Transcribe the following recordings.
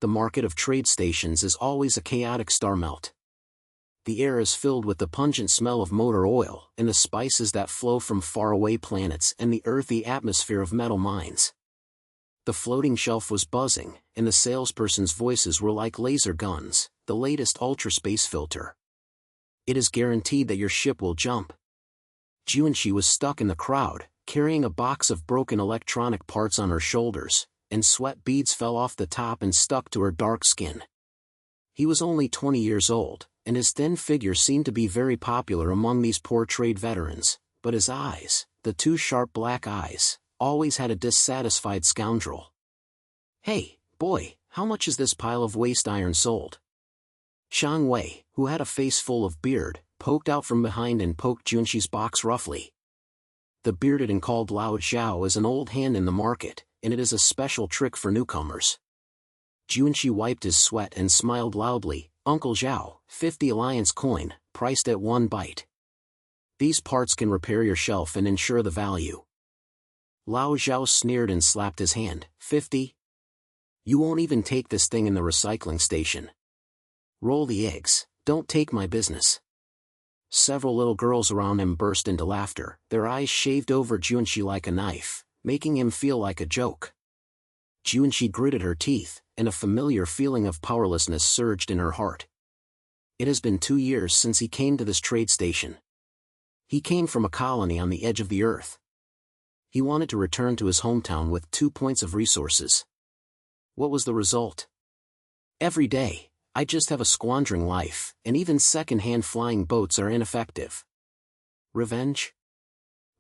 the market of trade stations is always a chaotic star melt. The air is filled with the pungent smell of motor oil and the spices that flow from faraway planets and the earthy atmosphere of metal mines. The floating shelf was buzzing, and the salesperson's voices were like laser guns, the latest ultra-space filter. It is guaranteed that your ship will jump. Junshi was stuck in the crowd, carrying a box of broken electronic parts on her shoulders, and sweat beads fell off the top and stuck to her dark skin. He was only 20 years old, and his thin figure seemed to be very popular among these poor trade veterans, but his eyes, the two sharp black eyes, always had a dissatisfied scoundrel. "Hey, boy, how much is this pile of waste iron sold?" Shang Wei, who had a face full of beard, poked out from behind and poked Junshi's box roughly. The bearded and called Lao Zhao is an old hand in the market, and it is a special trick for newcomers. Junshi wiped his sweat and smiled loudly. "Uncle Zhao, 50 alliance coin, priced at 1 byte. These parts can repair your shelf and ensure the value." Lao Zhao sneered and slapped his hand. 50? You won't even take this thing in the recycling station. Roll the eggs, don't take my business. Several little girls around him burst into laughter, their eyes shaved over Junshi like a knife, making him feel like a joke. Junshi gritted her teeth, and a familiar feeling of powerlessness surged in her heart. It has been 2 years since he came to this trade station. He came from a colony on the edge of the earth. He wanted to return to his hometown with 2 points of resources. What was the result? Every day, I just have a squandering life, and even second-hand flying boats are ineffective. Revenge?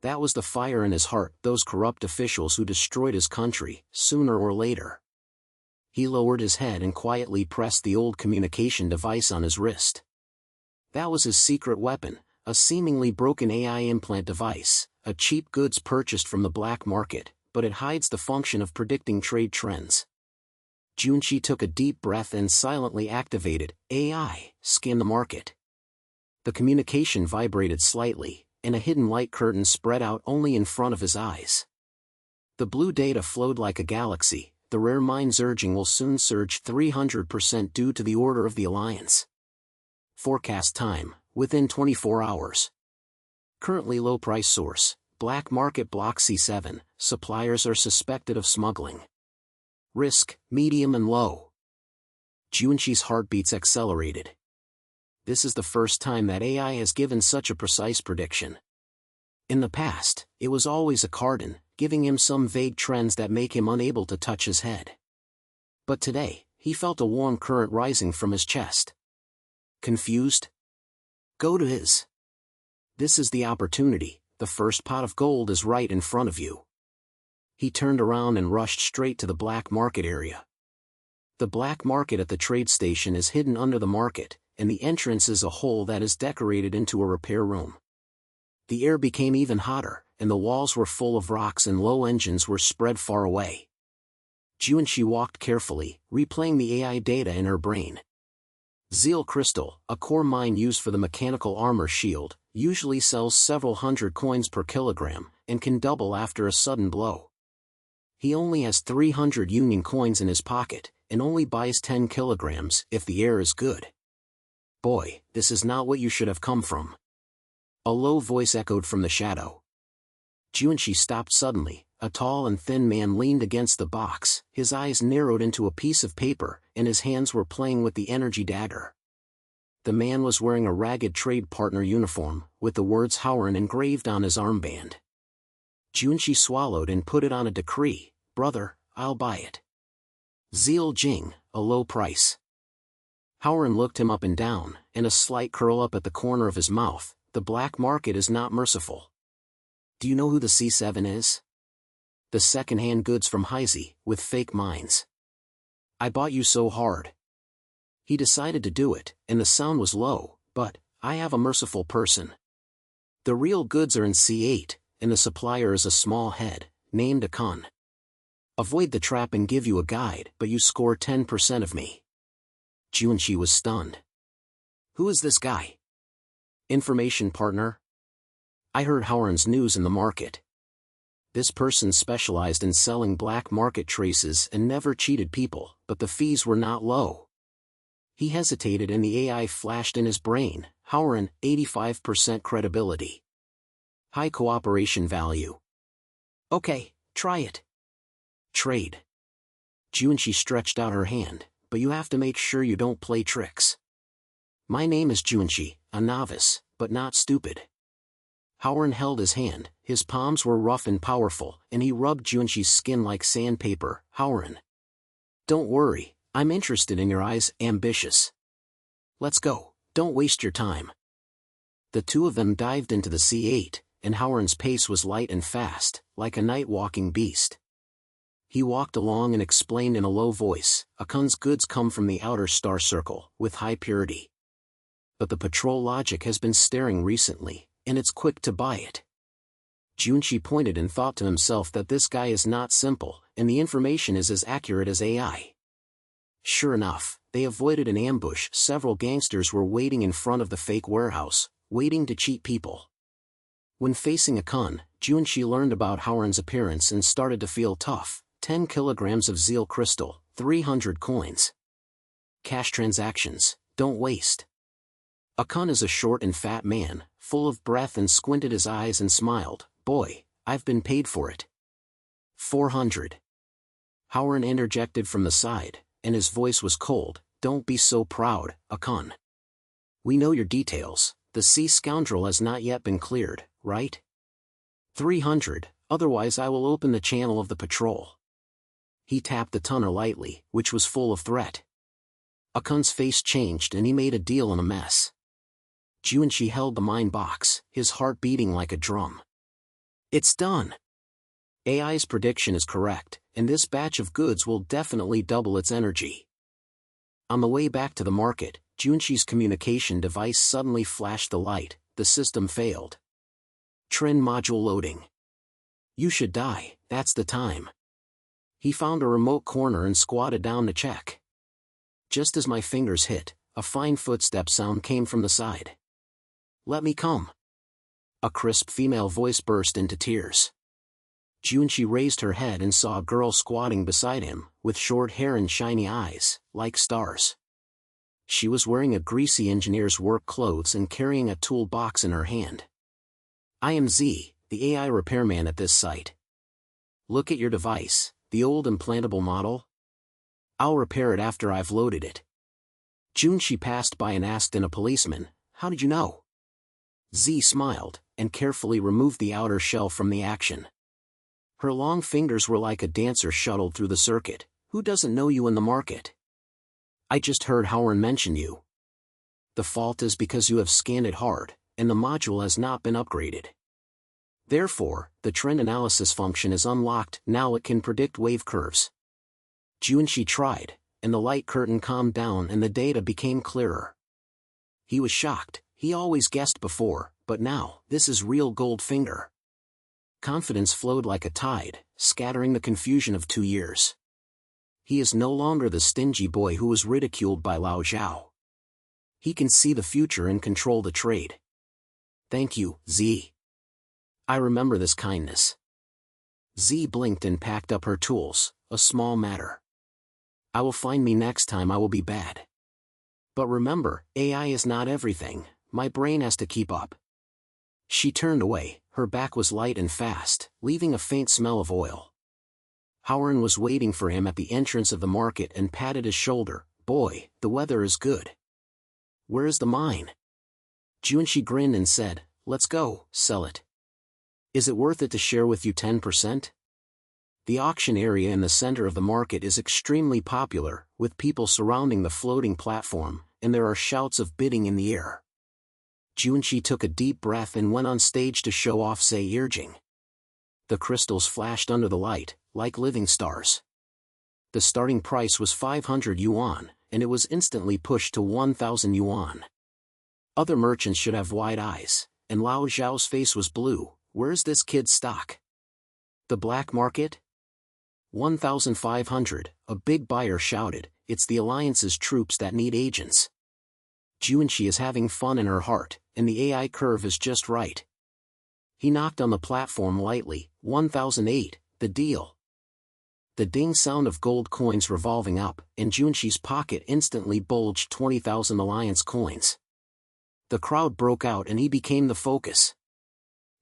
That was the fire in his heart, those corrupt officials who destroyed his country, sooner or later. He lowered his head and quietly pressed the old communication device on his wrist. That was his secret weapon, a seemingly broken AI implant device, a cheap goods purchased from the black market, but it hides the function of predicting trade trends. Junshi took a deep breath and silently activated AI, scan the market. The communication vibrated slightly, and a hidden light curtain spread out only in front of his eyes. The blue data flowed like a galaxy. The rare mine surging will soon surge 300% due to the order of the Alliance. Forecast time, within 24 hours. Currently low price source, black market block C7, suppliers are suspected of smuggling. Risk, medium and low. Junshi's heartbeats accelerated. This is the first time that AI has given such a precise prediction. In the past, it was always a cardon, giving him some vague trends that make him unable to touch his head. But today, he felt a warm current rising from his chest. Confused? Go to his. This is the opportunity, the first pot of gold is right in front of you. He turned around and rushed straight to the black market area. The black market at the trade station is hidden under the market, and the entrance is a hole that is decorated into a repair room. The air became even hotter, and the walls were full of rocks and low engines were spread far away. Junshi walked carefully, replaying the AI data in her brain. Zeal crystal, a core mine used for the mechanical armor shield, usually sells several hundred coins per kilogram, and can double after a sudden blow. He only has 300 union coins in his pocket, and only buys 10 kilograms if the air is good. Boy, this is not what you should have come from. A low voice echoed from the shadow. Junshi stopped suddenly. A tall and thin man leaned against the box, his eyes narrowed into a piece of paper, and his hands were playing with the energy dagger. The man was wearing a ragged trade partner uniform, with the words Howren engraved on his armband. Junshi swallowed and put it on a decree. Brother, I'll buy it. Zeal Jing, a low price. Howren looked him up and down, and a slight curl up at the corner of his mouth. The black market is not merciful. Do you know who the C7 is? The second-hand goods from Heisey, with fake mines. I bought you so hard. He decided to do it, and the sound was low, but I have a merciful person. The real goods are in C8, and the supplier is a small head, named Akan. Avoid the trap and give you a guide, but you score 10% of me. Junshi was stunned. Who is this guy? Information partner? I heard Howren's news in the market. This person specialized in selling black market traces and never cheated people, but the fees were not low. He hesitated and the AI flashed in his brain, Howren, 85% credibility. High cooperation value. Okay, try it. Trade. Junshi stretched out her hand, but you have to make sure you don't play tricks. My name is Junshi, a novice, but not stupid. Howren held his hand, his palms were rough and powerful, and he rubbed Junshi's skin like sandpaper. Howren. Don't worry, I'm interested in your eyes, ambitious. Let's go, don't waste your time. The two of them dived into the C8, and Howren's pace was light and fast, like a night-walking beast. He walked along and explained in a low voice, Akun's goods come from the outer star circle, with high purity. But the patrol logic has been staring recently, and it's quick to buy it. Junshi pointed and thought to himself that this guy is not simple, and the information is as accurate as AI. Sure enough, they avoided an ambush. Several gangsters were waiting in front of the fake warehouse, waiting to cheat people. When facing Akun, Junshi learned about Howren's appearance and started to feel tough. 10 kilograms of Zeal crystal, 300 coins. Cash transactions, don't waste. Akun is a short and fat man, full of breath, and squinted his eyes and smiled. Boy, I've been paid for it. 400. Howren interjected from the side, and his voice was cold. Don't be so proud, Akun. We know your details. The sea scoundrel has not yet been cleared, right? 300, otherwise I will open the channel of the patrol. He tapped the tunnel lightly, which was full of threat. Akun's face changed and he made a deal in a mess. Junshi held the mine box, his heart beating like a drum. It's done. AI's prediction is correct, and this batch of goods will definitely double its energy. On the way back to the market, Junshi's communication device suddenly flashed the light. The system failed. Trend module loading. You should die, that's the time. He found a remote corner and squatted down to check. Just as my fingers hit, a fine footstep sound came from the side. Let me come. A crisp female voice burst into tears. Junshi raised her head and saw a girl squatting beside him, with short hair and shiny eyes, like stars. She was wearing a greasy engineer's work clothes and carrying a toolbox in her hand. I am Z, the AI repairman at this site. Look at your device, the old implantable model. I'll repair it after I've loaded it. Junshi passed by and asked in a policeman, how did you know? Z smiled, and carefully removed the outer shell from the action. Her long fingers were like a dancer shuttled through the circuit. Who doesn't know you in the market? I just heard Howren mention you. The fault is because you have scanned it hard, and the module has not been upgraded. Therefore, the trend analysis function is unlocked. Now it can predict wave curves. Junshi tried, and the light curtain calmed down and the data became clearer. He was shocked. He always guessed before, but now, this is real gold finger. Confidence flowed like a tide, scattering the confusion of 2 years. He is no longer the stingy boy who was ridiculed by Lao Zhao. He can see the future and control the trade. Thank you, Z. I remember this kindness. Z blinked and packed up her tools, a small matter. I will find me next time. I will be bad. But remember, AI is not everything, my brain has to keep up. She turned away, her back was light and fast, leaving a faint smell of oil. Howren was waiting for him at the entrance of the market and patted his shoulder. Boy, the weather is good. Where is the mine? Junshi grinned and said, let's go, sell it. Is it worth it to share with you 10%? The auction area in the center of the market is extremely popular, with people surrounding the floating platform, and there are shouts of bidding in the air. Junshi took a deep breath and went on stage to show off Sei Yirjing. The crystals flashed under the light, like living stars. The starting price was 500 yuan, and it was instantly pushed to 1,000 yuan. Other merchants should have wide eyes, and Lao Zhao's face was blue. Where's this kid's stock? The black market? 1,500, a big buyer shouted. It's the Alliance's troops that need agents. Junshi is having fun in her heart, and the AI curve is just right. He knocked on the platform lightly. 1008, the deal. The ding sound of gold coins revolving up, and Junshi's pocket instantly bulged 20,000 alliance coins. The crowd broke out and he became the focus.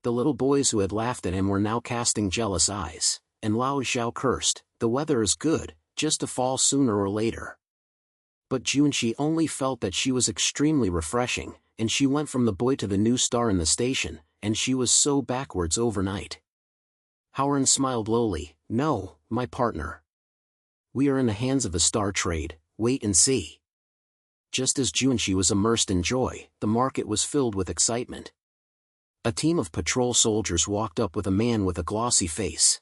The little boys who had laughed at him were now casting jealous eyes, and Lao Xiao cursed, "The weather is good, just to fall sooner or later." But Junshi only felt that she was extremely refreshing, and she went from the boy to the new star in the station, and she was so backwards overnight. Howard smiled lowly. "No, my partner. We are in the hands of the star trade, wait and see." Just as Junshi was immersed in joy, the market was filled with excitement. A team of patrol soldiers walked up with a man with a glossy face.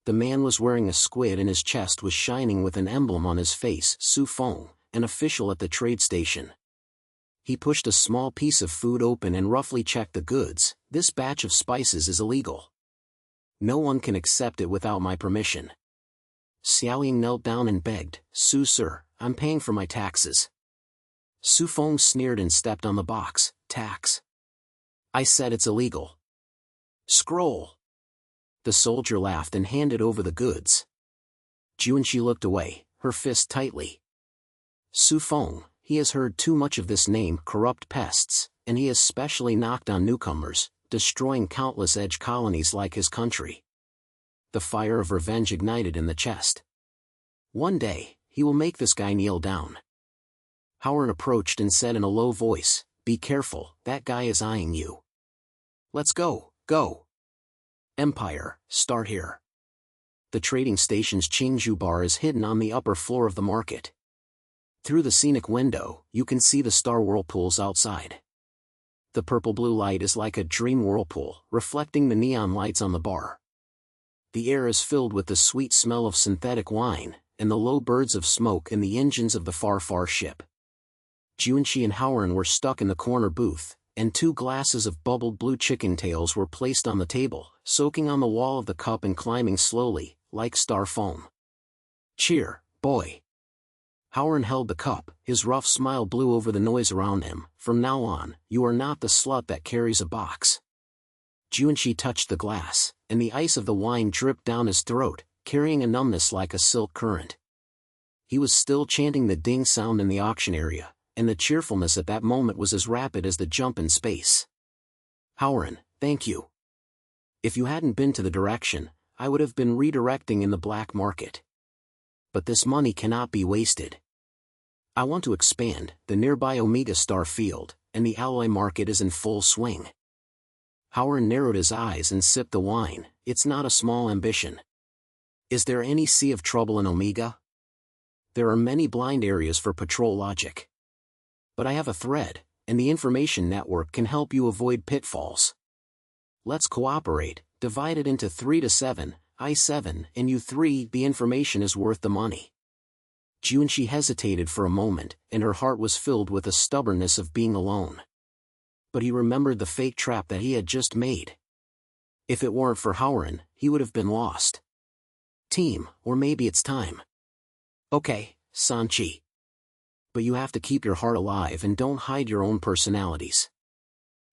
The man was wearing a squid and his chest was shining with an emblem on his face. Su Feng, an official at the trade station. He pushed a small piece of food open and roughly checked the goods. "This batch of spices is illegal. No one can accept it without my permission." Xiaoying knelt down and begged, "Su sir, I'm paying for my taxes." Su Feng sneered and stepped on the box. "Tax? I said it's illegal. Scroll." The soldier laughed and handed over the goods. Junshi looked away, her fist tightly. "Su Feng, he has heard too much of this name, corrupt pests, and he has specially knocked on newcomers, destroying countless edge colonies like his country." The fire of revenge ignited in the chest. "One day, he will make this guy kneel down." Howard approached and said in a low voice, "Be careful, that guy is eyeing you. Let's go, go. Empire, start here." The trading station's Qingzhou bar is hidden on the upper floor of the market. Through the scenic window, you can see the star whirlpools outside. The purple-blue light is like a dream whirlpool, reflecting the neon lights on the bar. The air is filled with the sweet smell of synthetic wine, and the low birds of smoke and the engines of the far ship. Junshi and Howard were stuck in the corner booth, and 2 glasses of bubbled blue chicken tails were placed on the table, soaking on the wall of the cup and climbing slowly, like star foam. "Cheer, boy." Howard held the cup, his rough smile blew over the noise around him. "From now on, you are not the slut that carries a box." Junshi touched the glass, and the ice of the wine dripped down his throat, carrying a numbness like a silk current. He was still chanting the ding sound in the auction area, and the cheerfulness at that moment was as rapid as the jump in space. "Howard, thank you. If you hadn't been to the direction, I would have been redirecting in the black market. But this money cannot be wasted. I want to expand the nearby Omega Star field, and the alloy market is in full swing." Howard narrowed his eyes and sipped the wine. "It's not a small ambition. Is there any sea of trouble in Omega? There are many blind areas for patrol logic. But I have a thread, and the information network can help you avoid pitfalls. Let's cooperate, divide it into 3 to 7, I 7, and you 3. The information is worth the money." Junshi hesitated for a moment, and her heart was filled with the stubbornness of being alone. But he remembered the fake trap that he had just made. If it weren't for Howard, he would have been lost. "Team, or maybe it's time." "Okay, Sanchi. But you have to keep your heart alive and don't hide your own personalities."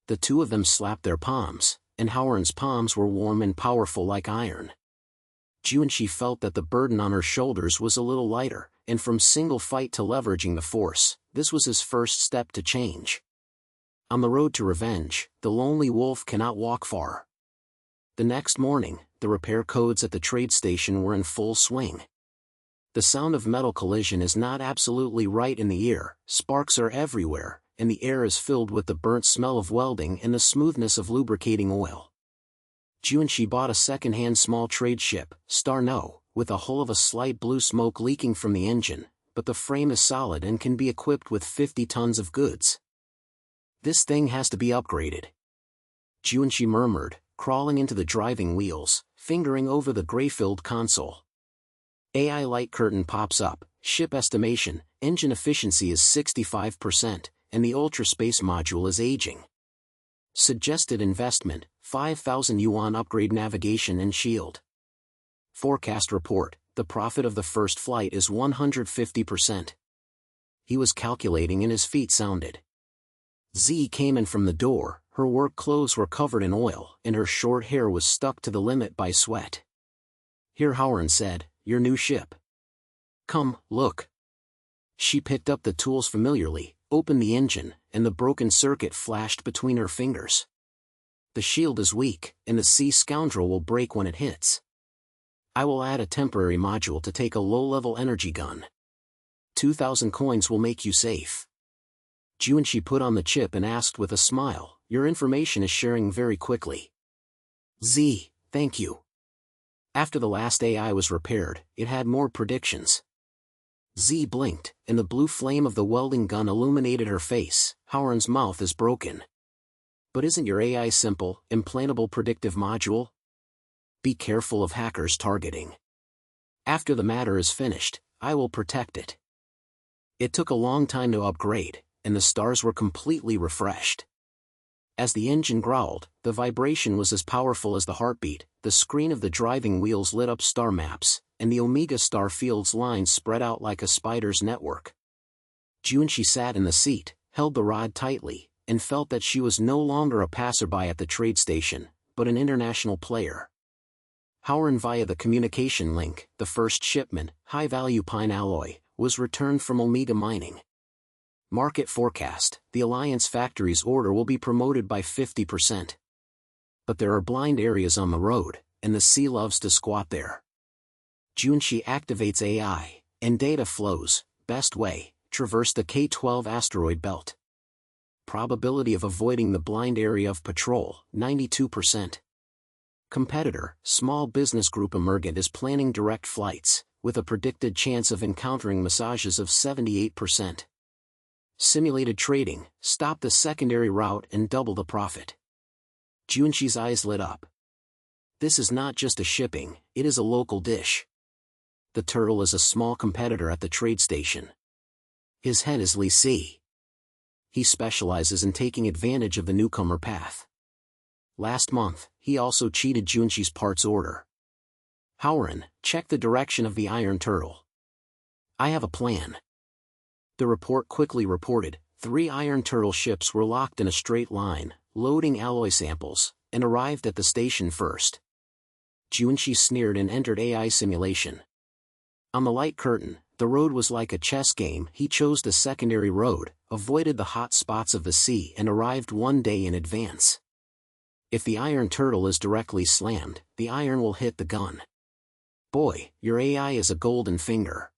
The 2 of them slapped their palms, and Howard's palms were warm and powerful like iron. Junshi felt that the burden on her shoulders was a little lighter, and from single fight to leveraging the force, this was his first step to change. On the road to revenge, the lonely wolf cannot walk far. The next morning, the repair codes at the trade station were in full swing. The sound of metal collision is not absolutely right in the ear, sparks are everywhere, and the air is filled with the burnt smell of welding and the smoothness of lubricating oil. Junshi bought a second-hand small trade ship, Star No, with a hull of a slight blue smoke leaking from the engine, but the frame is solid and can be equipped with 50 tons of goods. "This thing has to be upgraded," Junshi murmured, crawling into the driving wheels, fingering over the gray-filled console. AI light curtain pops up, ship estimation, engine efficiency is 65%, and the Ultra Space Module is aging. Suggested investment, 5,000 yuan upgrade navigation and shield. Forecast report, the profit of the first flight is 150%. He was calculating and his feet sounded. Z came in from the door, Her work clothes were covered in oil and her short hair was stuck to the limit by sweat. "Here," Howard said, "your new ship. Come, look." She picked up the tools familiarly, opened the engine, and the broken circuit flashed between her fingers. "The shield is weak, and the sea scoundrel will break when it hits. I will add a temporary module to take a low-level energy gun. 2,000 coins will make you safe." Junshi put on the chip and asked with a smile, "Your information is sharing very quickly." "Z, thank you." After the last AI was repaired, it had more predictions. Z blinked, and the blue flame of the welding gun illuminated her face. "Howard's mouth is broken." "But isn't your AI simple, implantable predictive module? Be careful of hackers targeting. After the matter is finished, I will protect it." It took a long time to upgrade, and the stars were completely refreshed. As the engine growled, the vibration was as powerful as the heartbeat. The screen of the driving wheels lit up star maps, and the Omega star field's lines spread out like a spider's network. Junshi sat in the seat, held the rod tightly, and felt that she was no longer a passerby at the trade station, but an international player. Howard, via the communication link, the first shipment, high-value pine alloy, was returned from Omega Mining. Market forecast: the Alliance factory's order will be promoted by 50%. But there are blind areas on the road, and the sea loves to squat there. Junshi activates AI, and data flows. Best way: traverse the K-12 asteroid belt. Probability of avoiding the blind area of patrol, 92%. Competitor: small business group Emergent is planning direct flights, with a predicted chance of encountering massages of 78%. Simulated trading: stop the secondary route and double the profit. Junshi's eyes lit up. This is not just a shipping, it is a local dish. The turtle is a small competitor at the trade station. His head is Lee C. He specializes in taking advantage of the newcomer path. Last month, he also cheated Junshi's parts order. "Howard, check the direction of the Iron Turtle. I have a plan." The report quickly reported, 3 Iron Turtle ships were locked in a straight line, loading alloy samples, and arrived at the station first. Junshi sneered and entered AI simulation. On the light curtain, the road was like a chess game. He chose the secondary road, avoided the hot spots of the sea and arrived one day in advance. If the Iron Turtle is directly slammed, the iron will hit the gun. "Boy, your AI is a golden finger."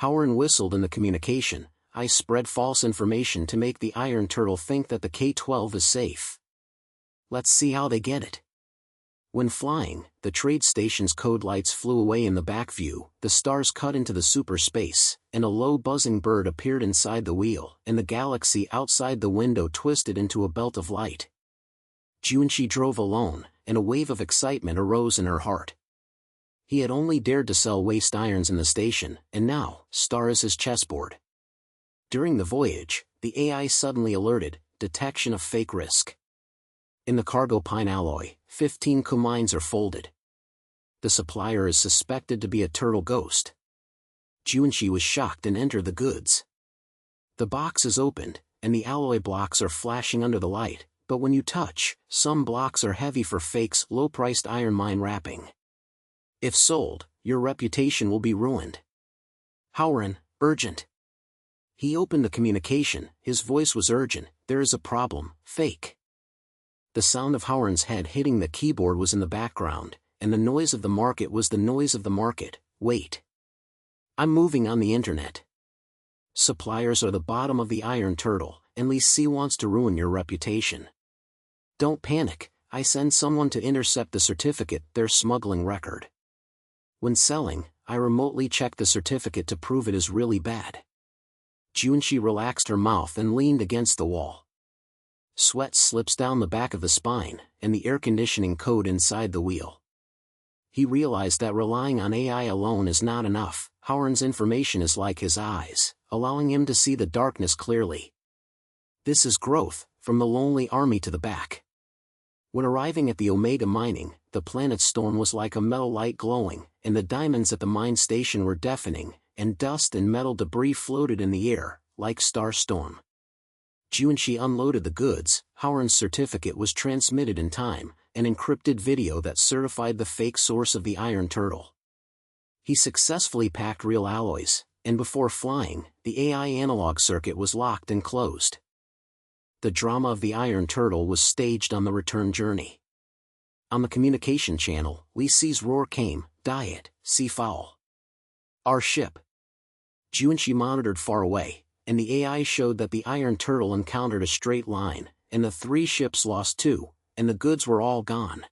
Howard whistled in the communication. "I spread false information to make the Iron Turtle think that the K-12 is safe. Let's see how they get it." When flying, the trade station's code lights flew away in the back view, the stars cut into the super space, and a low buzzing bird appeared inside the wheel, and the galaxy outside the window twisted into a belt of light. Junshi drove alone, and a wave of excitement arose in her heart. He had only dared to sell waste irons in the station, and now, star is his chessboard. During the voyage, the AI suddenly alerted, detection of fake risk. In the cargo pine alloy, 15 co-mines are folded. The supplier is suspected to be a turtle ghost. Junshi was shocked and entered the goods. The box is opened, and the alloy blocks are flashing under the light, but when you touch, some blocks are heavy for fakes, low-priced iron mine wrapping. If sold, your reputation will be ruined. "Howard, urgent." He opened the communication, his voice was urgent. "There is a problem, fake." The sound of Howard's head hitting the keyboard was in the background, and the noise of the market was the noise of the market. "Wait. I'm moving on the internet. Suppliers are the bottom of the Iron Turtle, and Lee C wants to ruin your reputation. Don't panic, I send someone to intercept the certificate, their smuggling record. When selling, I remotely check the certificate to prove it is really bad." Junshi relaxed her mouth and leaned against the wall. Sweat slips down the back of the spine, and the air conditioning code inside the wheel. He realized that relying on AI alone is not enough. Howard's information is like his eyes, allowing him to see the darkness clearly. This is growth, from the lonely army to the back. When arriving at the Omega Mining, the planet's storm was like a metal light glowing, and the diamonds at the mine station were deafening, and dust and metal debris floated in the air, like star storm. Junshi unloaded the goods. Howard's certificate was transmitted in time, an encrypted video that certified the fake source of the Iron Turtle. He successfully packed real alloys, and before flying, the AI analog circuit was locked and closed. The drama of the Iron Turtle was staged on the return journey. On the communication channel, Lee C's roar came, "Diet, sea fowl. Our ship." Junshi monitored far away, and the AI showed that the Iron Turtle encountered a straight line, and the 3 ships lost 2, and the goods were all gone.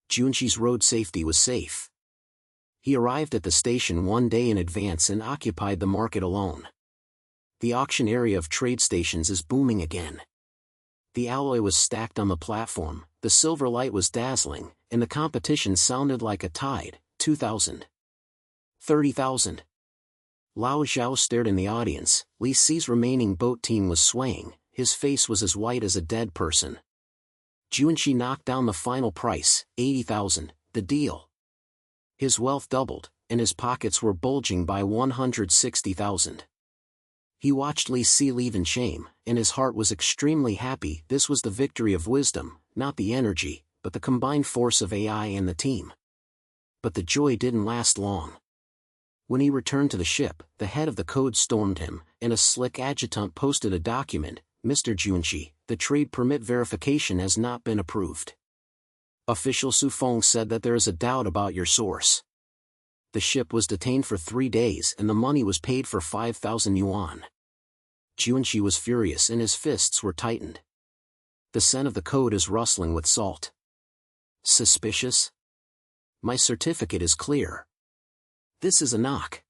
Junshi's road safety was safe. He arrived at the station one day in advance and occupied the market alone. The auction area of trade stations is booming again. The alloy was stacked on the platform, the silver light was dazzling, and the competition sounded like a tide. 2,000. 30,000. Lao Zhao stared in the audience. Lee C's remaining boat team was swaying, his face was as white as a dead person. Junshi knocked down the final price, 80,000, the deal. His wealth doubled, and his pockets were bulging by 160,000. He watched Lee C leave in shame, and his heart was extremely happy. This was the victory of wisdom, not the energy, but the combined force of AI and the team. But the joy didn't last long. When he returned to the ship, the head of the code stormed him, and a slick adjutant posted a document. "Mr. Junshi, the trade permit verification has not been approved. Official Su Feng said that there is a doubt about your source." The ship was detained for 3 days and the money was paid for 5,000 yuan. Junshi was furious and his fists were tightened. The scent of the code is rustling with salt. Suspicious? My certificate is clear. This is a knock.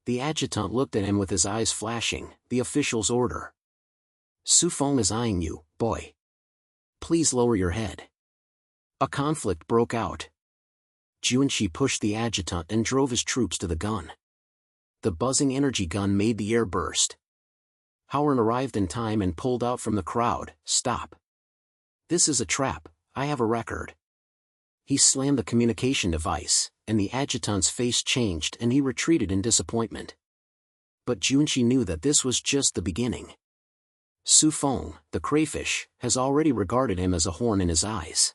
The adjutant looked at him with his eyes flashing. "The official's order. Su Feng is eyeing you, boy. Please lower your head." A conflict broke out. Junshi pushed the adjutant and drove his troops to the gun. The buzzing energy gun made the air burst. Howard arrived in time and pulled out from the crowd. "Stop. This is a trap, I have a record." He slammed the communication device, and the adjutant's face changed and he retreated in disappointment. But Junshi knew that this was just the beginning. Su Feng, the crayfish, has already regarded him as a horn in his eyes.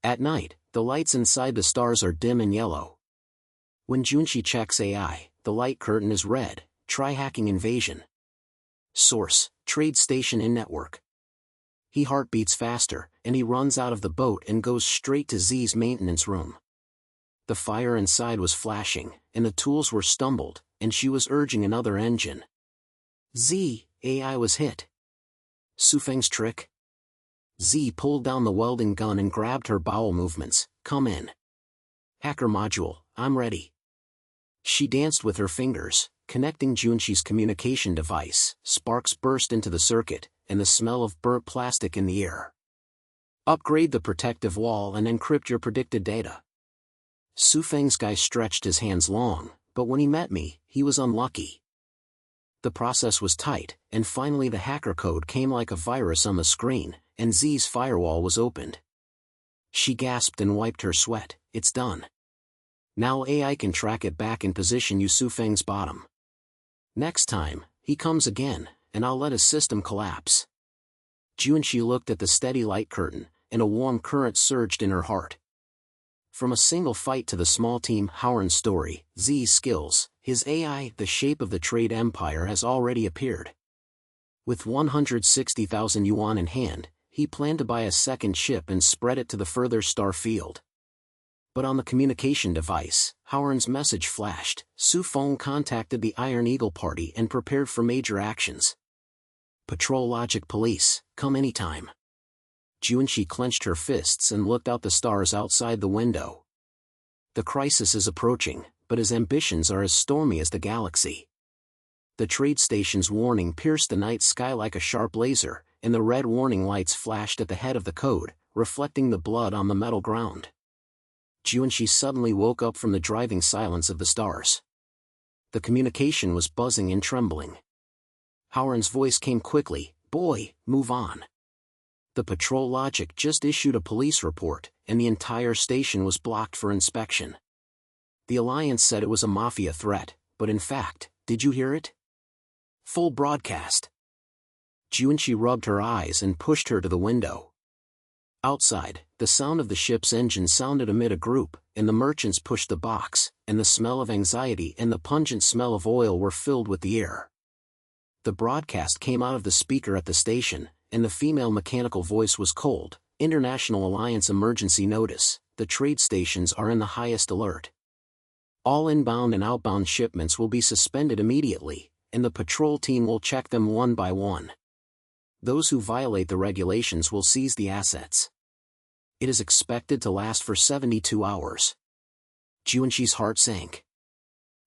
At night, the lights inside the stars are dim and yellow. When Junshi checks AI, the light curtain is red. Try hacking invasion. Source, trade station in network. He heart beats faster, and he runs out of the boat and goes straight to Z's maintenance room. The fire inside was flashing, and the tools were stumbled, and she was urging another engine. Z, AI was hit. Su Feng's trick? Z pulled down the welding gun and grabbed her bowel movements. "Come in. Hacker module, I'm ready." She danced with her fingers, connecting Junshi's communication device. Sparks burst into the circuit, and the smell of burnt plastic in the air. "Upgrade the protective wall and encrypt your predicted data." Su Feng's guy stretched his hands long, but when he met me, he was unlucky. The process was tight, and finally the hacker code came like a virus on the screen, and Z's firewall was opened. She gasped and wiped her sweat. "It's done. Now AI can track it back and position you Su Feng's bottom. Next time, he comes again, and I'll let his system collapse." Junshi looked at the steady light curtain, and a warm current surged in her heart. From a single fight to the small team Howard's story, Z's skills, his AI, the shape of the trade empire has already appeared. With 160,000 yuan in hand, he planned to buy a second ship and spread it to the further star field. But on the communication device, Howard's message flashed. Su Feng contacted the Iron Eagle party and prepared for major actions. "Patrol Logic Police, come anytime." Junshi clenched her fists and looked out the stars outside the window. The crisis is approaching, but his ambitions are as stormy as the galaxy. The trade station's warning pierced the night sky like a sharp laser, and the red warning lights flashed at the head of the code, reflecting the blood on the metal ground. Junshi suddenly woke up from the driving silence of the stars. The communication was buzzing and trembling. Howard's voice came quickly. "Boy, move on. The Patrol Logic just issued a police report, and the entire station was blocked for inspection. The Alliance said it was a mafia threat, but in fact, did you hear it? Full broadcast. Junshi rubbed her eyes and pushed her to the window. Outside, the sound of the ship's engine sounded amid a group, and the merchants pushed the box, and the smell of anxiety and the pungent smell of oil were filled with the air. The broadcast came out of the speaker at the station, and the female mechanical voice was cold. International Alliance emergency notice, the trade stations are in the highest alert. All inbound and outbound shipments will be suspended immediately, and the patrol team will check them one by one. Those who violate the regulations will seize the assets. It is expected to last for 72 hours. Junshi's heart sank.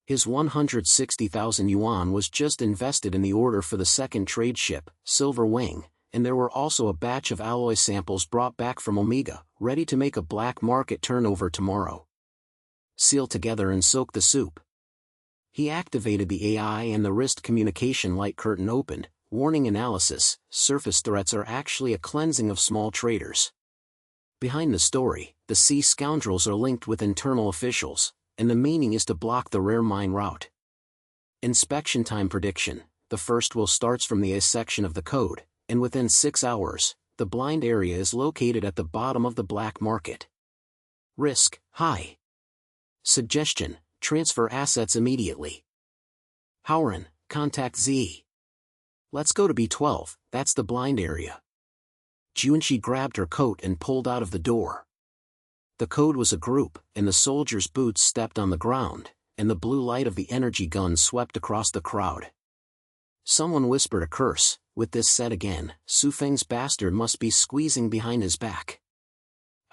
His 160,000 yuan was just invested in the order for the second trade ship, Silver Wing, and there were also a batch of alloy samples brought back from Omega, ready to make a black market turnover tomorrow. Seal together and soak the soup. He activated the AI and the wrist communication light curtain opened. Warning analysis, surface threats are actually a cleansing of small traders. Behind the story, the sea scoundrels are linked with internal officials, and the meaning is to block the rare mine route. Inspection time prediction, the first will starts from the A section of the code, and within 6 hours, the blind area is located at the bottom of the black market. Risk, high. Suggestion, transfer assets immediately. Howren, contact Z. Let's go to B12, that's the blind area. Junshi grabbed her coat and pulled out of the door. The code was a group, and the soldiers' boots stepped on the ground, and the blue light of the energy gun swept across the crowd. Someone whispered a curse. With this said again, Su Feng's bastard must be squeezing behind his back.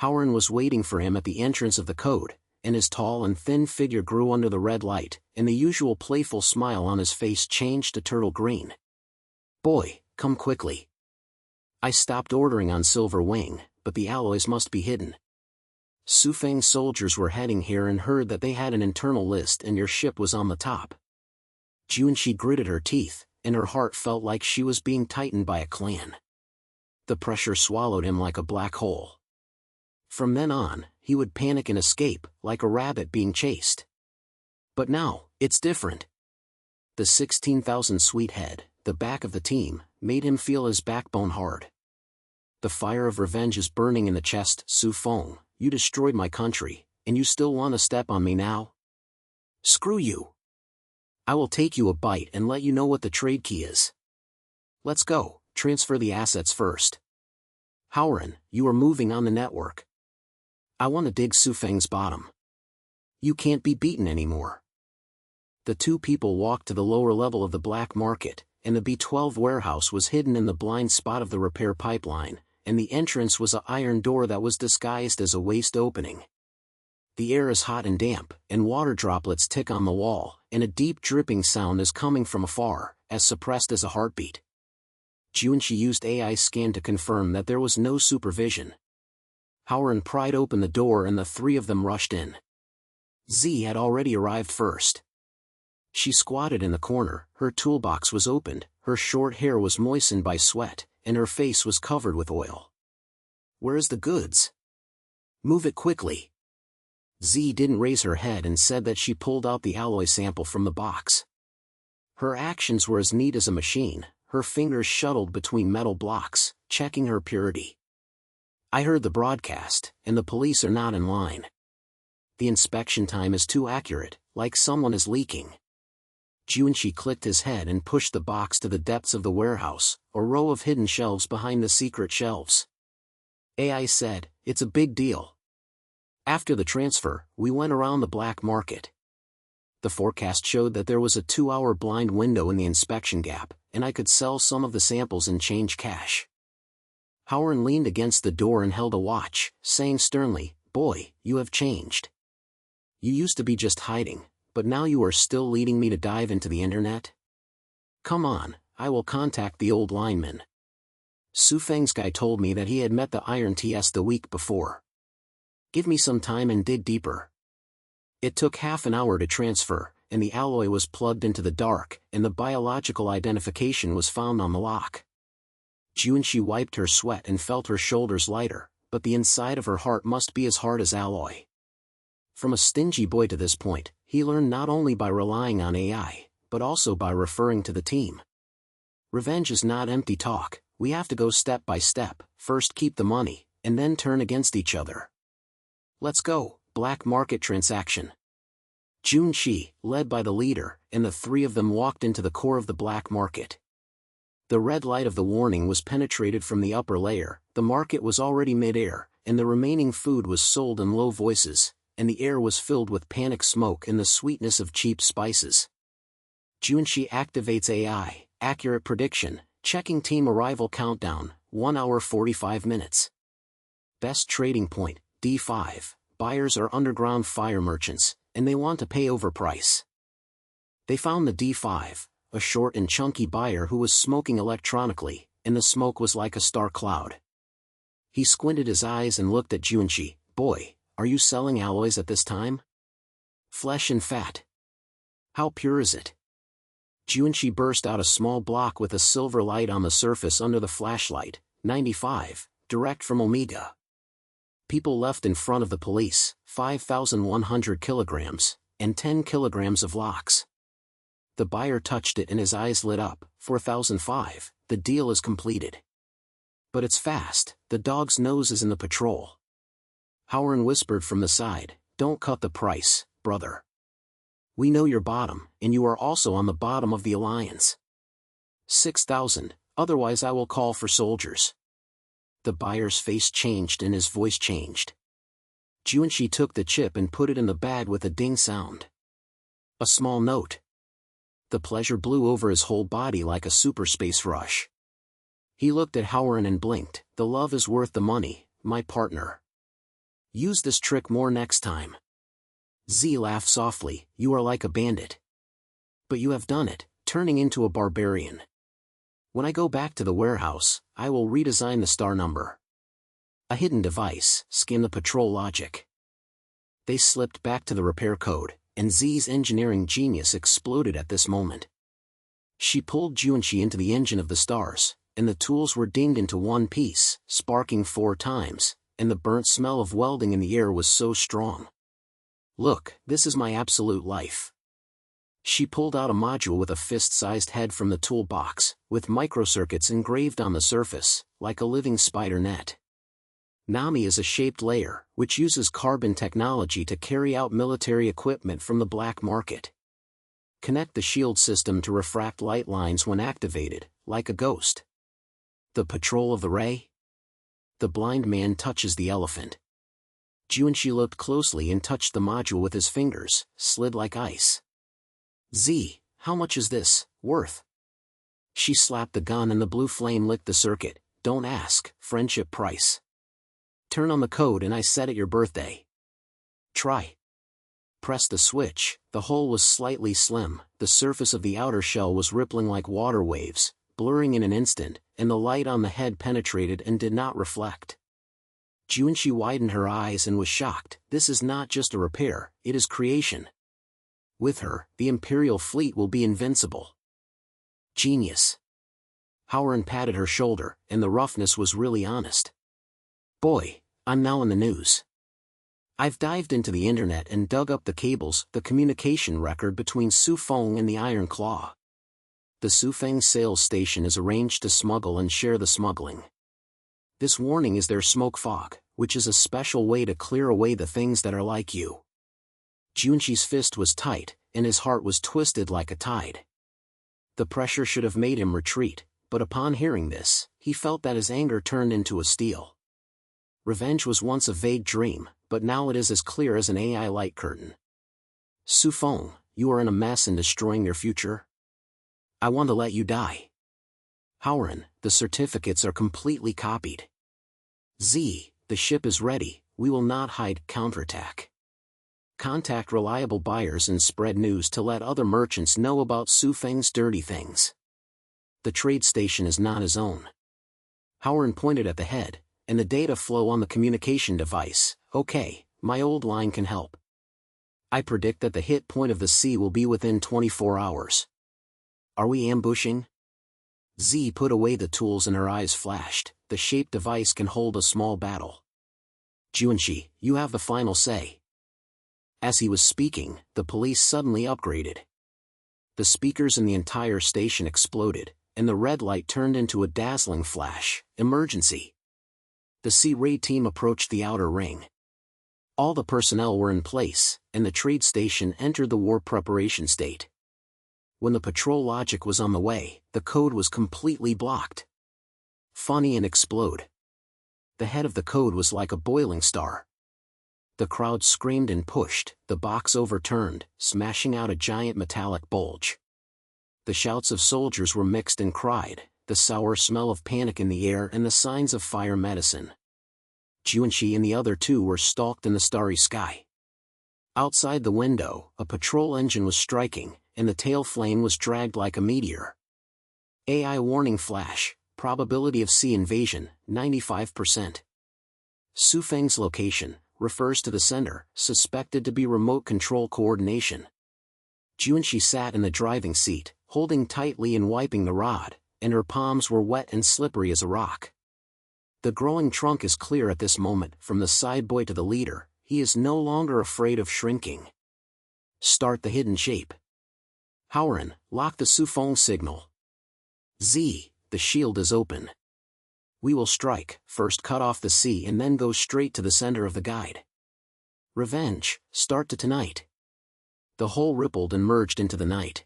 Howren was waiting for him at the entrance of the code, and his tall and thin figure grew under the red light, and the usual playful smile on his face changed to turtle green. Boy, come quickly. I stopped ordering on Silver Wing, but the alloys must be hidden. Su Feng's soldiers were heading here and heard that they had an internal list and your ship was on the top. Junshi gritted her teeth, and her heart felt like she was being tightened by a clan. The pressure swallowed him like a black hole. From then on, he would panic and escape, like a rabbit being chased. But now, it's different. The 16,000 sweet head, the back of the team, made him feel his backbone hard. The fire of revenge is burning in the chest. Su Feng, you destroyed my country, and you still want to step on me now? Screw you. I will take you a bite and let you know what the trade key is. Let's go, transfer the assets first. Howren, you are moving on the network. I want to dig Su Feng's bottom. You can't be beaten anymore. The two people walked to the lower level of the black market, and the B12 warehouse was hidden in the blind spot of the repair pipeline, and the entrance was an iron door that was disguised as a waste opening. The air is hot and damp, and water droplets tick on the wall, and a deep dripping sound is coming from afar, as suppressed as a heartbeat. Junshi used AI scan to confirm that there was no supervision. Howren pried open the door and the three of them rushed in. Z had already arrived first. She squatted in the corner, her toolbox was opened, her short hair was moistened by sweat, and her face was covered with oil. Where is the goods? Move it quickly. Z didn't raise her head and said that she pulled out the alloy sample from the box. Her actions were as neat as a machine, her fingers shuttled between metal blocks, checking her purity. I heard the broadcast, and the police are not in line. The inspection time is too accurate, like someone is leaking. Junshi clicked his head and pushed the box to the depths of the warehouse, a row of hidden shelves behind the secret shelves. AI said, it's a big deal. After the transfer, we went around the black market. The forecast showed that there was a 2-hour blind window in the inspection gap, and I could sell some of the samples and change cash. Howren leaned against the door and held a watch, saying sternly, Boy, you have changed. You used to be just hiding, but now you are still leading me to dive into the internet? Come on, I will contact the old lineman. Su Feng's guy told me that he had met the Iron TS the week before. Give me some time and dig deeper. It took half an hour to transfer, and the alloy was plugged into the dark, and the biological identification was found on the lock. Junshi wiped her sweat and felt her shoulders lighter, but the inside of her heart must be as hard as alloy. From a stingy boy to this point, he learned not only by relying on AI, but also by referring to the team. Revenge is not empty talk, we have to go step by step, first keep the money, and then turn against each other. Let's go, black market transaction. Junshi, led by the leader, and the three of them walked into the core of the black market. The red light of the warning was penetrated from the upper layer, the market was already mid-air, and the remaining food was sold in low voices, and the air was filled with panic smoke and the sweetness of cheap spices. Junshi activates AI, accurate prediction, checking team arrival countdown, 1 hour 45 minutes. Best trading point, D5, buyers are underground fire merchants, and they want to pay over price. They found the D5, a short and chunky buyer who was smoking electronically, and the smoke was like a star cloud. He squinted his eyes and looked at Junshi. Boy, are you selling alloys at this time? Flesh and fat. How pure is it? Junshi burst out a small block with a silver light on the surface under the flashlight, 95, direct from Omega. People left in front of the police, 5,100 kilograms, and 10 kilograms of locks. The buyer touched it and his eyes lit up, 4,005, the deal is completed. But it's fast, the dog's nose is in the patrol. Howard whispered from the side, don't cut the price, brother. We know your bottom, and you are also on the bottom of the alliance. 6,000, otherwise I will call for soldiers. The buyer's face changed and his voice changed. Junshi took the chip and put it in the bag with a ding sound. A small note. The pleasure blew over his whole body like a super space rush. He looked at Howard and blinked. The love is worth the money, my partner. Use this trick more next time. Z laughed softly, you are like a bandit. But you have done it, turning into a barbarian. When I go back to the warehouse, I will redesign the star number. A hidden device, skim the patrol logic. They slipped back to the repair code, and Z's engineering genius exploded at this moment. She pulled Junshi into the engine of the stars, and the tools were dinged into one piece, sparking 4 times, and the burnt smell of welding in the air was so strong. Look, this is my absolute life. She pulled out a module with a fist-sized head from the toolbox, with microcircuits engraved on the surface, like a living spider net. Nami is a shaped layer, which uses carbon technology to carry out military equipment from the black market. Connect the shield system to refract light lines when activated, like a ghost. The patrol of the ray? The blind man touches the elephant. Junshi looked closely and touched the module with his fingers, slid like ice. Z, how much is this worth? She slapped the gun and the blue flame licked the circuit. Don't ask, friendship price. Turn on the code and I set it your birthday. Try. Press the switch, the hole was slightly slim, the surface of the outer shell was rippling like water waves, blurring in an instant, and the light on the head penetrated and did not reflect. Junshi widened her eyes and was shocked. This is not just a repair, it is creation. With her, the Imperial fleet will be invincible. Genius. Howard patted her shoulder, and the roughness was really honest. Boy, I'm now in the news. I've dived into the internet and dug up the cables, the communication record between Sufeng and the Iron Claw. The Sufeng sales station is arranged to smuggle and share the smuggling. This warning is their smoke fog, which is a special way to clear away the things that are like you. Junshi's fist was tight, and his heart was twisted like a tide. The pressure should have made him retreat, but upon hearing this, he felt that his anger turned into a steel. Revenge was once a vague dream, but now it is as clear as an AI light curtain. Sufeng, you are in a mess and destroying your future. I want to let you die. Howard, the certificates are completely copied. Z, the ship is ready, we will not hide, counterattack. Contact reliable buyers and spread news to let other merchants know about Sufeng's dirty things. The trade station is not his own. Howard pointed at the head, and the data flow on the communication device. Okay, my old line can help. I predict that the hit point of the sea will be within 24 hours. Are we ambushing? Z put away the tools and her eyes flashed. The shaped device can hold a small battle. Junshi, you have the final say. As he was speaking, the police suddenly upgraded. The speakers in the entire station exploded, and the red light turned into a dazzling flash. Emergency. The C-Ray team approached the outer ring. All the personnel were in place, and the trade station entered the war preparation state. When the patrol logic was on the way, the code was completely blocked. Funny and explode. The head of the code was like a boiling star. The crowd screamed and pushed, the box overturned, smashing out a giant metallic bulge. The shouts of soldiers were mixed and cried, the sour smell of panic in the air and the signs of fire medicine. Junshi and the other two were stalked in the starry sky. Outside the window, a patrol engine was striking, and the tail flame was dragged like a meteor. AI warning flash, probability of sea invasion, 95%. Su Feng's location refers to the center, suspected to be remote control coordination. Junshi sat in the driving seat, holding tightly and wiping the rod, and her palms were wet and slippery as a rock. The growing trunk is clear at this moment. From the side boy to the leader, he is no longer afraid of shrinking. Start the hidden shape. Howren, lock the Su Feng signal. Z, the shield is open. We will strike, first cut off the sea and then go straight to the center of the guide. Revenge, start to tonight. The whole rippled and merged into the night.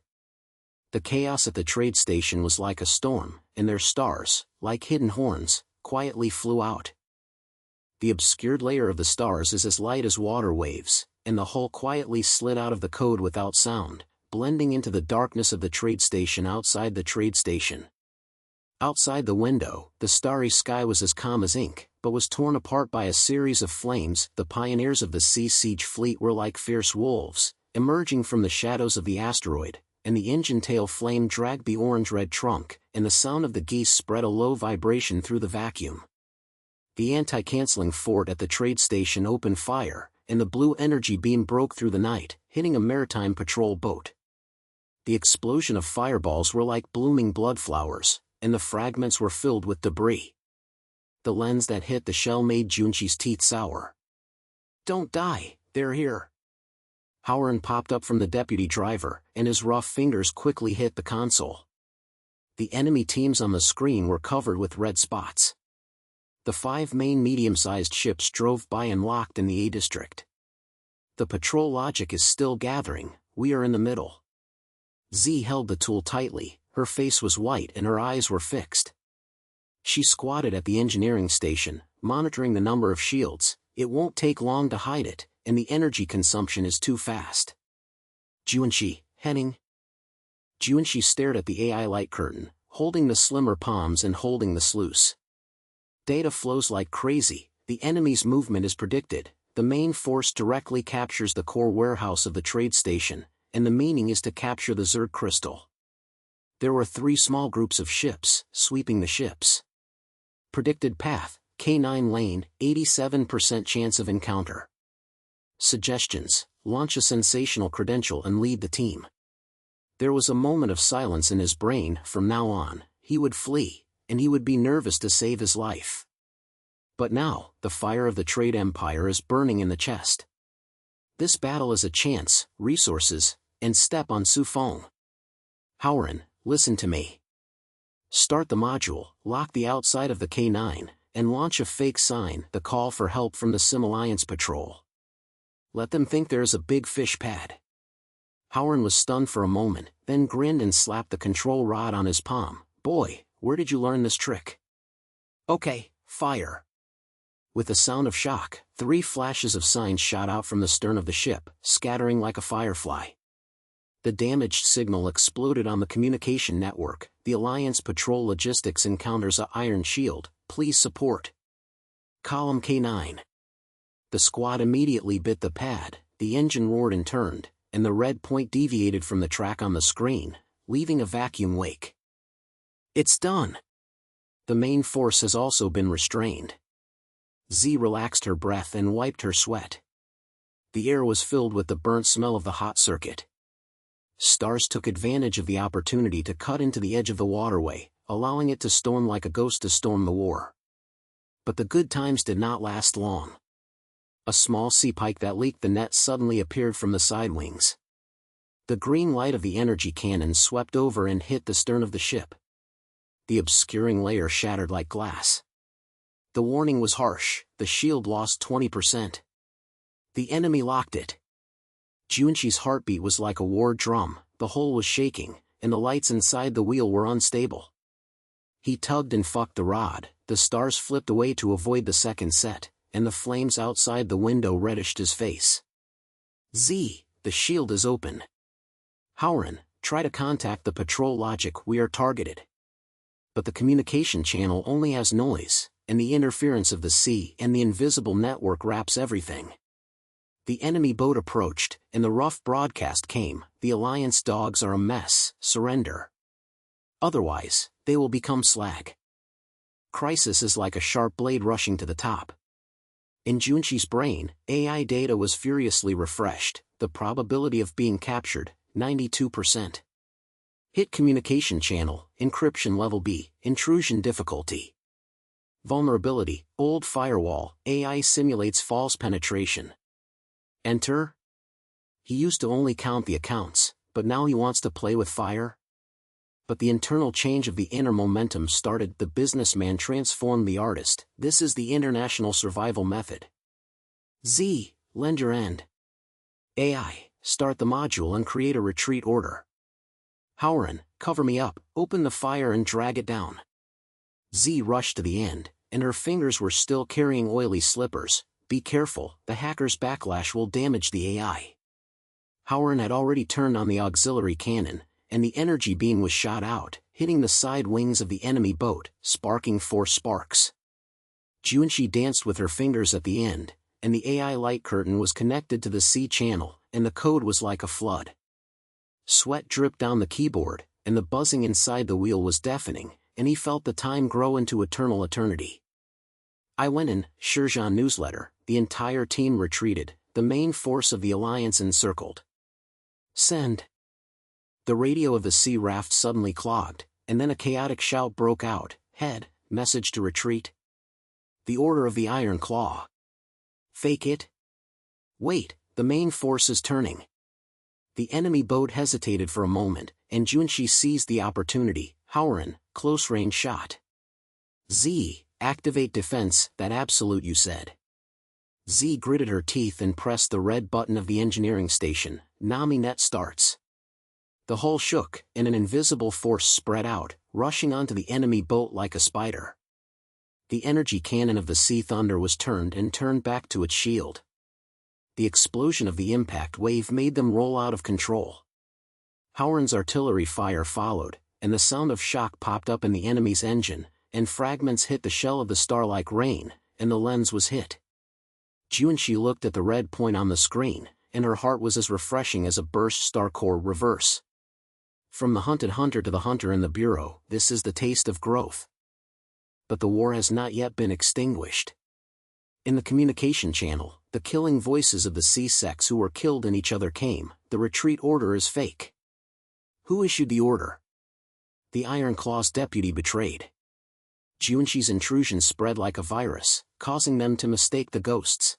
The chaos at the trade station was like a storm, and their stars, like hidden horns, quietly flew out. The obscured layer of the stars is as light as water waves, and the hull quietly slid out of the code without sound, blending into the darkness of the trade station outside the trade station. Outside the window, the starry sky was as calm as ink, but was torn apart by a series of flames. The pioneers of the Sea Siege fleet were like fierce wolves, emerging from the shadows of the asteroid, and the engine tail flame dragged the orange-red trunk, and the sound of the geese spread a low vibration through the vacuum. The anti-canceling fort at the trade station opened fire, and the blue energy beam broke through the night, hitting a maritime patrol boat. The explosion of fireballs were like blooming blood flowers, and the fragments were filled with debris. The lens that hit the shell made Junshi's teeth sour. Don't die, they're here. Howren popped up from the deputy driver, and his rough fingers quickly hit the console. The enemy teams on the screen were covered with red spots. The 5 main medium-sized ships drove by and locked in the A district. The patrol logic is still gathering, we are in the middle. Z held the tool tightly, her face was white and her eyes were fixed. She squatted at the engineering station, monitoring the number of shields. It won't take long to hide it, and the energy consumption is too fast. Junshi, heading? Junshi stared at the AI light curtain, holding the slimmer palms and holding the sluice. Data flows like crazy, the enemy's movement is predicted, the main force directly captures the core warehouse of the trade station, and the meaning is to capture the Zerg crystal. There were 3 small groups of ships, sweeping the ships. Predicted path, K9 lane, 87% chance of encounter. Suggestions, launch a sensational credential and lead the team. There was a moment of silence in his brain. From now on, he would flee, and he would be nervous to save his life. But now, the fire of the trade empire is burning in the chest. This battle is a chance, resources, and step on Su Feng. Howren, listen to me. Start the module, lock the outside of the K9, and launch a fake sign, the call for help from the Sim Alliance patrol. Let them think there's a big fish pad. Howren was stunned for a moment, then grinned and slapped the control rod on his palm. Boy, where did you learn this trick? Okay, fire. With a sound of shock, 3 flashes of signs shot out from the stern of the ship, scattering like a firefly. The damaged signal exploded on the communication network. The Alliance Patrol Logistics encounters a iron shield, please support. Column K9. The squad immediately bit the pad, the engine roared and turned, and the red point deviated from the track on the screen, leaving a vacuum wake. It's done. The main force has also been restrained. Z relaxed her breath and wiped her sweat. The air was filled with the burnt smell of the hot circuit. Stars took advantage of the opportunity to cut into the edge of the waterway, allowing it to storm like a ghost to storm the war. But the good times did not last long. A small sea pike that leaked the net suddenly appeared from the side wings. The green light of the energy cannon swept over and hit the stern of the ship. the obscuring layer shattered like glass. The warning was harsh, the shield lost 20%. The enemy locked it. Junqi's heartbeat was like a war drum, the hull was shaking, and the lights inside the wheel were unstable. He tugged and fucked the rod, the stars flipped away to avoid the second set, and the flames outside the window reddished his face. Z, the shield is open. Howren, try to contact the patrol logic, we are targeted. But the communication channel only has noise, and the interference of the sea and the invisible network wraps everything. The enemy boat approached, and the rough broadcast came, the Alliance dogs are a mess, surrender. Otherwise, they will become slag. Crisis is like a sharp blade rushing to the top. In Junqi's brain, AI data was furiously refreshed, the probability of being captured, 92%. Hit communication channel, encryption level B, intrusion difficulty. Vulnerability, old firewall, AI simulates false penetration. Enter? He used to only count the accounts, but now he wants to play with fire? But the internal change of the inner momentum started. The businessman transformed the artist. This is the international survival method. Z, lend your end. AI, start the module and create a retreat order. Howren, cover me up, open the fire and drag it down. Z rushed to the end, and her fingers were still carrying oily slippers. Be careful, the hacker's backlash will damage the AI. Howren had already turned on the auxiliary cannon, and the energy beam was shot out, hitting the side wings of the enemy boat, sparking 4 sparks. Junqi danced with her fingers at the end, and the AI light curtain was connected to the C channel, and the code was like a flood. Sweat dripped down the keyboard, and the buzzing inside the wheel was deafening, and he felt the time grow into eternal eternity. I went in, Shirjan newsletter, the entire team retreated, the main force of the Alliance encircled. Send. The radio of the sea raft suddenly clogged, and then a chaotic shout broke out, head, message to retreat. The order of the Iron Claw. Fake it? Wait, the main force is turning. The enemy boat hesitated for a moment, and Junqi seized the opportunity. Howren, close-range shot. Z, activate defense, that absolute you said. Z gritted her teeth and pressed the red button of the engineering station. NamiNet starts. The hull shook, and an invisible force spread out, rushing onto the enemy boat like a spider. The energy cannon of the Sea Thunder was turned back to its shield. The explosion of the impact wave made them roll out of control. Howren's artillery fire followed, and the sound of shock popped up in the enemy's engine, and fragments hit the shell of the star like rain, and the lens was hit. Junqi looked at the red point on the screen, and her heart was as refreshing as a burst star core reverse. From the hunted hunter to the hunter in the bureau, this is the taste of growth. But the war has not yet been extinguished. In the communication channel, the killing voices of the sea-sex who were killed in each other came. The retreat order is fake. Who issued the order? The Iron Claw's deputy betrayed. Junqi's intrusion spread like a virus, causing them to mistake the ghosts.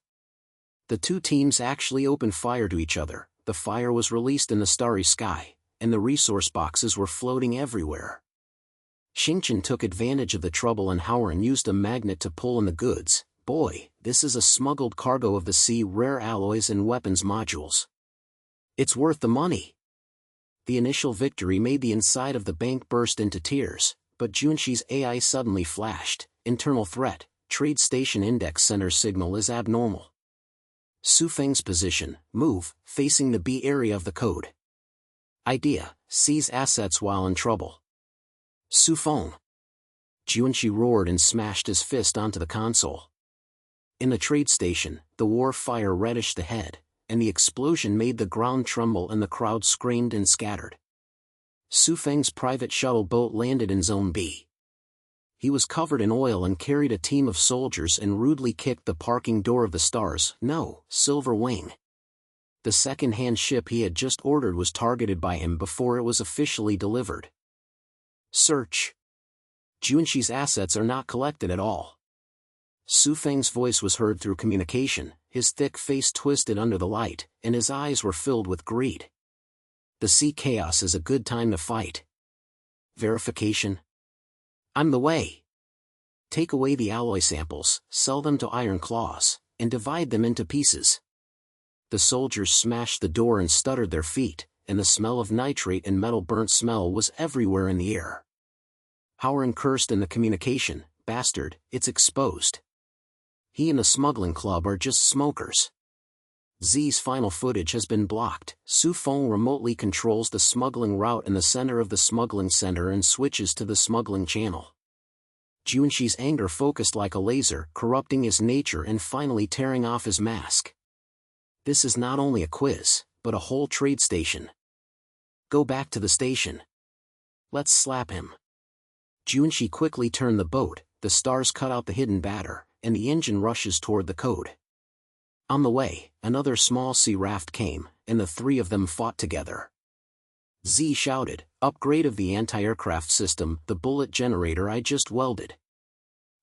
The two teams actually opened fire to each other. The fire was released in the starry sky, and the resource boxes were floating everywhere. Xingqian took advantage of the trouble and Howren used a magnet to pull in the goods. Boy, this is a smuggled cargo of the sea, rare alloys and weapons modules. It's worth the money. The initial victory made the inside of the bank burst into tears, but Junqi's AI suddenly flashed. Internal threat, trade station index center signal is abnormal. Su Feng's position, move, facing the B area of the code. Idea, seize assets while in trouble. Su Feng. Junqi roared and smashed his fist onto the console. In the trade station, the war fire reddish the head, and the explosion made the ground tremble and the crowd screamed and scattered. Su Feng's private shuttle boat landed in Zone B. He was covered in oil and carried a team of soldiers and rudely kicked the parking door of the Stars. No, Silver Wing. The second-hand ship he had just ordered was targeted by him before it was officially delivered. Search. Junqi's assets are not collected at all. Su Feng's voice was heard through communication, his thick face twisted under the light, and his eyes were filled with greed. The sea chaos is a good time to fight. Verification. I'm the way. Take away the alloy samples, sell them to Iron Claws, and divide them into pieces. The soldiers smashed the door and stuttered their feet, and the smell of nitrate and metal burnt smell was everywhere in the air. Howard cursed in the communication, "Bastard, it's exposed. He and the smuggling club are just smokers." Z's final footage has been blocked. Su Feng remotely controls the smuggling route in the center of the smuggling center and switches to the smuggling channel. Junxi's anger focused like a laser, corrupting his nature and finally tearing off his mask. This is not only a quiz, but a whole trade station. Go back to the station. Let's slap him. Junxi quickly turned the boat, the stars cut out the hidden batter, and the engine rushes toward the code. On the way, another small sea raft came, and the three of them fought together. Z shouted, "Upgrade of the anti-aircraft system, the bullet generator I just welded."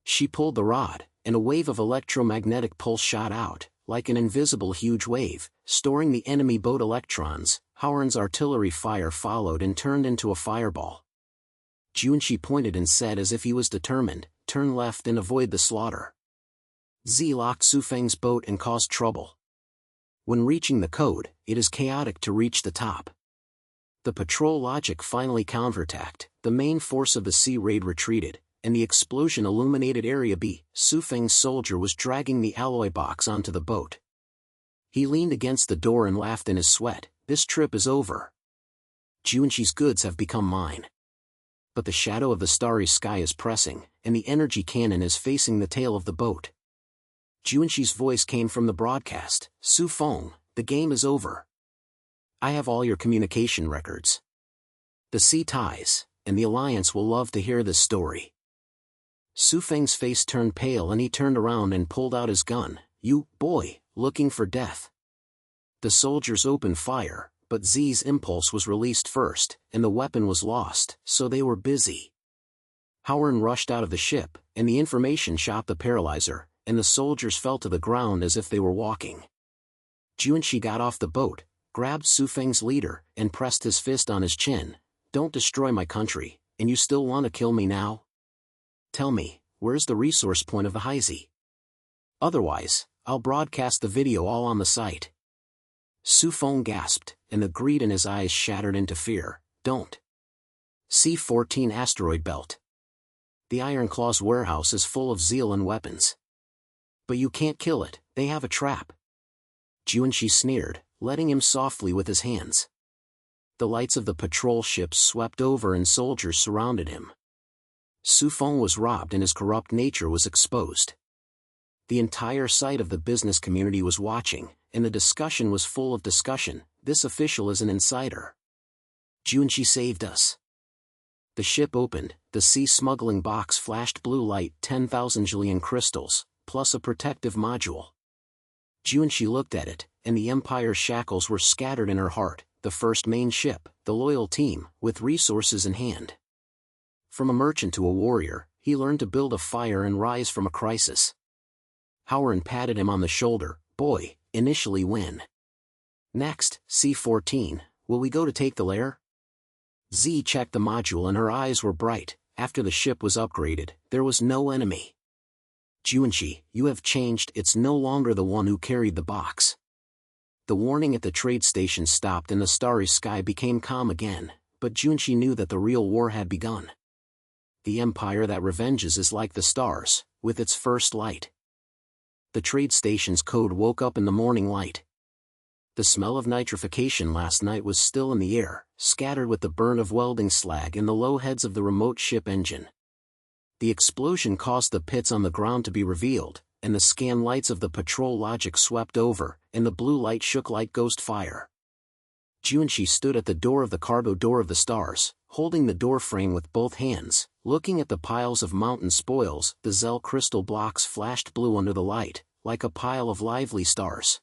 She pulled the rod, and a wave of electromagnetic pulse shot out, like an invisible huge wave, storing the enemy boat electrons. Howard's artillery fire followed and turned into a fireball. Junxi pointed and said as if he was determined, "Turn left and avoid the slaughter." Z locked Su Feng's boat and caused trouble. When reaching the code, it is chaotic to reach the top. The patrol logic finally counterattacked, the main force of the sea raid retreated, and the explosion illuminated Area B. Su Feng's soldier was dragging the alloy box onto the boat. He leaned against the door and laughed in his sweat, "This trip is over. Junxi's goods have become mine." But the shadow of the starry sky is pressing, and the energy cannon is facing the tail of the boat. Junxi's voice came from the broadcast, "Su Feng, the game is over. I have all your communication records. The sea ties, and the Alliance will love to hear this story." Su Feng's face turned pale and he turned around and pulled out his gun. "You, boy, looking for death." The soldiers opened fire, but Z's impulse was released first, and the weapon was lost, so they were busy. Howard rushed out of the ship, and the information shot the paralyzer, and the soldiers fell to the ground as if they were walking. Junxi got off the boat, grabbed Su Feng's leader, and pressed his fist on his chin. "Don't destroy my country, and you still want to kill me now? Tell me, where's the resource point of the Heisei? Otherwise, I'll broadcast the video all on the site." Su Feng gasped, and the greed in his eyes shattered into fear. "Don't. C-14 asteroid belt. The Iron Claw's warehouse is full of zeal and weapons. But you can't kill it, they have a trap." Junxi sneered, letting him softly with his hands. The lights of the patrol ships swept over and soldiers surrounded him. Su Feng was robbed and his corrupt nature was exposed. The entire site of the business community was watching, and the discussion was full of discussion. "This official is an insider. Junxi saved us." The ship opened, the sea smuggling box flashed blue light, 10,000 jillion crystals, plus a protective module. Junxi looked at it, and the Empire's shackles were scattered in her heart, the first main ship, the loyal team, with resources in hand. From a merchant to a warrior, he learned to build a fire and rise from a crisis. Howard patted him on the shoulder. "Boy, initially win. Next, C-14, will we go to take the lair?" Z checked the module and her eyes were bright. After the ship was upgraded, there was no enemy. "Junxi, you have changed. It's no longer the one who carried the box." The warning at the trade station stopped and the starry sky became calm again, but Junxi knew that the real war had begun. The empire that revenges is like the stars, with its first light. The trade station's code woke up in the morning light. The smell of nitrification last night was still in the air, scattered with the burn of welding slag and the low heads of the remote ship engine. The explosion caused the pits on the ground to be revealed, and the scan lights of the patrol logic swept over, and the blue light shook like ghost fire. Junxi stood at the door of the cargo door of the stars, holding the door frame with both hands, looking at the piles of mountain spoils. The Zell crystal blocks flashed blue under the light, like a pile of lively stars.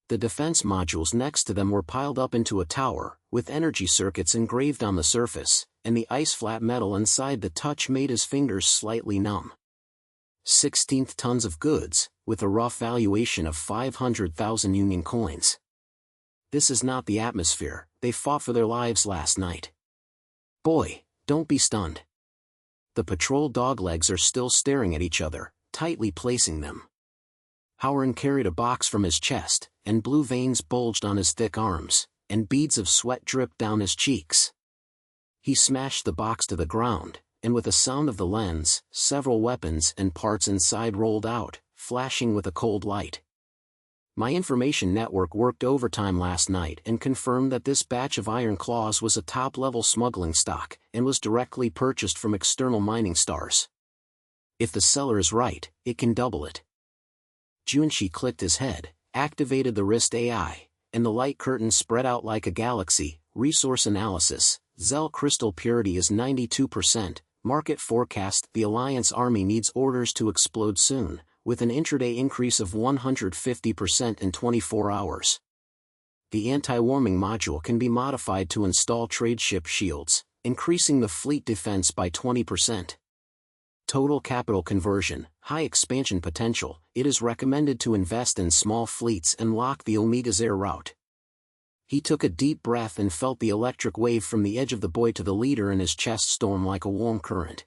The defense modules next to them were piled up into a tower, with energy circuits engraved on the surface, and the ice-flat metal inside the touch made his fingers slightly numb. 16th tons of goods, with a rough valuation of 500,000 Union coins. This is not the atmosphere. They fought for their lives last night. Boy, don't be stunned. The patrol doglegs are still staring at each other, tightly placing them. Howard carried a box from his chest, and blue veins bulged on his thick arms, and beads of sweat dripped down his cheeks. He smashed the box to the ground, and with a sound of the lens, several weapons and parts inside rolled out, flashing with a cold light. My information network worked overtime last night and confirmed that this batch of iron claws was a top-level smuggling stock and was directly purchased from external mining stars. If the seller is right, it can double it. Junshi clicked his head, activated the wrist AI, and the light curtain spread out like a galaxy. Resource analysis, Zell crystal purity is 92%, market forecast the Alliance Army needs orders to explode soon, with an intraday increase of 150% in 24 hours. The anti-warming module can be modified to install tradeship shields, increasing the fleet defense by 20%. Total capital conversion, high expansion potential. It is recommended to invest in small fleets and lock the Omega's air route. He took a deep breath and felt the electric wave from the edge of the buoy to the leader in his chest storm like a warm current.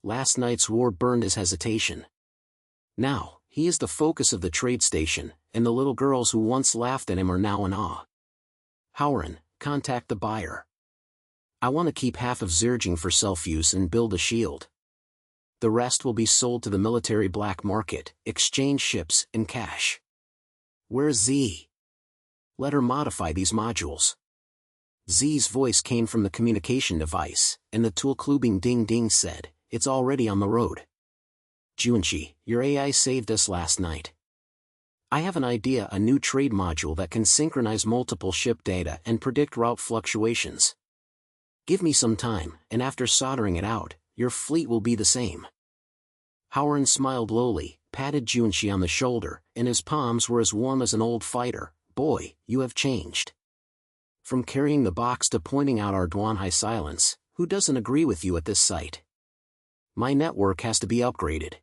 Last night's war burned his hesitation. Now, he is the focus of the trade station, and the little girls who once laughed at him are now in awe. Howard, contact the buyer. I want to keep half of Zerging for self-use and build a shield. The rest will be sold to the military black market, exchange ships, and cash. Where's Z? Let her modify these modules. Z's voice came from the communication device, and the tool-clubing ding-ding said, it's already on the road. Junshi, your AI saved us last night. I have an idea, a new trade module that can synchronize multiple ship data and predict route fluctuations. Give me some time, and after soldering it out, your fleet will be the same. Howard smiled lowly, patted Junshi on the shoulder, and his palms were as warm as an old fighter. Boy, you have changed. From carrying the box to pointing out our Duanhai silence, who doesn't agree with you at this site? My network has to be upgraded.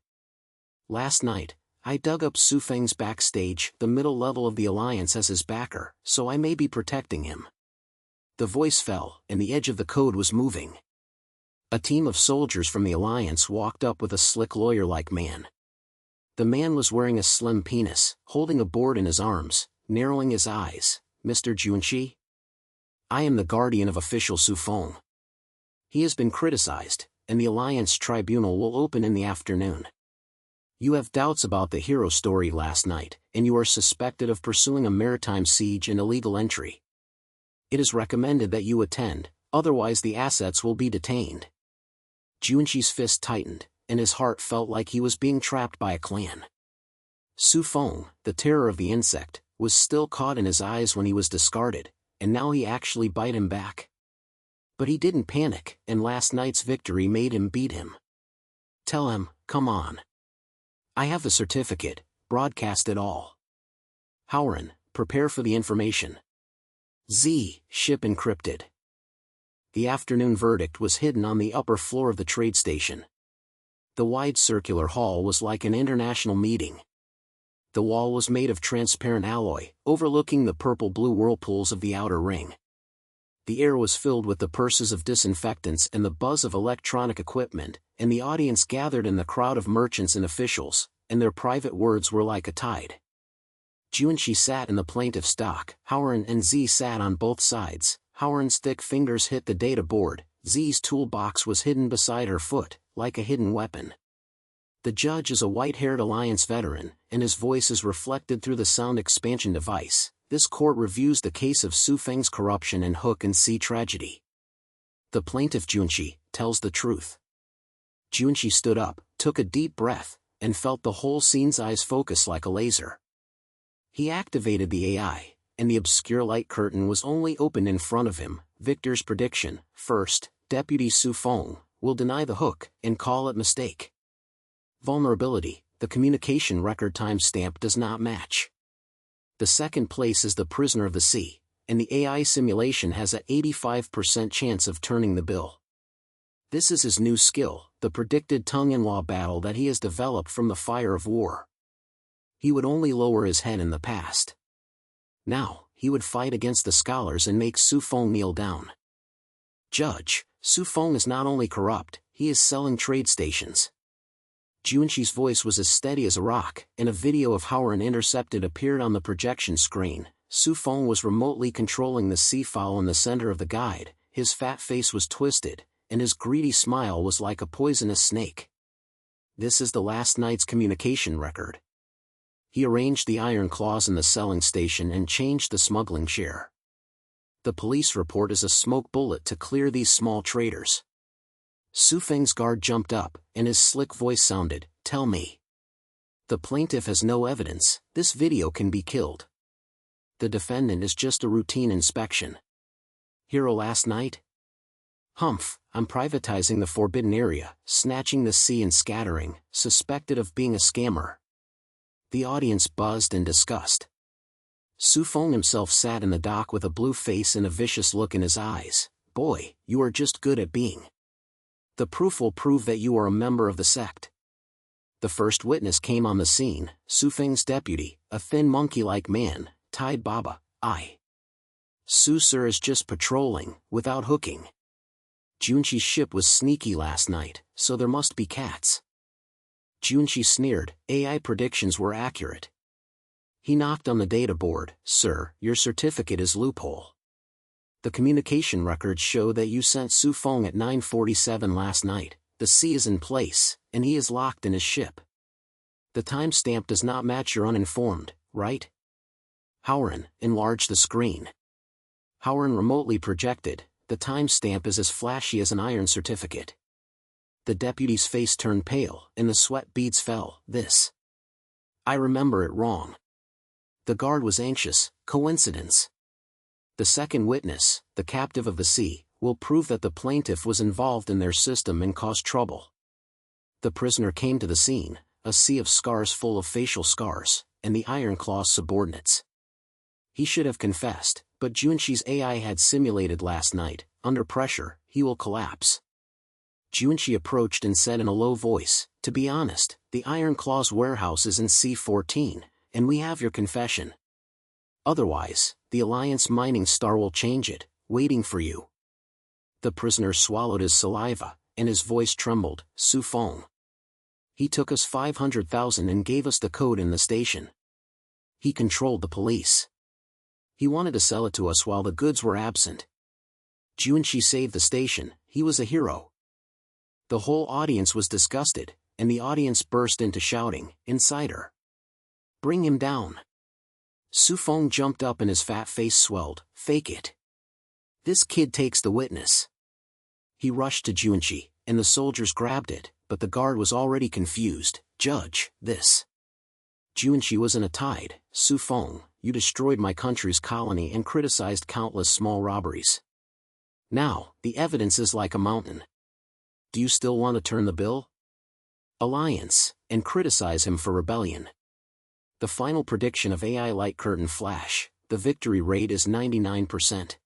Last night, I dug up Su Feng's backstage, the middle level of the Alliance as his backer, so I may be protecting him. The voice fell, and the edge of the code was moving. A team of soldiers from the Alliance walked up with a slick lawyer-like man. The man was wearing a slim penis, holding a board in his arms, narrowing his eyes. Mr. Junshi? I am the guardian of official Su Feng. He has been criticized, and the Alliance Tribunal will open in the afternoon. You have doubts about the hero story last night, and you are suspected of pursuing a maritime siege and illegal entry. It is recommended that you attend, otherwise the assets will be detained. Junshi's fist tightened, and his heart felt like he was being trapped by a clan. Su Feng, the terror of the insect, was still caught in his eyes when he was discarded, and now he actually bite him back. But he didn't panic, and last night's victory made him beat him. Tell him, come on. I have the certificate, broadcast it all. Howard, prepare for the information. Z, ship encrypted. The afternoon verdict was hidden on the upper floor of the trade station. The wide circular hall was like an international meeting. The wall was made of transparent alloy, overlooking the purple-blue whirlpools of the outer ring. The air was filled with the purses of disinfectants and the buzz of electronic equipment, and the audience gathered in the crowd of merchants and officials, and their private words were like a tide. Junshi sat in the plaintiff's dock, Howard and Z sat on both sides. Howard's thick fingers hit the data board, Z's toolbox was hidden beside her foot, like a hidden weapon. The judge is a white-haired Alliance veteran, and his voice is reflected through the sound expansion device. This court reviews the case of Su Feng's corruption and Hook and Sea tragedy. The plaintiff Junshi tells the truth. Junshi stood up, took a deep breath, and felt the whole scene's eyes focus like a laser. He activated the AI, and the obscure light curtain was only opened in front of him. Victor's prediction: first, Deputy Su Feng will deny the Hook and call it mistake. Vulnerability: the communication record timestamp does not match. The second place is the prisoner of the sea, and the AI simulation has a 85% chance of turning the bill. This is his new skill, the predicted tongue-in-law battle that he has developed from the fire of war. He would only lower his head in the past. Now, he would fight against the scholars and make Su Feng kneel down. Judge, Su Feng is not only corrupt, he is selling trade stations. Junqi's voice was as steady as a rock, and a video of Howard intercepted appeared on the projection screen. Su Feng was remotely controlling the sea fowl in the center of the guide, his fat face was twisted, and his greedy smile was like a poisonous snake. This is the last night's communication record. He arranged the iron claws in the selling station and changed the smuggling share. The police report is a smoke bullet to clear these small traders. Su Feng's guard jumped up, and his slick voice sounded, "Tell me. The plaintiff has no evidence, this video can be killed. The defendant is just a routine inspection. Hero last night? Humph, I'm privatizing the forbidden area, snatching the sea and scattering, suspected of being a scammer." The audience buzzed in disgust. Su Feng himself sat in the dock with a blue face and a vicious look in his eyes. "Boy, you are just good at being. The proof will prove that you are a member of the sect." The first witness came on the scene, Su Feng's deputy, a thin monkey-like man, tied Baba. Su Sir is just patrolling, without hooking. Junqi's ship was sneaky last night, so there must be cats. Junqi sneered, AI predictions were accurate. He knocked on the data board. "Sir, your certificate is loophole. The communication records show that you sent Su Feng at 9:47 last night. The sea is in place, and he is locked in his ship. The timestamp does not match your uninformed, right?" Howard enlarged the screen. Howard remotely projected, "The timestamp is as flashy as an iron certificate." The deputy's face turned pale, and the sweat beads fell. I remember it wrong." The guard was anxious. Coincidence? The second witness, the captive of the sea, will prove that the plaintiff was involved in their system and caused trouble. The prisoner came to the scene, a sea of scars full of facial scars, and the Iron Claw's subordinates. He should have confessed, but Junqi's AI had simulated last night. Under pressure, he will collapse. Junqi approached and said in a low voice, "To be honest, the Iron Claw's warehouse is in C14, and we have your confession. Otherwise, the Alliance mining star will change it, waiting for you." The prisoner swallowed his saliva, and his voice trembled. "Su Feng. He took us 500,000 and gave us the code in the station. He controlled the police. He wanted to sell it to us while the goods were absent. Junqi saved the station, he was a hero." The whole audience was disgusted, and the audience burst into shouting, "Insider! Bring him down!" Su Feng jumped up and his fat face swelled. "Fake it! This kid takes the witness." He rushed to Junqi, and the soldiers grabbed it, but the guard was already confused. "Judge, this." Junqi was in a tide. "Su Feng, you destroyed my country's colony and criticized countless small robberies. Now, the evidence is like a mountain. Do you still want to turn the bill? Alliance, and criticize him for rebellion." The final prediction of AI light curtain flash, the victory rate is 99%.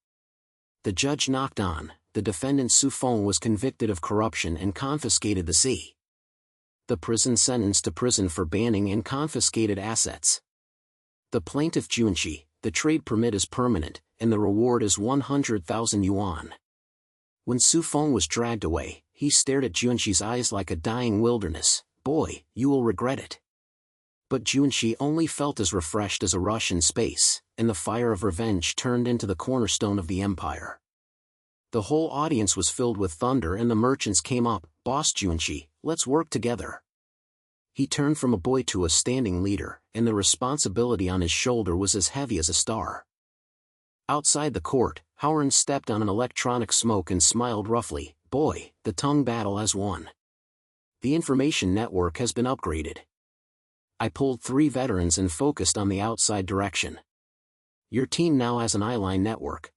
The judge knocked on, the defendant Su Feng was convicted of corruption and confiscated the sea. The prison sentenced to prison for banning and confiscated assets. The plaintiff Junqi, the trade permit is permanent, and the reward is 100,000 yuan. When Su Feng was dragged away, he stared at Junqi's eyes like a dying wilderness. "Boy, you will regret it." But Junqi only felt as refreshed as a rush in space, and the fire of revenge turned into the cornerstone of the empire. The whole audience was filled with thunder and the merchants came up. "Boss Junqi, let's work together." He turned from a boy to a standing leader, and the responsibility on his shoulder was as heavy as a star. Outside the court, Howard stepped on an electronic smoke and smiled roughly. "Boy, the tongue battle has won. The information network has been upgraded. I pulled 3 veterans and focused on the outside direction. Your team now has an eyeline network."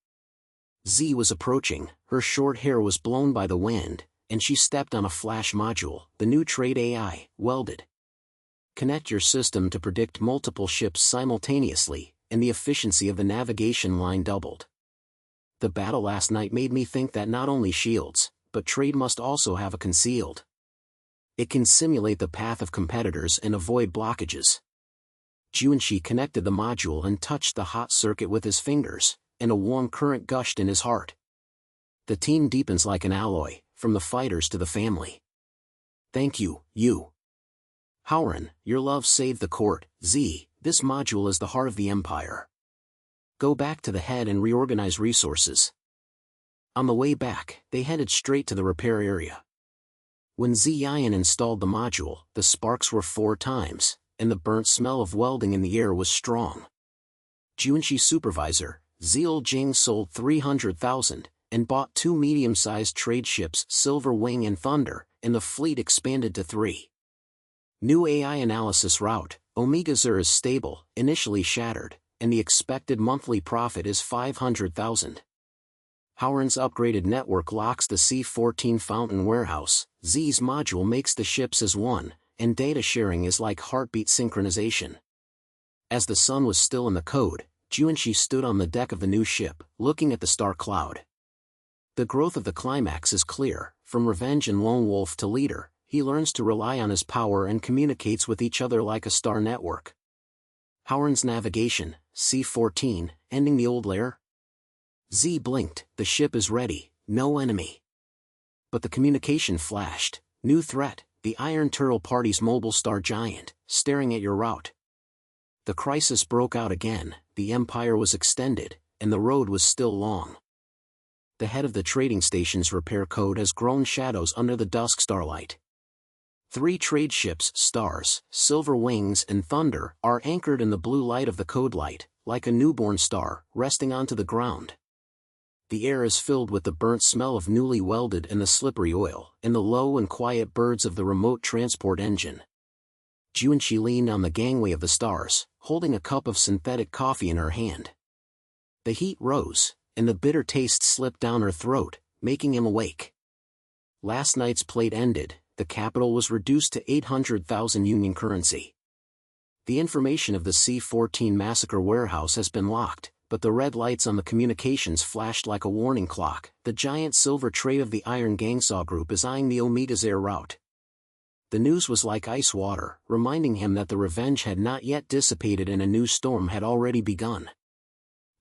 Z was approaching, her short hair was blown by the wind, and she stepped on a flash module, the new trade AI, welded. Connect your system to predict multiple ships simultaneously, and the efficiency of the navigation line doubled. The battle last night made me think that not only shields, but trade must also have a concealed. It can simulate the path of competitors and avoid blockages. Junqi connected the module and touched the hot circuit with his fingers, and a warm current gushed in his heart. The team deepens like an alloy, from the fighters to the family. Thank you, you. Howren, your love saved the court. Z, this module is the heart of the Empire. Go back to the head and reorganize resources. On the way back, they headed straight to the repair area. When Zion installed the module, the sparks were 4 times, and the burnt smell of welding in the air was strong. Junshi supervisor, Zeal Jing sold 300,000, and bought 2 medium-sized trade ships, Silver Wing and Thunder, and the fleet expanded to 3. New AI analysis route, Omega Zur is stable, initially shattered, and the expected monthly profit is 500,000. Howren's upgraded network locks the C-14 Fountain Warehouse, Z's module makes the ships as one, and data sharing is like heartbeat synchronization. As the sun was still in the code, Junshi stood on the deck of the new ship, looking at the star cloud. The growth of the climax is clear, from revenge and lone wolf to leader, he learns to rely on his power and communicates with each other like a star network. Howren's navigation, C-14, ending the old lair? Z blinked, the ship is ready, no enemy. But the communication flashed, new threat, the Iron Turtle Party's mobile star giant, staring at your route. The crisis broke out again, the Empire was extended, and the road was still long. The head of the trading station's repair code has grown shadows under the dusk starlight. 3 trade ships, Stars, Silver Wings and Thunder, are anchored in the blue light of the code light, like a newborn star, resting onto the ground. The air is filled with the burnt smell of newly welded and the slippery oil, and the low and quiet birds of the remote transport engine. Junshi leaned on the gangway of the Stars, holding a cup of synthetic coffee in her hand. The heat rose, and the bitter taste slipped down her throat, making him awake. Last night's plate ended, the capital was reduced to 800,000 Union currency. The information of the C-14 massacre warehouse has been locked, but the red lights on the communications flashed like a warning clock. The giant silver tray of the Iron Gangsaw Group is eyeing the Omega's air route. The news was like ice water, reminding him that the revenge had not yet dissipated and a new storm had already begun.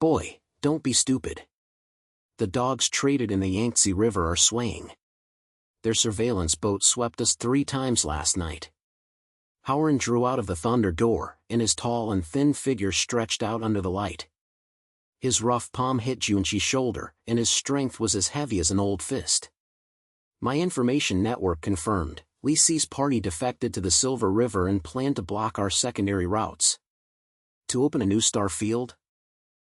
Boy, don't be stupid. The dogs traded in the Yangtze River are swaying. Their surveillance boat swept us 3 times last night. Howren drew out of the Thunder door, and his tall and thin figure stretched out under the light. His rough palm hit Junshi's shoulder, and his strength was as heavy as an old fist. My information network confirmed, Li Si's party defected to the Silver River and planned to block our secondary routes. To open a new star field?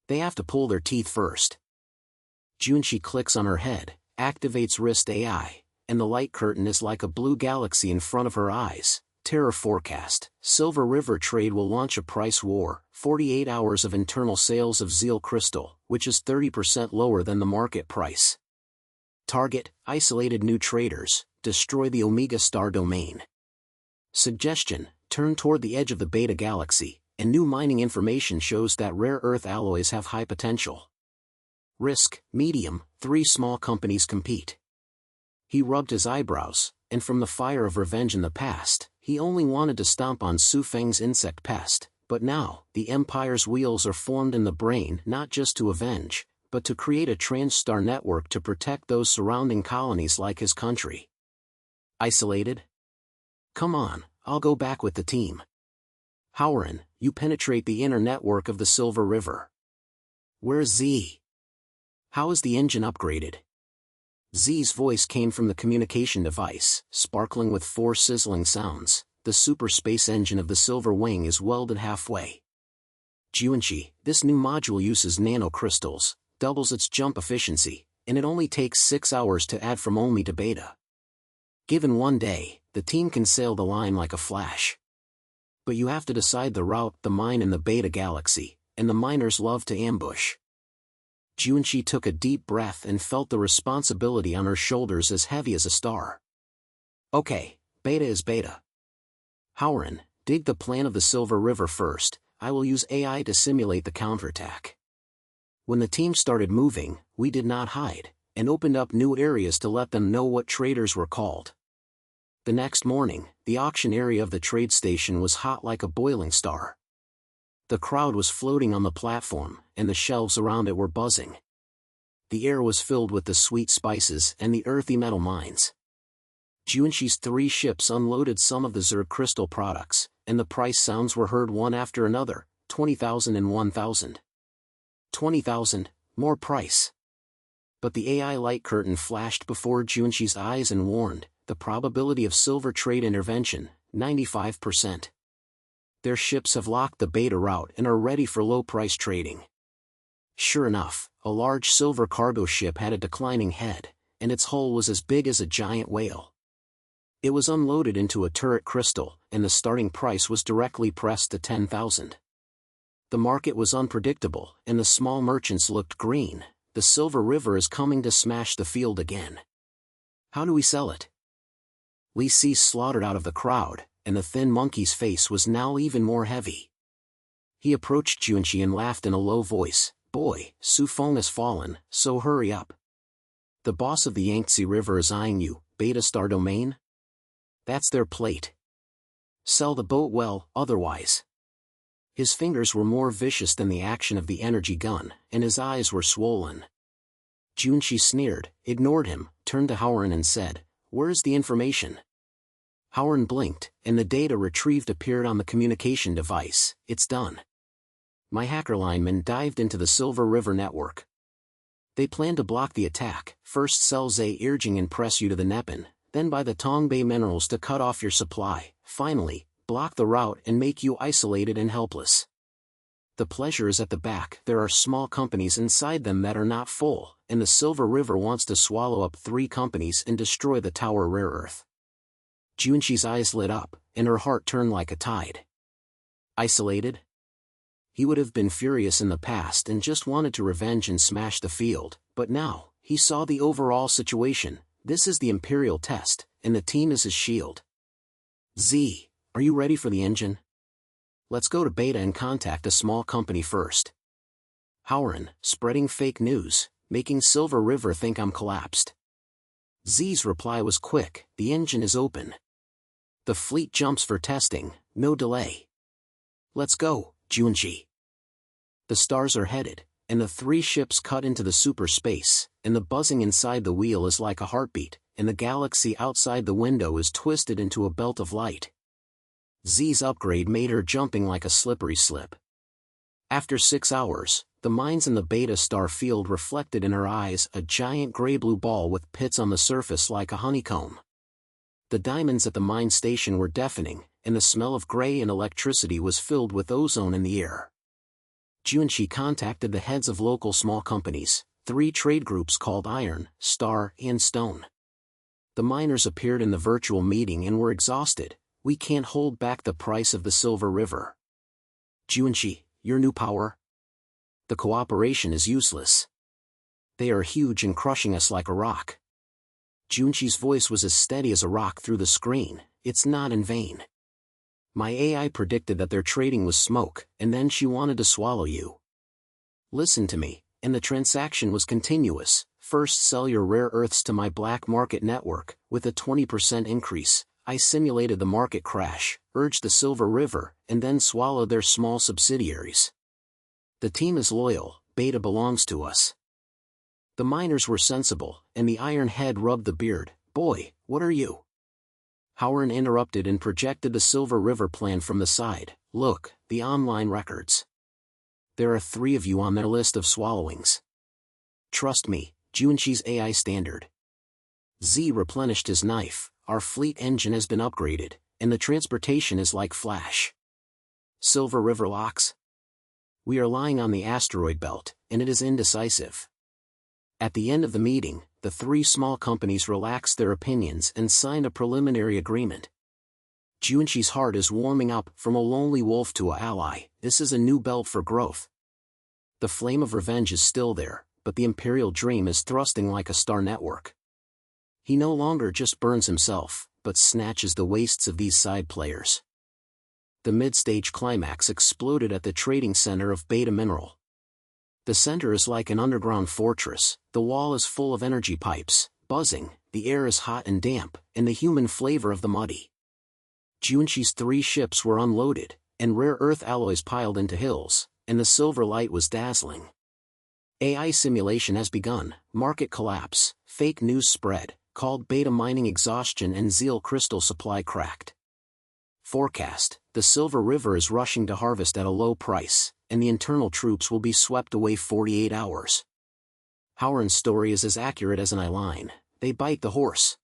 They have to pull their teeth first. Junshi clicks on her head, activates wrist AI, and the light curtain is like a blue galaxy in front of her eyes. Terror forecast, Silver River trade will launch a price war, 48 hours of internal sales of Zeal crystal, which is 30% lower than the market price. Target, isolated new traders, destroy the Omega star domain. Suggestion, turn toward the edge of the Beta galaxy, and new mining information shows that rare earth alloys have high potential. Risk, medium, 3 small companies compete. He rubbed his eyebrows, and from the fire of revenge in the past, he only wanted to stomp on Su Feng's insect pest, but now, the Empire's wheels are formed in the brain not just to avenge, but to create a trans-star network to protect those surrounding colonies like his country. Isolated? Come on, I'll go back with the team. Howren, you penetrate the inner network of the Silver River. Where's Z? How is the engine upgraded? Z's voice came from the communication device, sparkling with 4 sizzling sounds. The super space engine of the Silver Wing is welded halfway. Junshi, this new module uses nanocrystals, doubles its jump efficiency, and it only takes 6 hours to add from Omi to Beta. Given 1 day, the team can sail the line like a flash. But you have to decide the route, the mine in the Beta galaxy, and the miners love to ambush. Junshi took a deep breath and felt the responsibility on her shoulders as heavy as a star. Okay, Beta is Beta. Howren, dig the plan of the Silver River first. I will use AI to simulate the counterattack. When the team started moving, we did not hide, and opened up new areas to let them know what traders were called. The next morning, the auction area of the trade station was hot like a boiling star. The crowd was floating on the platform, and the shelves around it were buzzing. The air was filled with the sweet spices and the earthy metal mines. Junqi's 3 ships unloaded some of the Zerg crystal products, and the price sounds were heard one after another, 20,000 and 1,000. 20,000, more price. But the AI light curtain flashed before Junqi's eyes and warned, the probability of silver trade intervention, 95%. Their ships have locked the beta route and are ready for low-price trading. Sure enough, a large silver cargo ship had a declining head, and its hull was as big as a giant whale. It was unloaded into a turret crystal, and the starting price was directly pressed to 10,000. The market was unpredictable, and the small merchants looked green. The Silver River is coming to smash the field again. How do we sell it? Li Si slaughtered out of the crowd, and the thin monkey's face was now even more heavy. He approached Junqi and laughed in a low voice, "Boy, Su Feng has fallen, so hurry up. The boss of the Yangtze River is eyeing you, Beta Star Domain? That's their plate. Sell the boat well, otherwise." His fingers were more vicious than the action of the energy gun, and his eyes were swollen. Junqi sneered, ignored him, turned to Howard and said, "Where's the information?" Howard blinked, and the data retrieved appeared on the communication device. "It's done. My hacker linemen dived into the Silver River network. They plan to block the attack, first sell Zay Irjing and press you to the Nepen, then buy the Tongbei minerals to cut off your supply, finally, block the route and make you isolated and helpless. The pleasure is at the back. There are small companies inside them that are not full, and the Silver River wants to swallow up 3 companies and destroy the Tower Rare Earth." Junqi's eyes lit up, and her heart turned like a tide. Isolated? He would have been furious in the past and just wanted to revenge and smash the field, but now, he saw the overall situation. This is the Imperial test, and the team is his shield. "Z, are you ready for the engine? Let's go to Beta and contact a small company first." Howard, spreading fake news, making Silver River think I'm collapsed. Z's reply was quick, "The engine is open. The fleet jumps for testing, no delay. Let's go, Junqi." The stars are headed, and the 3 ships cut into the super space, and the buzzing inside the wheel is like a heartbeat, and the galaxy outside the window is twisted into a belt of light. Z's upgrade made her jumping like a slippery slip. After 6 hours, the mines in the Beta Star field reflected in her eyes a giant gray-blue ball with pits on the surface like a honeycomb. The diamonds at the mine station were deafening, and the smell of gray and electricity was filled with ozone in the air. Junqi contacted the heads of local small companies, 3 trade groups called Iron, Star, and Stone. The miners appeared in the virtual meeting and were exhausted. "We can't hold back the price of the Silver River. Junqi, your new power? The cooperation is useless. They are huge and crushing us like a rock." Junqi's voice was as steady as a rock through the screen. "It's not in vain. My AI predicted that their trading was smoke, and then she wanted to swallow you. Listen to me," and the transaction was continuous. "First sell your rare earths to my black market network, with a 20% increase. I simulated the market crash, urged the Silver River, and then swallowed their small subsidiaries. The team is loyal, Beta belongs to us." The miners were sensible, and the Iron Head rubbed the beard. "Boy, what are you?" Howard interrupted and projected the Silver River plan from the side. "Look, the online records. There are 3 of you on their list of swallowings. Trust me, Junqi's AI standard." Z replenished his knife. "Our fleet engine has been upgraded, and the transportation is like flash. Silver River locks? We are lying on the asteroid belt, and it is indecisive." At the end of the meeting, the 3 small companies relaxed their opinions and signed a preliminary agreement. Junqi's heart is warming up. From a lonely wolf to an ally, this is a new belt for growth. The flame of revenge is still there, but the Imperial dream is thrusting like a star network. He no longer just burns himself, but snatches the wastes of these side players. The mid-stage climax exploded at the trading center of Beta Mineral. The center is like an underground fortress. The wall is full of energy pipes, buzzing, the air is hot and damp, and the human flavor of the muddy. Junqi's 3 ships were unloaded, and rare earth alloys piled into hills, and the silver light was dazzling. AI simulation has begun, market collapse, fake news spread, called beta mining exhaustion and Zeal crystal supply cracked. Forecast, the Silver River is rushing to harvest at a low price, and the internal troops will be swept away 48 hours. Howren's story is as accurate as an eye line. They bite the horse.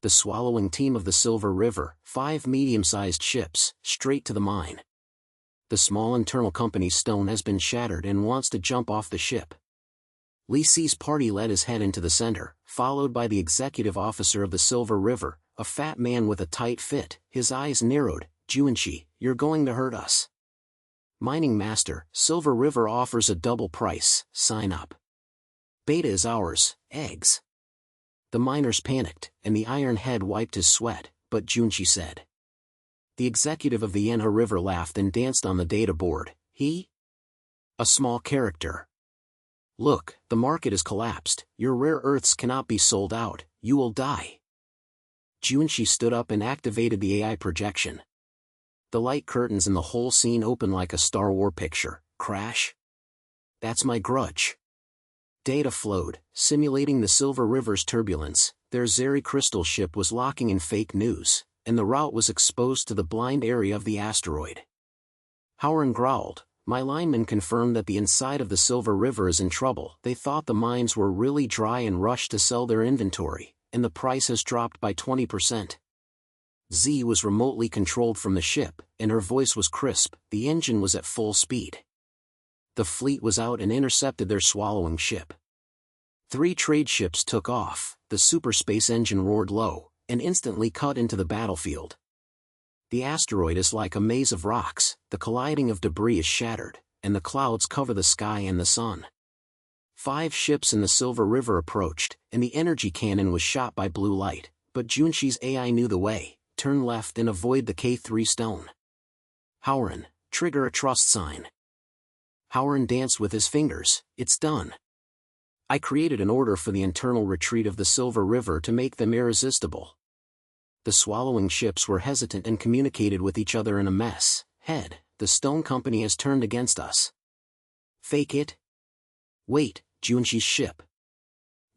The swallowing team of the Silver River, 5 medium-sized ships, straight to the mine. The small internal company's stone has been shattered and wants to jump off the ship. Li Si's party led his head into the center, followed by the executive officer of the Silver River, a fat man with a tight fit, his eyes narrowed. Juanqi, you're going to hurt us. Mining master, Silver River offers a double price, sign up. Beta is ours, eggs. The miners panicked, and the Iron Head wiped his sweat, but Juanqi said. The executive of the Yanha River laughed and danced on the data board. He? A small character. Look, the market is collapsed, your rare earths cannot be sold out, you will die. Juanqi stood up and activated the AI projection. The light curtains in the whole scene open like a Star Wars picture. Crash? That's my grudge. Data flowed, simulating the Silver River's turbulence. Their Zeri crystal ship was locking in fake news, and the route was exposed to the blind area of the asteroid. Howren growled. My linemen confirmed that the inside of the Silver River is in trouble. They thought the mines were really dry and rushed to sell their inventory, and the price has dropped by 20%. Z was remotely controlled from the ship, and her voice was crisp. The engine was at full speed. The fleet was out and intercepted their swallowing ship. 3 trade ships took off, the superspace engine roared low, and instantly cut into the battlefield. The asteroid is like a maze of rocks, the colliding of debris is shattered, and the clouds cover the sky and the sun. 5 ships in the Silver River approached, and the energy cannon was shot by blue light, but Juanqi's AI knew the way. Turn left and avoid the K3 stone. Howren, trigger a trust sign. Howren danced with his fingers. It's done. I created an order for the internal retreat of the Silver River to make them irresistible. The swallowing ships were hesitant and communicated with each other in a mess. Head, the stone company has turned against us. Fake it? Wait, Juanqi's ship.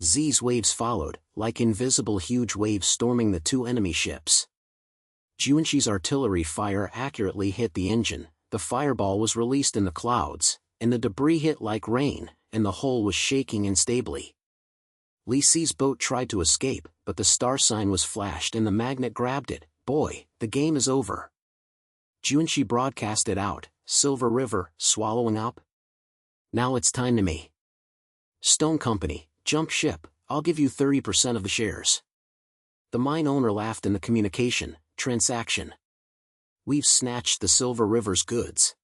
Z's waves followed, like invisible huge waves storming the 2 enemy ships. Juanqi's artillery fire accurately hit the engine, the fireball was released in the clouds, and the debris hit like rain, and the hull was shaking instably. Li Si's boat tried to escape, but the star sign was flashed and the magnet grabbed it. Boy, the game is over. Juanqi broadcasted out, Silver River, swallowing up? Now it's time to me. Stone Company, jump ship, I'll give you 30% of the shares. The mine owner laughed in the communication. Transaction. We've snatched the Silver River's goods.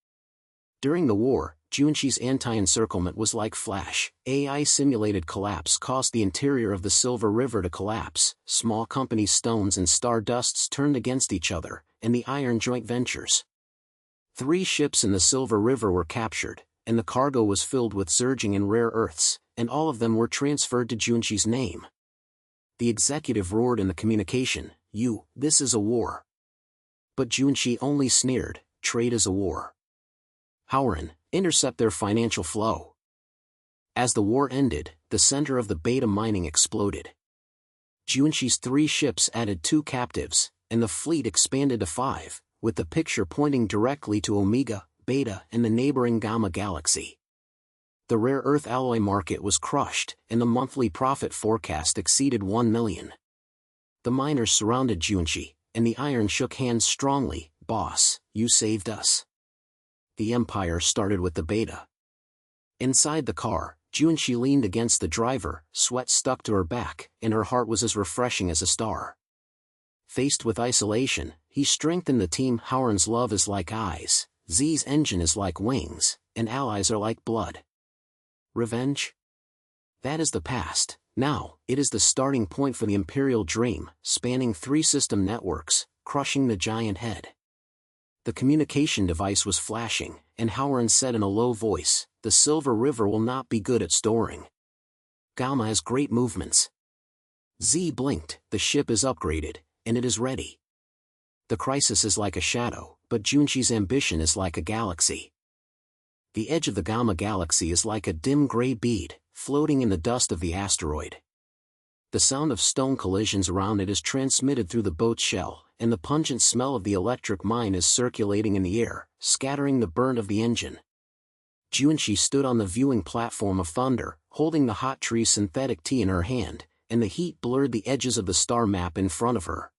During the war, Juanqi's anti-encirclement was like flash. AI simulated collapse caused the interior of the Silver River to collapse. Small companies' stones and stardusts turned against each other, and the iron joint ventures. 3 ships in the Silver River were captured, and the cargo was filled with surging and rare earths, and all of them were transferred to Juanqi's name. The executive roared in the communication. This is a war. But Juanqi only sneered, trade is a war. Howren, intercept their financial flow. As the war ended, the center of the beta mining exploded. Juanqi's 3 ships added 2 captives, and the fleet expanded to 5, with the picture pointing directly to Omega, Beta and the neighboring Gamma galaxy. The rare earth alloy market was crushed, and the monthly profit forecast exceeded 1 million. The miners surrounded Juanqi, and the iron shook hands strongly. Boss, you saved us. The Empire started with the beta. Inside the car, Juanqi leaned against the driver, sweat stuck to her back, and her heart was as refreshing as a star. Faced with isolation, he strengthened the team. Howren's love is like eyes, Z's engine is like wings, and allies are like blood. Revenge? That is the past. Now, it is the starting point for the Imperial Dream, spanning 3 system networks, crushing the giant head. The communication device was flashing, and Howren said in a low voice, the Silver River will not be good at storing. Gamma has great movements. Z blinked, the ship is upgraded, and it is ready. The crisis is like a shadow, but Juanqi's ambition is like a galaxy. The edge of the Gamma galaxy is like a dim gray bead, floating in the dust of the asteroid. The sound of stone collisions around it is transmitted through the boat's shell, and the pungent smell of the electric mine is circulating in the air, scattering the burnt of the engine. Junshi stood on the viewing platform of Thunder, holding the hot tree synthetic tea in her hand, and the heat blurred the edges of the star map in front of her.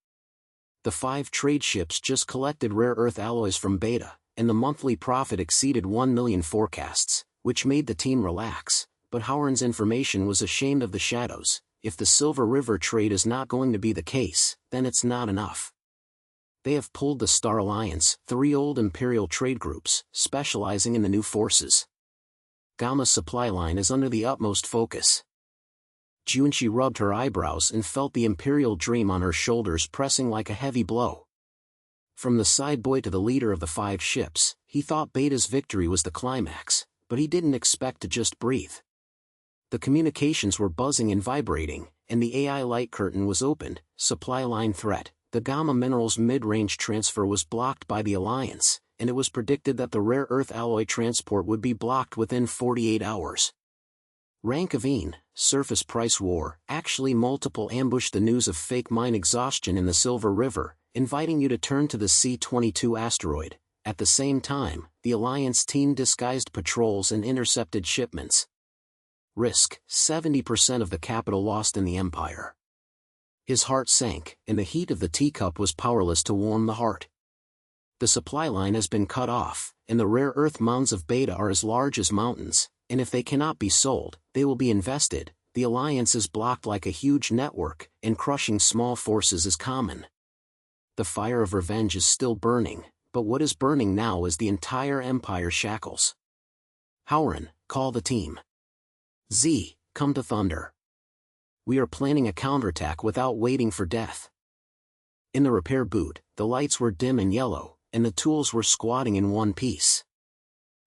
The 5 trade ships just collected rare earth alloys from Beta, and the monthly profit exceeded 1 million forecasts, which made the team relax, but Howard's information was ashamed of the shadows. If the Silver River trade is not going to be the case, then it's not enough. They have pulled the Star Alliance, 3 old Imperial trade groups, specializing in the new forces. Gamma's supply line is under the utmost focus. Junshi rubbed her eyebrows and felt the Imperial dream on her shoulders pressing like a heavy blow. From the side boy to the leader of the 5 ships, he thought Beta's victory was the climax, but he didn't expect to just breathe. The communications were buzzing and vibrating, and the AI light curtain was opened. Supply line threat. The Gamma Minerals mid-range transfer was blocked by the Alliance, and it was predicted that the rare earth alloy transport would be blocked within 48 hours. Rankavine, surface price war. Actually, multiple ambushed the news of fake mine exhaustion in the Silver River, inviting you to turn to the C-22 asteroid. At the same time, the Alliance team disguised patrols and intercepted shipments. Risk, 70% of the capital lost in the Empire. His heart sank, and the heat of the teacup was powerless to warm the heart. The supply line has been cut off, and the rare earth mounds of Beta are as large as mountains, and if they cannot be sold, they will be invested. The Alliance is blocked like a huge network, and crushing small forces is common. The fire of revenge is still burning, but what is burning now is the entire Empire shackles. Howren, call the team. Z, come to Thunder. We are planning a counterattack without waiting for death. In the repair boot, the lights were dim and yellow, and the tools were squatting in one piece.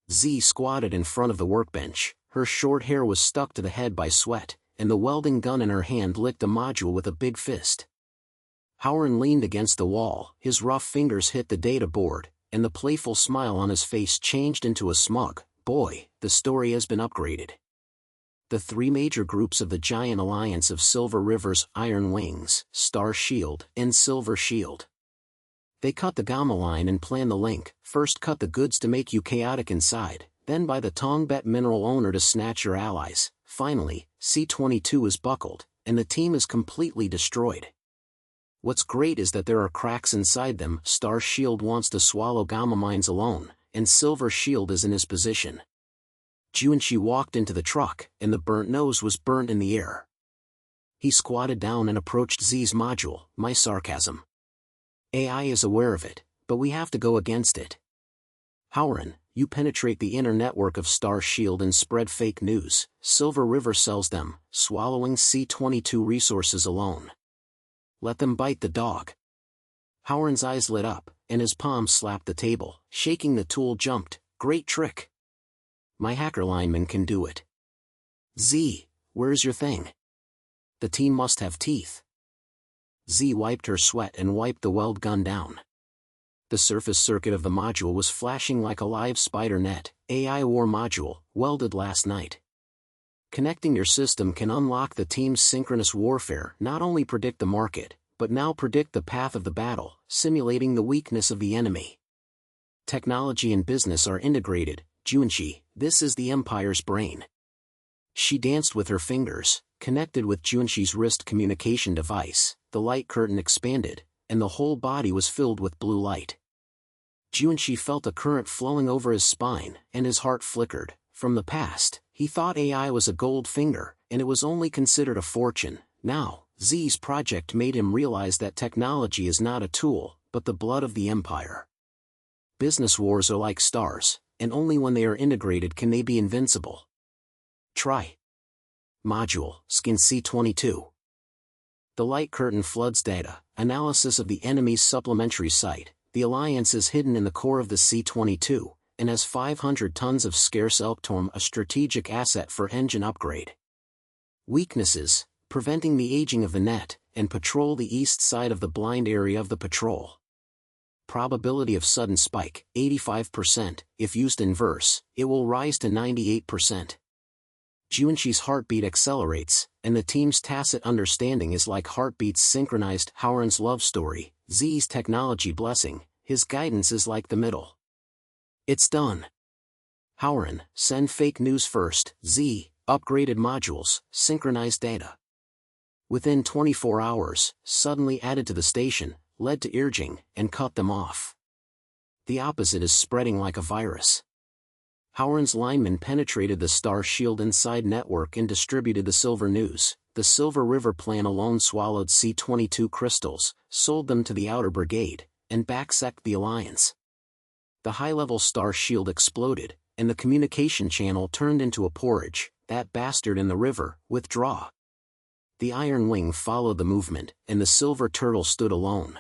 Z squatted in front of the workbench, her short hair was stuck to the head by sweat, and the welding gun in her hand licked a module with a big fist. Howren leaned against the wall, his rough fingers hit the data board, and the playful smile on his face changed into a smug, "Boy, the story has been upgraded." The 3 major groups of the giant alliance of Silver River's Iron Wings, Star Shield, and Silver Shield. They cut the Gamma line and planned the link. First cut the goods to make you chaotic inside, then buy the Tongbet mineral owner to snatch your allies. Finally, C-22 is buckled, and the team is completely destroyed. What's great is that there are cracks inside them. Star Shield wants to swallow Gamma mines alone, and Silver Shield is in his position. Junshi walked into the truck, and the burnt nose was burnt in the air. He squatted down and approached Z's module. My sarcasm. AI is aware of it, but we have to go against it. Howren, you penetrate the inner network of Star Shield and spread fake news. Silver River sells them, swallowing C-22 resources alone. Let them bite the dog. Howren's eyes lit up, and his palm slapped the table. Shaking the tool jumped. Great trick. My hacker lineman can do it. Z, where's your thing? The team must have teeth. Z wiped her sweat and wiped the weld gun down. The surface circuit of the module was flashing like a live spider net. AI war module, welded last night. Connecting your system can unlock the team's synchronous warfare. Not only predict the market, but now predict the path of the battle, simulating the weakness of the enemy. Technology and business are integrated. Junshi, this is the Empire's brain. She danced with her fingers, connected with Junshi's wrist communication device. The light curtain expanded, and the whole body was filled with blue light. Junshi felt a current flowing over his spine, and his heart flickered. From the past, he thought AI was a gold finger, and it was only considered a fortune. Now, Z's project made him realize that technology is not a tool, but the blood of the Empire. Business wars are like stars, and only when they are integrated can they be invincible. Try. Module, Skin C-22. The light curtain floods data, analysis of the enemy's supplementary site. The Alliance is hidden in the core of the C-22, and has 500 tons of scarce Elktorm, a strategic asset for engine upgrade. Weaknesses, preventing the aging of the net, and patrol the east side of the blind area of the patrol. probability of sudden spike, 85%, if used in verse, it will rise to 98%. Junqi's heartbeat accelerates, and the team's tacit understanding is like heartbeats synchronized. Howren's love story, Z's technology blessing, his guidance is like the middle. It's done. Howren, send fake news first. Z, upgraded modules, synchronized data. Within 24 hours, suddenly added to the station, led to urging, and cut them off. The opposite is spreading like a virus. Howren's linemen penetrated the Star Shield inside network and distributed the silver news. The Silver River plan alone swallowed C-22 crystals, sold them to the Outer Brigade, and backsecked the Alliance. The high-level Star Shield exploded, and the communication channel turned into a porridge. That bastard in the river, withdraw. The Iron Wing followed the movement, and the Silver Turtle stood alone.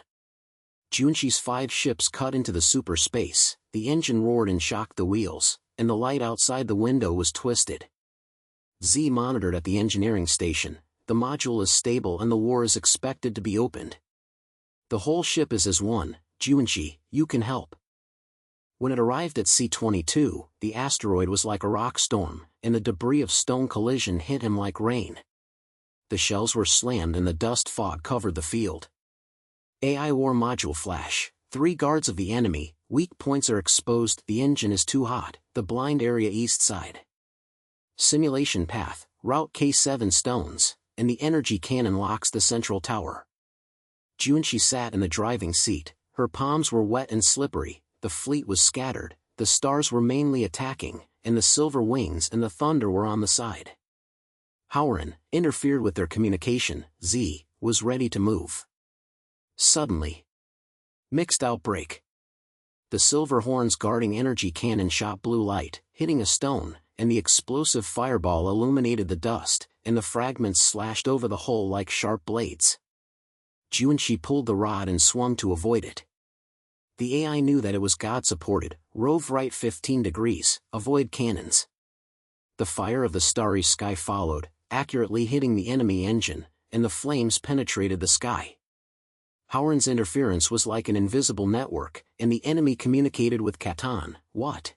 Junqi's 5 ships cut into the super space, the engine roared and shocked the wheels, and the light outside the window was twisted. Z monitored at the engineering station. The module is stable and the war is expected to be opened. The whole ship is as one. Junqi, you can help. When it arrived at C-22, the asteroid was like a rock storm, and the debris of stone collision hit him like rain. The shells were slammed and the dust fog covered the field. AI war module flash. 3 guards of the enemy, weak points are exposed. The engine is too hot. The blind area east side. Simulation path, route K7 stones, and the energy cannon locks the central tower. Junqi sat in the driving seat. Her palms were wet and slippery. The fleet was scattered. The stars were mainly attacking, and the silver wings and the thunder were on the side. Howren interfered with their communication. Z was ready to move. Suddenly, mixed outbreak. The silver horns guarding energy cannon shot blue light, hitting a stone, and the explosive fireball illuminated the dust, and the fragments slashed over the hull like sharp blades. Junqi pulled the rod and swung to avoid it. The AI knew that it was God-supported. Rove right 15 degrees, avoid cannons. The fire of the starry sky followed, accurately hitting the enemy engine, and the flames penetrated the sky. Howren's interference was like an invisible network, and the enemy communicated with Catan. What?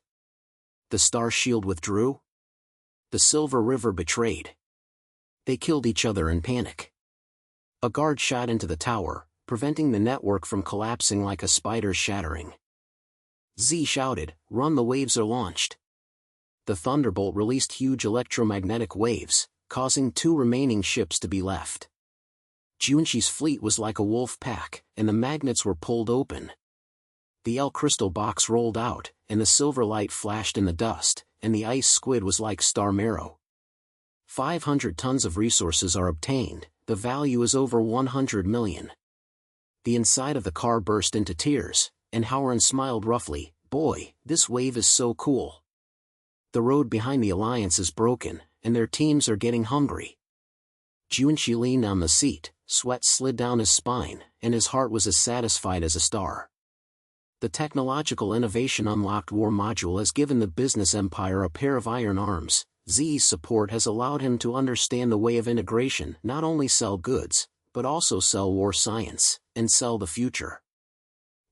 The Star Shield withdrew? The Silver River betrayed. They killed each other in panic. A guard shot into the tower, preventing the network from collapsing like a spider's shattering. Z shouted, "Run, the waves are launched." The Thunderbolt released huge electromagnetic waves, causing 2 remaining ships to be left. Junqi's fleet was like a wolf pack, and the magnets were pulled open. The L crystal box rolled out, and the silver light flashed in the dust, and the ice squid was like star marrow. 500 tons of resources are obtained. The value is over 100 million. The inside of the car burst into tears, and Howren smiled roughly. Boy, this wave is so cool. The road behind the Alliance is broken, and their teams are getting hungry. Junqi leaned on the seat, sweat slid down his spine, and his heart was as satisfied as a star. The technological innovation unlocked war module has given the business empire a pair of iron arms. Z's support has allowed him to understand the way of integration, not only sell goods, but also sell war science, and sell the future.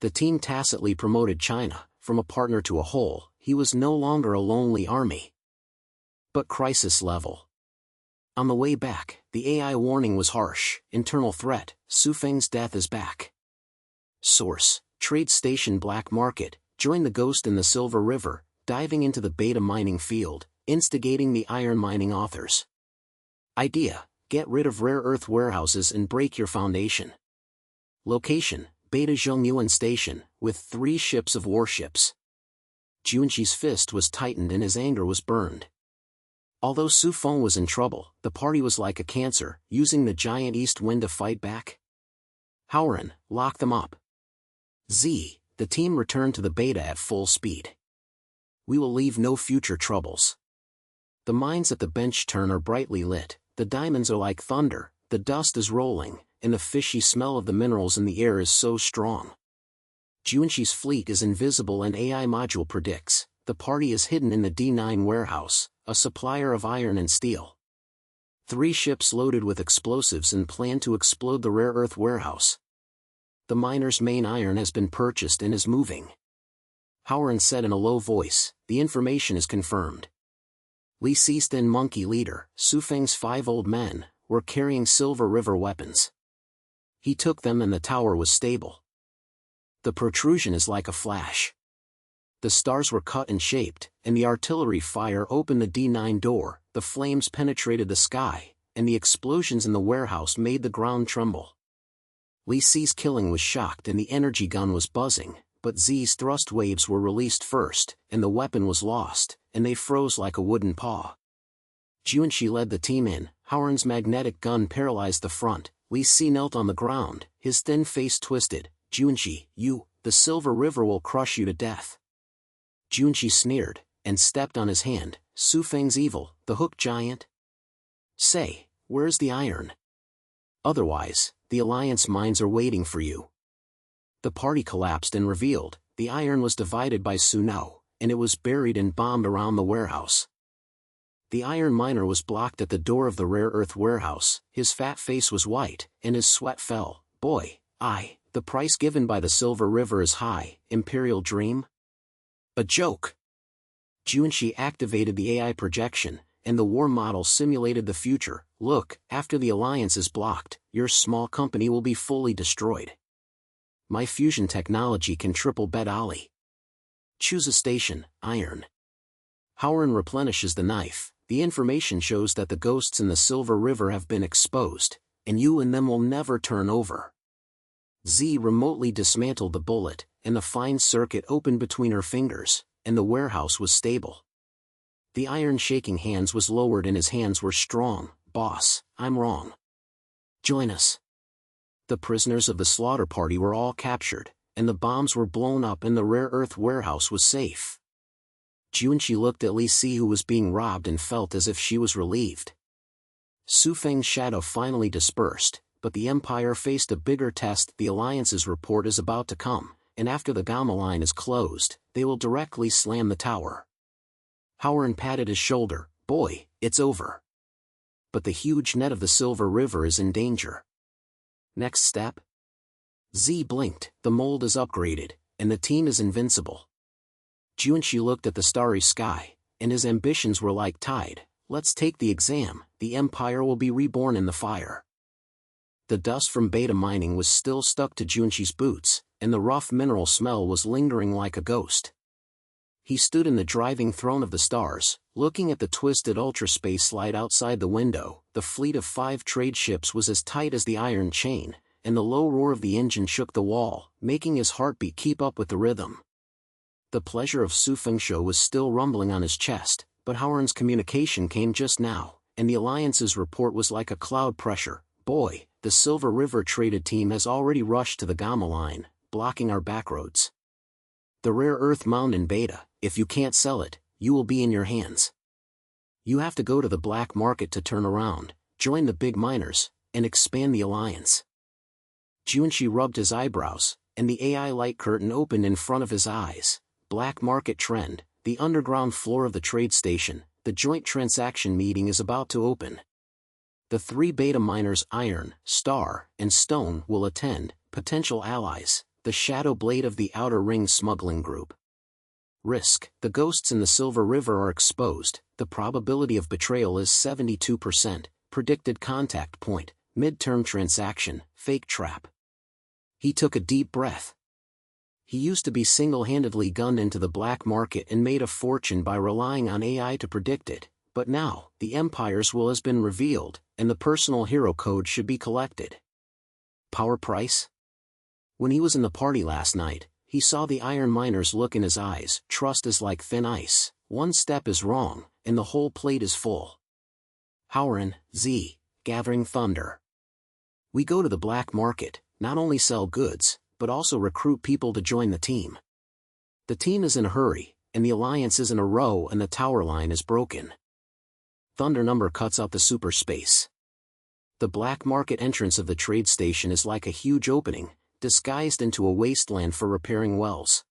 The team tacitly promoted China, from a partner to a whole. He was no longer a lonely army. But crisis level. On the way back, the AI warning was harsh. Internal threat, Su Feng's death is back. Source, Trade Station Black Market, join the Ghost in the Silver River, diving into the beta mining field, instigating the iron mining authors. Idea, get rid of rare earth warehouses and break your foundation. Location, Beta Zhongyuan Station, with 3 ships of warships. Junqi's fist was tightened and his anger was burned. Although Su Feng was in trouble, the party was like a cancer, using the giant east wind to fight back. Howren, lock them up. Z, the team returned to the beta at full speed. We will leave no future troubles. The mines at the bench turn are brightly lit, the diamonds are like thunder, the dust is rolling, and the fishy smell of the minerals in the air is so strong. Junqi's fleet is invisible and AI module predicts, the party is hidden in the D9 warehouse, a supplier of iron and steel. 3 ships loaded with explosives and plan to explode the rare earth warehouse. the miner's main iron has been purchased and is moving. Howard said in a low voice, the information is confirmed. Li Si's thin monkey leader, Su Feng's 5 old men, were carrying Silver River weapons. He took them and the tower was stable. The protrusion is like a flash. The stars were cut and shaped, and the artillery fire opened the D9 door, the flames penetrated the sky, and the explosions in the warehouse made the ground tremble. Li Si's killing was shocked and the energy gun was buzzing, but Z's thrust waves were released first, and the weapon was lost, and they froze like a wooden paw. Junshi led the team in, Howard's magnetic gun paralyzed the front. Li Si knelt on the ground, his thin face twisted. Junshi, the Silver River will crush you to death. Junshi sneered, and stepped on his hand. Su Feng's evil, the hook giant? Say, where's the iron? Otherwise, the Alliance mines are waiting for you. The party collapsed and revealed, the iron was divided by Su Nao, and it was buried and bombed around the warehouse. The iron miner was blocked at the door of the rare earth warehouse, his fat face was white, and his sweat fell. Boy, the price given by the Silver River is high, Imperial Dream? A joke. Junshi activated the AI projection, and the war model simulated the future. Look, after the Alliance is blocked, your small company will be fully destroyed. My fusion technology can triple Bet Ali. Choose a station, iron. Howard replenishes the knife. The information shows that the ghosts in the Silver River have been exposed, and you and them will never turn over. Z remotely dismantled the bullet, and the fine circuit opened between her fingers, and the warehouse was stable. The iron shaking hands was lowered and his hands were strong. Boss, I'm wrong. Join us. The prisoners of the slaughter party were all captured, and the bombs were blown up and the rare earth warehouse was safe. Junshi looked at Li Si who was being robbed and felt as if she was relieved. Su Feng's shadow finally dispersed, but the Empire faced a bigger test. The Alliance's report is about to come, and after the Gamma line is closed, they will directly slam the tower. Howard patted his shoulder. Boy, it's over. But the huge net of the Silver River is in danger. Next step? Z blinked. The mold is upgraded, and the team is invincible. Junshi looked at the starry sky, and his ambitions were like tide. Let's take the exam. The Empire will be reborn in the fire. The dust from beta mining was still stuck to Junshi's boots, and the rough mineral smell was lingering like a ghost. He stood in the driving throne of the stars, looking at the twisted ultraspace slide outside the window. The fleet of 5 trade ships was as tight as the iron chain, and the low roar of the engine shook the wall, making his heartbeat keep up with the rhythm. The pleasure of Su Fengsho was still rumbling on his chest, but Howard's communication came just now, and the Alliance's report was like a cloud pressure. Boy, the Silver River traded team has already rushed to the Gamma line, blocking our backroads. The rare earth mound in beta, if you can't sell it, you will be in your hands. You have to go to the black market to turn around, join the big miners, and expand the Alliance. Junshi rubbed his eyebrows, and the AI light curtain opened in front of his eyes. Black market trend, the underground floor of the trade station, the joint transaction meeting is about to open. The 3 beta miners Iron, Star, and Stone will attend, potential allies, the shadow blade of the Outer Ring smuggling group. Risk, the ghosts in the Silver River are exposed, the probability of betrayal is 72%, predicted contact point, midterm transaction, fake trap. He took a deep breath. He used to be single-handedly gunned into the black market and made a fortune by relying on AI to predict it, but now, the Empire's will has been revealed, and the personal hero code should be collected. Power price? When he was in the party last night, he saw the iron miner's look in his eyes. Trust is like thin ice. One step is wrong, and the whole plate is full. Howard, Z, gathering thunder. We go to the black market, not only sell goods, but also recruit people to join the team. The team is in a hurry, and the Alliance is in a row and the tower line is broken. Thunder number cuts out the super space. The black market entrance of the trade station is like a huge opening, disguised into a wasteland for repairing wells.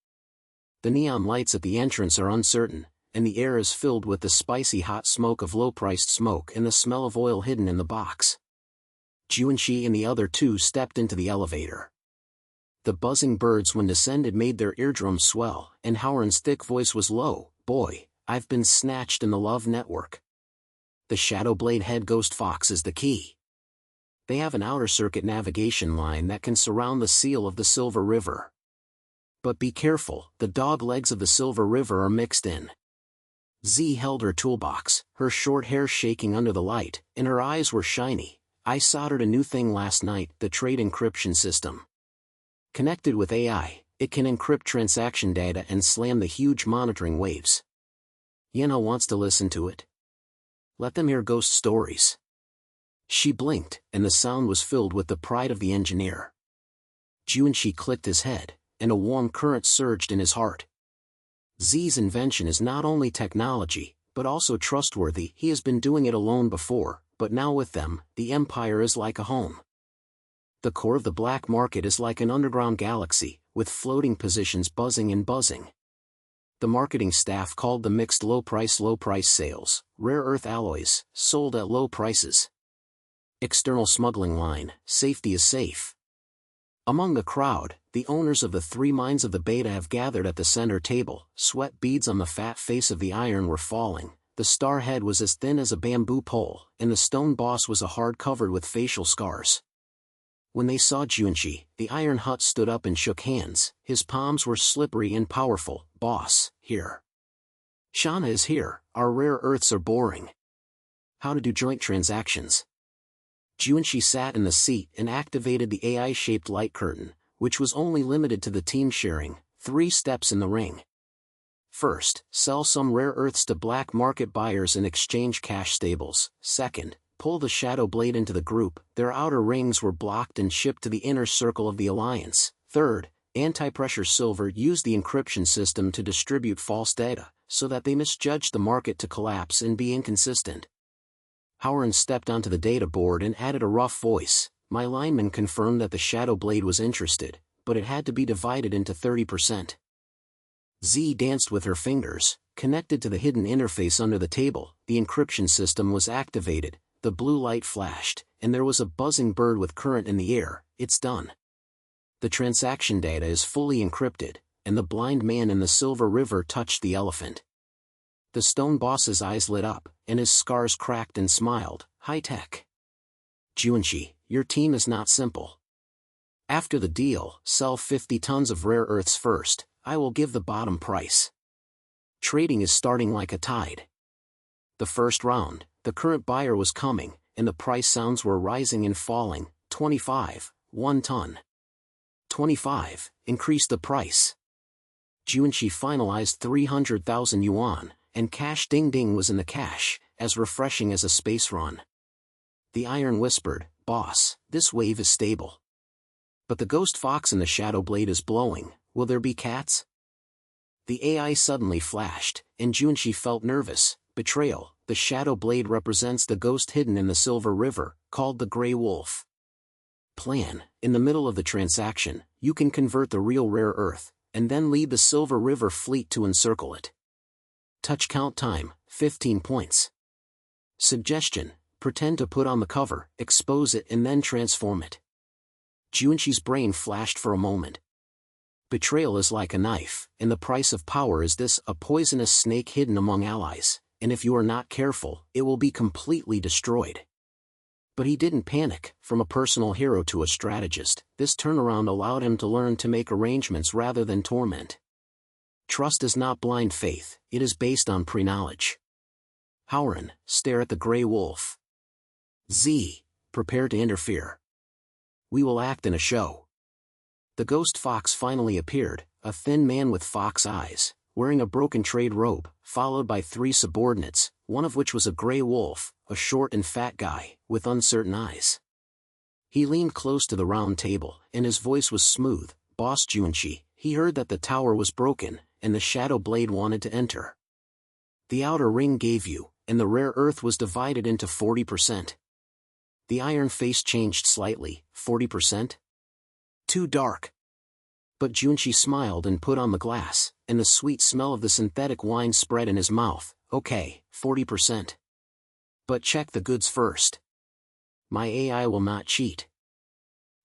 The neon lights at the entrance are uncertain, and the air is filled with the spicy hot smoke of low-priced smoke and the smell of oil hidden in the box. Junshi and the other 2 stepped into the elevator. The buzzing birds when descended made their eardrums swell, and Howard's thick voice was low. Boy, I've been snatched in the love network. The Shadowblade head Ghost Fox is the key. They have an outer circuit navigation line that can surround the seal of the Silver River. But be careful, the dog legs of the Silver River are mixed in. Z held her toolbox, her short hair shaking under the light, and her eyes were shiny. I soldered a new thing last night, the trade encryption system. Connected with AI, it can encrypt transaction data and slam the huge monitoring waves. Yena wants to listen to it. Let them hear ghost stories. She blinked, and the sound was filled with the pride of the engineer. Junshi clicked his head, and a warm current surged in his heart. Z's invention is not only technology, but also trustworthy. He has been doing it alone before, but now with them, the Empire is like a home. The core of the black market is like an underground galaxy, with floating positions buzzing and buzzing. The marketing staff called the mixed low price sales, rare earth alloys, sold at low prices. External smuggling line, safety is safe. Among the crowd, the owners of the 3 mines of the Beta have gathered at the center table. Sweat beads on the fat face of the iron were falling. The star head was as thin as a bamboo pole, and the stone boss was a hard covered with facial scars. When they saw Junshi, the Iron Hut stood up and shook hands. His palms were slippery and powerful. Boss, here. Shauna is here. Our rare earths are boring. How to do joint transactions. Junshi sat in the seat and activated the AI-shaped light curtain, which was only limited to the team sharing. 3 steps in the ring. First, sell some rare earths to black market buyers and exchange cash stables. Second, pull the Shadowblade into the group. Their outer rings were blocked and shipped to the inner circle of the Alliance. Third, Anti-Pressure Silver used the encryption system to distribute false data, so that they misjudged the market to collapse and be inconsistent. Howard stepped onto the data board and added a rough voice. My lineman confirmed that the Shadowblade was interested, but it had to be divided into 30%. Z danced with her fingers, connected to the hidden interface under the table. The encryption system was activated, the blue light flashed, and there was a buzzing bird with current in the air. It's done. The transaction data is fully encrypted, and the blind man in the Silver River touched the elephant. The stone boss's eyes lit up, and his scars cracked and smiled. High tech. Junshi, your team is not simple. After the deal, sell 50 tons of rare earths first. I will give the bottom price. Trading is starting like a tide. The first round, the current buyer was coming, and the price sounds were rising and falling. 25, 1 ton. 25, increase the price. Junshi finalized 300,000 yuan, and cash ding ding was in the cash, as refreshing as a space run. The iron whispered, Boss, this wave is stable. But the ghost fox in the Shadowblade is blowing. Will there be cats? The AI suddenly flashed, and Junshi felt nervous. Betrayal. The Shadowblade represents the ghost hidden in the Silver River, called the Grey Wolf. Plan. In the middle of the transaction, you can convert the real rare earth, and then lead the Silver River fleet to encircle it. Touch count time, 15 points. Suggestion. Pretend to put on the cover, expose it and then transform it. Junshi's brain flashed for a moment. Betrayal is like a knife, and the price of power is this, a poisonous snake hidden among allies, and if you are not careful, it will be completely destroyed. But he didn't panic. From a personal hero to a strategist, this turnaround allowed him to learn to make arrangements rather than torment. Trust is not blind faith, it is based on pre-knowledge. Howren, stare at the Grey Wolf. Z, prepare to interfere. We will act in a show. The ghost fox finally appeared, a thin man with fox eyes, wearing a broken trade robe, followed by 3 subordinates, one of which was a Grey Wolf, a short and fat guy, with uncertain eyes. He leaned close to the round table, and his voice was smooth. Boss Junshi, he heard that the tower was broken, and the Shadowblade wanted to enter. The outer ring gave you, and the rare earth was divided into 40%. The iron face changed slightly. 40%? Too dark. But Junshi smiled and put on the glass, and the sweet smell of the synthetic wine spread in his mouth. Okay, 40%. But check the goods first. My AI will not cheat.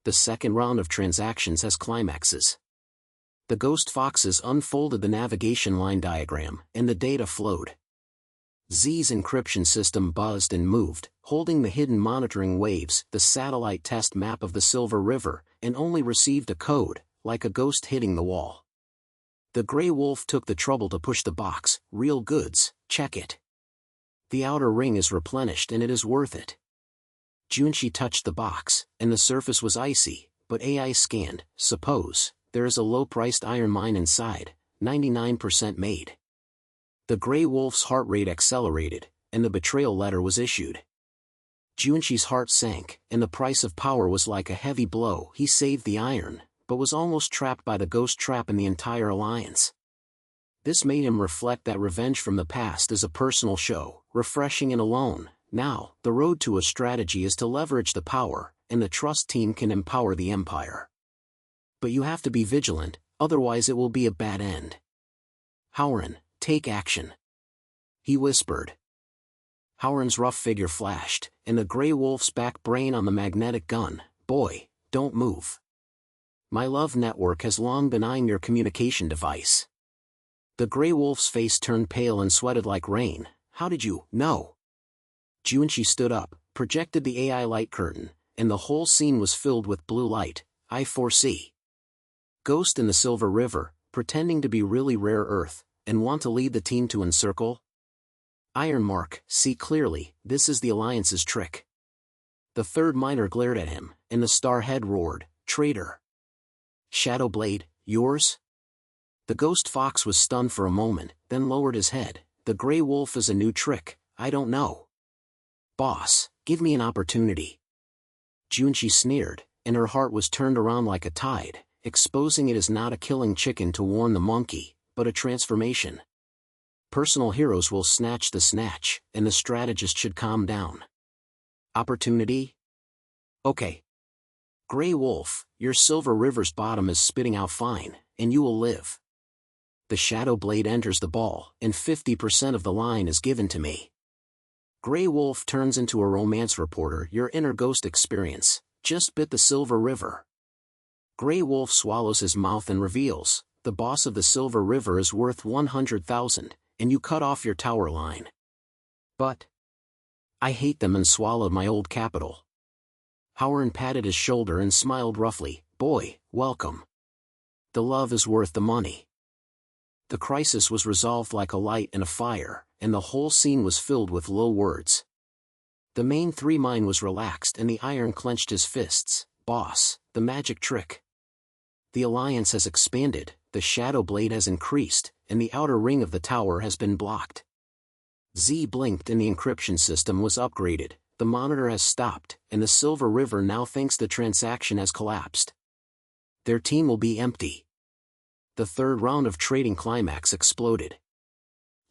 The second round of transactions has climaxes. The Ghost Foxes unfolded the navigation line diagram, and the data flowed. Z's encryption system buzzed and moved, holding the hidden monitoring waves, the satellite test map of the Silver River, and only received a code, like a ghost hitting the wall. The Grey Wolf took the trouble to push the box. Real goods, check it. The outer ring is replenished and it is worth it. Junshi touched the box, and the surface was icy, but AI scanned. Suppose there is a low-priced iron mine inside, 99% made. The Grey Wolf's heart rate accelerated, and the betrayal letter was issued. Junshi's heart sank, and the price of power was like a heavy blow. He saved the iron, but was almost trapped by the ghost trap in the entire alliance. This made him reflect that revenge from the past is a personal show, refreshing and alone. Now, the road to a strategy is to leverage the power, and the trust team can empower the empire. But you have to be vigilant, otherwise it will be a bad end. Howren, take action. He whispered. Howren's rough figure flashed, and the Grey Wolf's back brain on the magnetic gun. Boy, don't move. My love network has long been eyeing your communication device. The Grey Wolf's face turned pale and sweated like rain. How did you know? Junshi stood up, projected the AI light curtain, and the whole scene was filled with blue light. I foresee. Ghost in the Silver River, pretending to be really rare earth, and want to lead the team to encircle? Ironmark, see clearly, this is the Alliance's trick. The third miner glared at him, and the Starhead roared, traitor. Shadowblade, yours? The Ghost Fox was stunned for a moment, then lowered his head. The Grey Wolf is a new trick, I don't know. Boss, give me an opportunity. Junshi sneered, and her heart was turned around like a tide, exposing it as not a killing chicken to warn the monkey, but a transformation. Personal heroes will snatch the snatch, and the strategist should calm down. Opportunity? Okay. Grey Wolf, your Silver River's bottom is spitting out fine, and you will live. The Shadow Blade enters the ball, and 50% of the line is given to me. Grey Wolf turns into a romance reporter. Your inner ghost experience just bit the Silver River. Grey Wolf swallows his mouth and reveals, the boss of the Silver River is worth 100,000, and you cut off your tower line. But I hate them and swallowed my old capital. Howren patted his shoulder and smiled roughly. Boy, welcome. The love is worth the money. The crisis was resolved like a light and a fire, and the whole scene was filled with low words. The main three mine was relaxed and the iron clenched his fists. Boss, the magic trick. The alliance has expanded, the Shadow Blade has increased, and the outer ring of the tower has been blocked. Z blinked and the encryption system was upgraded, the monitor has stopped, and the Silver River now thinks the transaction has collapsed. Their team will be empty. The third round of trading climax exploded.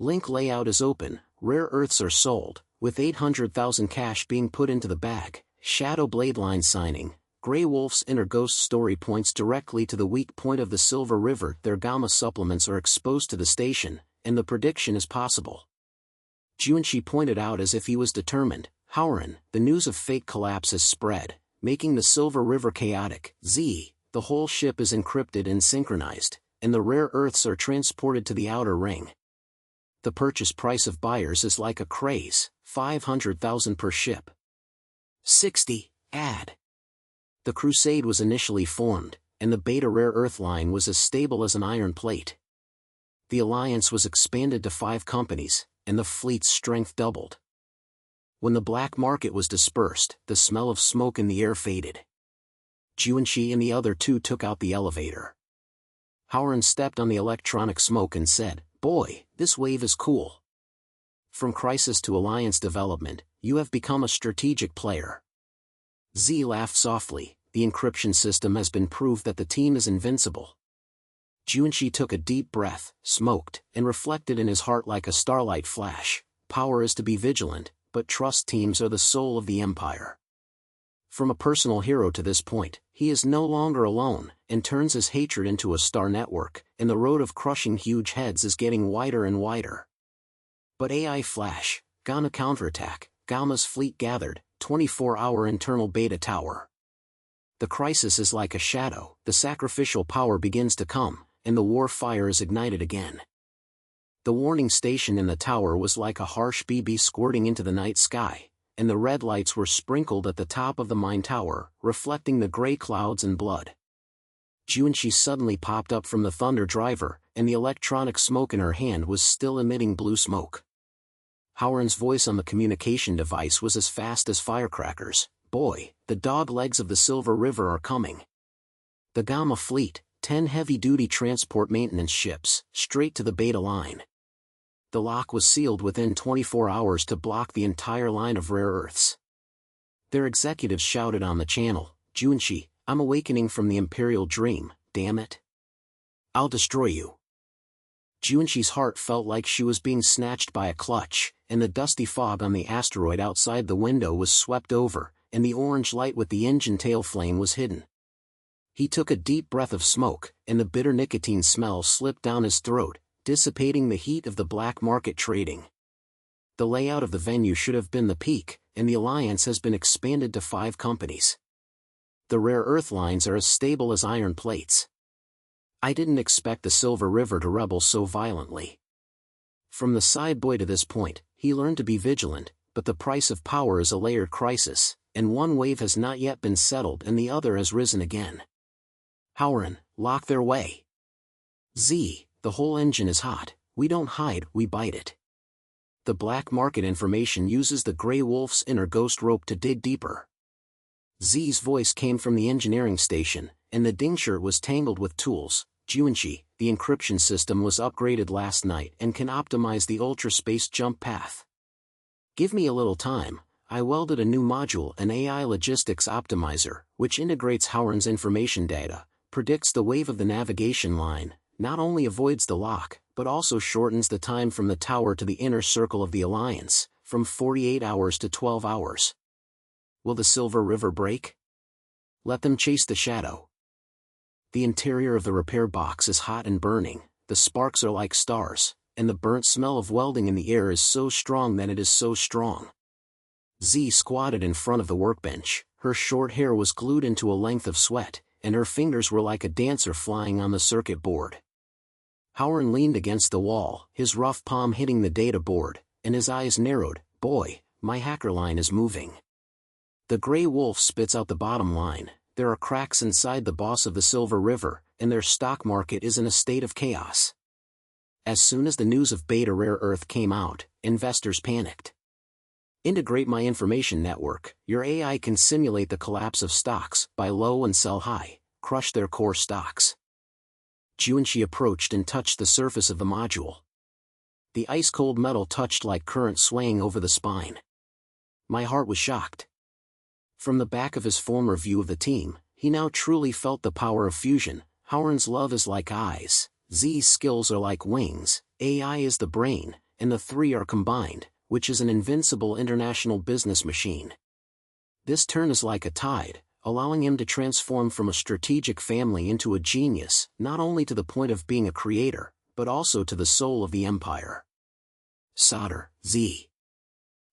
Link layout is open, rare earths are sold, with 800,000 cash being put into the bag. Shadow Blade line signing. Grey Wolf's inner ghost story points directly to the weak point of the Silver River. Their gamma supplements are exposed to the station, and the prediction is possible. Junshi pointed out as if he was determined. Howren, the news of fake collapse has spread, making the Silver River chaotic. Z, the whole ship is encrypted and synchronized, and the rare earths are transported to the outer ring. The purchase price of buyers is like a craze, 500,000 per ship. 60, add. The crusade was initially formed, and the beta rare earth line was as stable as an iron plate. The alliance was expanded to 5 companies, and the fleet's strength doubled. When the black market was dispersed, the smell of smoke in the air faded. Junshi and the other two took out the elevator. Howren stepped on the electronic smoke and said, Boy, this wave is cool. From crisis to alliance development, you have become a strategic player. Z laughed softly. The encryption system has been proved that the team is invincible. Junshi took a deep breath, smoked, and reflected in his heart like a starlight flash. Power is to be vigilant, but trust teams are the soul of the empire. From a personal hero to this point, he is no longer alone, and turns his hatred into a star network, and the road of crushing huge heads is getting wider and wider. But AI flash, Gamma counterattack, Gamma's fleet gathered, 24-hour internal beta tower. The crisis is like a shadow, the sacrificial power begins to come, and the war fire is ignited again. The warning station in the tower was like a harsh BB squirting into the night sky, and the red lights were sprinkled at the top of the mine tower, reflecting the gray clouds and blood. Junshi suddenly popped up from the thunder driver, and the electronic smoke in her hand was still emitting blue smoke. Howard's voice on the communication device was as fast as firecrackers. "Boy, the dog legs of the Silver River are coming. The Gamma Fleet, 10 heavy-duty transport maintenance ships, straight to the Beta Line." The lock was sealed within 24 hours to block the entire line of rare earths. Their executives shouted on the channel, "Junshi, I'm awakening from the Imperial dream, damn it. I'll destroy you." Junshi's heart felt like she was being snatched by a clutch, and the dusty fog on the asteroid outside the window was swept over, and the orange light with the engine tail flame was hidden. He took a deep breath of smoke, and the bitter nicotine smell slipped down his throat, dissipating the heat of the black market trading. The layout of the venue should have been the peak, and the alliance has been expanded to 5 companies. The rare earth lines are as stable as iron plates. I didn't expect the Silver River to rebel so violently. From the side boy to this point, he learned to be vigilant, but the price of power is a layered crisis, and one wave has not yet been settled and the other has risen again. "Howren, lock their way. Z, the whole engine is hot, we don't hide, we bite it." The black market information uses the Grey Wolf's inner ghost rope to dig deeper. Z's voice came from the engineering station, and the dingshir was tangled with tools. "Junshi, the encryption system was upgraded last night and can optimize the ultra-space jump path. Give me a little time. I welded a new module, an AI logistics optimizer, which integrates Howren's information data, predicts the wave of the navigation line, not only avoids the lock, but also shortens the time from the tower to the inner circle of the Alliance, from 48 hours to 12 hours. Will the Silver River break? Let them chase the shadow." The interior of the repair box is hot and burning, the sparks are like stars, and the burnt smell of welding in the air is so strong that it is so strong. Z squatted in front of the workbench, her short hair was glued into a length of sweat, and her fingers were like a dancer flying on the circuit board. Howren leaned against the wall, his rough palm hitting the data board, and his eyes narrowed. "Boy, my hacker line is moving." The Grey Wolf spits out the bottom line. There are cracks inside the boss of the Silver River, and their stock market is in a state of chaos. As soon as the news of Beta Rare Earth came out, investors panicked. "Integrate my information network, your AI can simulate the collapse of stocks, buy low and sell high, crush their core stocks." Junshi approached and touched the surface of the module. The ice-cold metal touched like current swaying over the spine. My heart was shocked. From the back of his former view of the team, he now truly felt the power of fusion. Howren's love is like eyes, Z's skills are like wings, AI is the brain, and the three are combined, which is an invincible international business machine. This turn is like a tide, allowing him to transform from a strategic family into a genius, not only to the point of being a creator, but also to the soul of the empire. Solder, Z.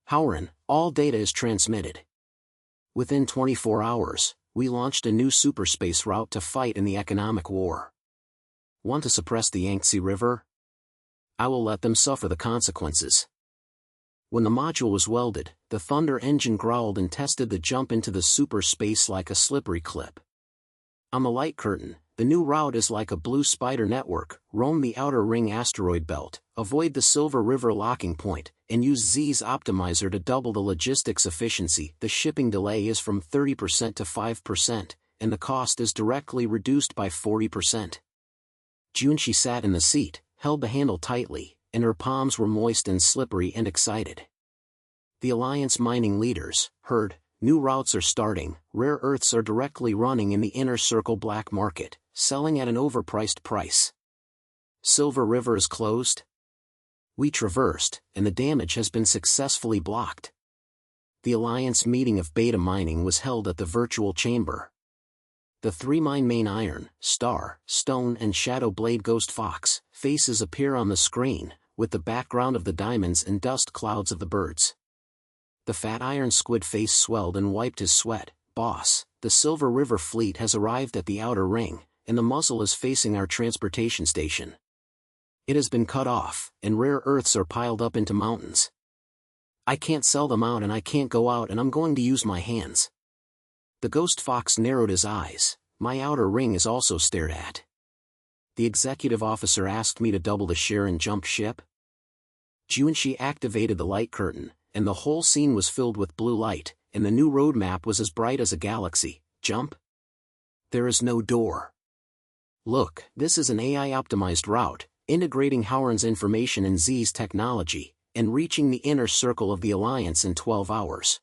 Howren, all data is transmitted. Within 24 hours, we launched a new superspace route to fight in the economic war. Want to suppress the Yangtze River? I will let them suffer the consequences. When the module was welded, the Thunder engine growled and tested the jump into the superspace like a slippery clip. On the light curtain, the new route is like a blue spider network. Roam the outer ring asteroid belt, avoid the Silver River locking point, and use Z's optimizer to double the logistics efficiency. The shipping delay is from 30% to 5%, and the cost is directly reduced by 40%. Junshi sat in the seat, held the handle tightly, and her palms were moist and slippery and excited. The Alliance mining leaders heard, new routes are starting, rare earths are directly running in the inner circle black market, selling at an overpriced price. Silver River is closed? We traversed, and the damage has been successfully blocked. The Alliance meeting of Beta Mining was held at the virtual chamber. The three mine main iron, star, stone and shadow blade ghost fox faces appear on the screen, with the background of the diamonds and dust clouds of the birds. The fat iron squid face swelled and wiped his sweat. boss, the Silver River fleet has arrived at the outer ring, and the muzzle is facing our transportation station. It has been cut off, and rare earths are piled up into mountains. I can't sell them out and I can't go out and I'm going to use my hands. The ghost fox narrowed his eyes. My outer ring is also stared at. The executive officer asked me to double the share and jump ship. Junshi activated the light curtain, and the whole scene was filled with blue light, and the new roadmap was as bright as a galaxy. Jump? There is no door. Look, this is an AI-optimized route, integrating Howard's information and Z's technology, and reaching the inner circle of the Alliance in 12 hours.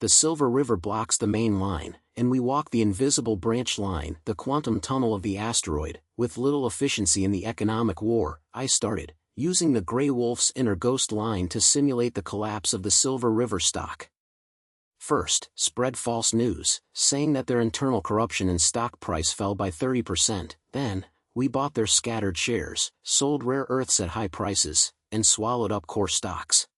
The Silver River blocks the main line, and we walk the invisible branch line, the quantum tunnel of the asteroid. With little efficiency in the economic war, I started, using the Grey Wolf's inner ghost line to simulate the collapse of the Silver River stock. First, spread false news, saying that their internal corruption and stock price fell by 30%. Then, we bought their scattered shares, sold rare earths at high prices, and swallowed up core stocks.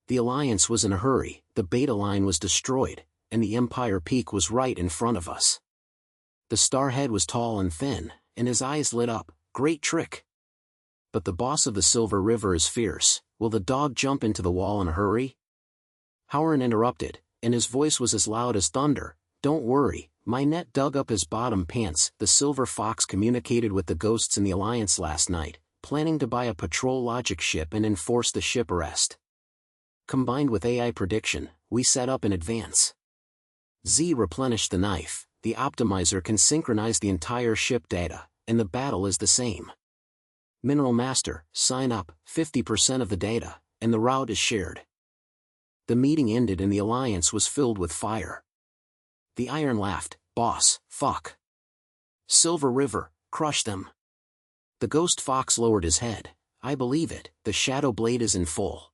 The Alliance was in a hurry, the beta line was destroyed, and the Empire peak was right in front of us. The Starhead was tall and thin, and his eyes lit up. Great trick. But the boss of the Silver River is fierce. Will the dog jump into the wall in a hurry? Howard interrupted, and his voice was as loud as thunder. Don't worry, my net dug up his bottom pants. The Silver Fox communicated with the ghosts in the Alliance last night, planning to buy a patrol logic ship and enforce the ship arrest. Combined with AI prediction, we set up in advance. Z replenished the knife. The optimizer can synchronize the entire ship data, and the battle is the same. Mineral Master, sign up, 50% of the data, and the route is shared. The meeting ended and the Alliance was filled with fire. The Iron laughed, boss, fuck. Silver River, crush them. The Ghost Fox lowered his head. I believe it, the Shadow Blade is in full.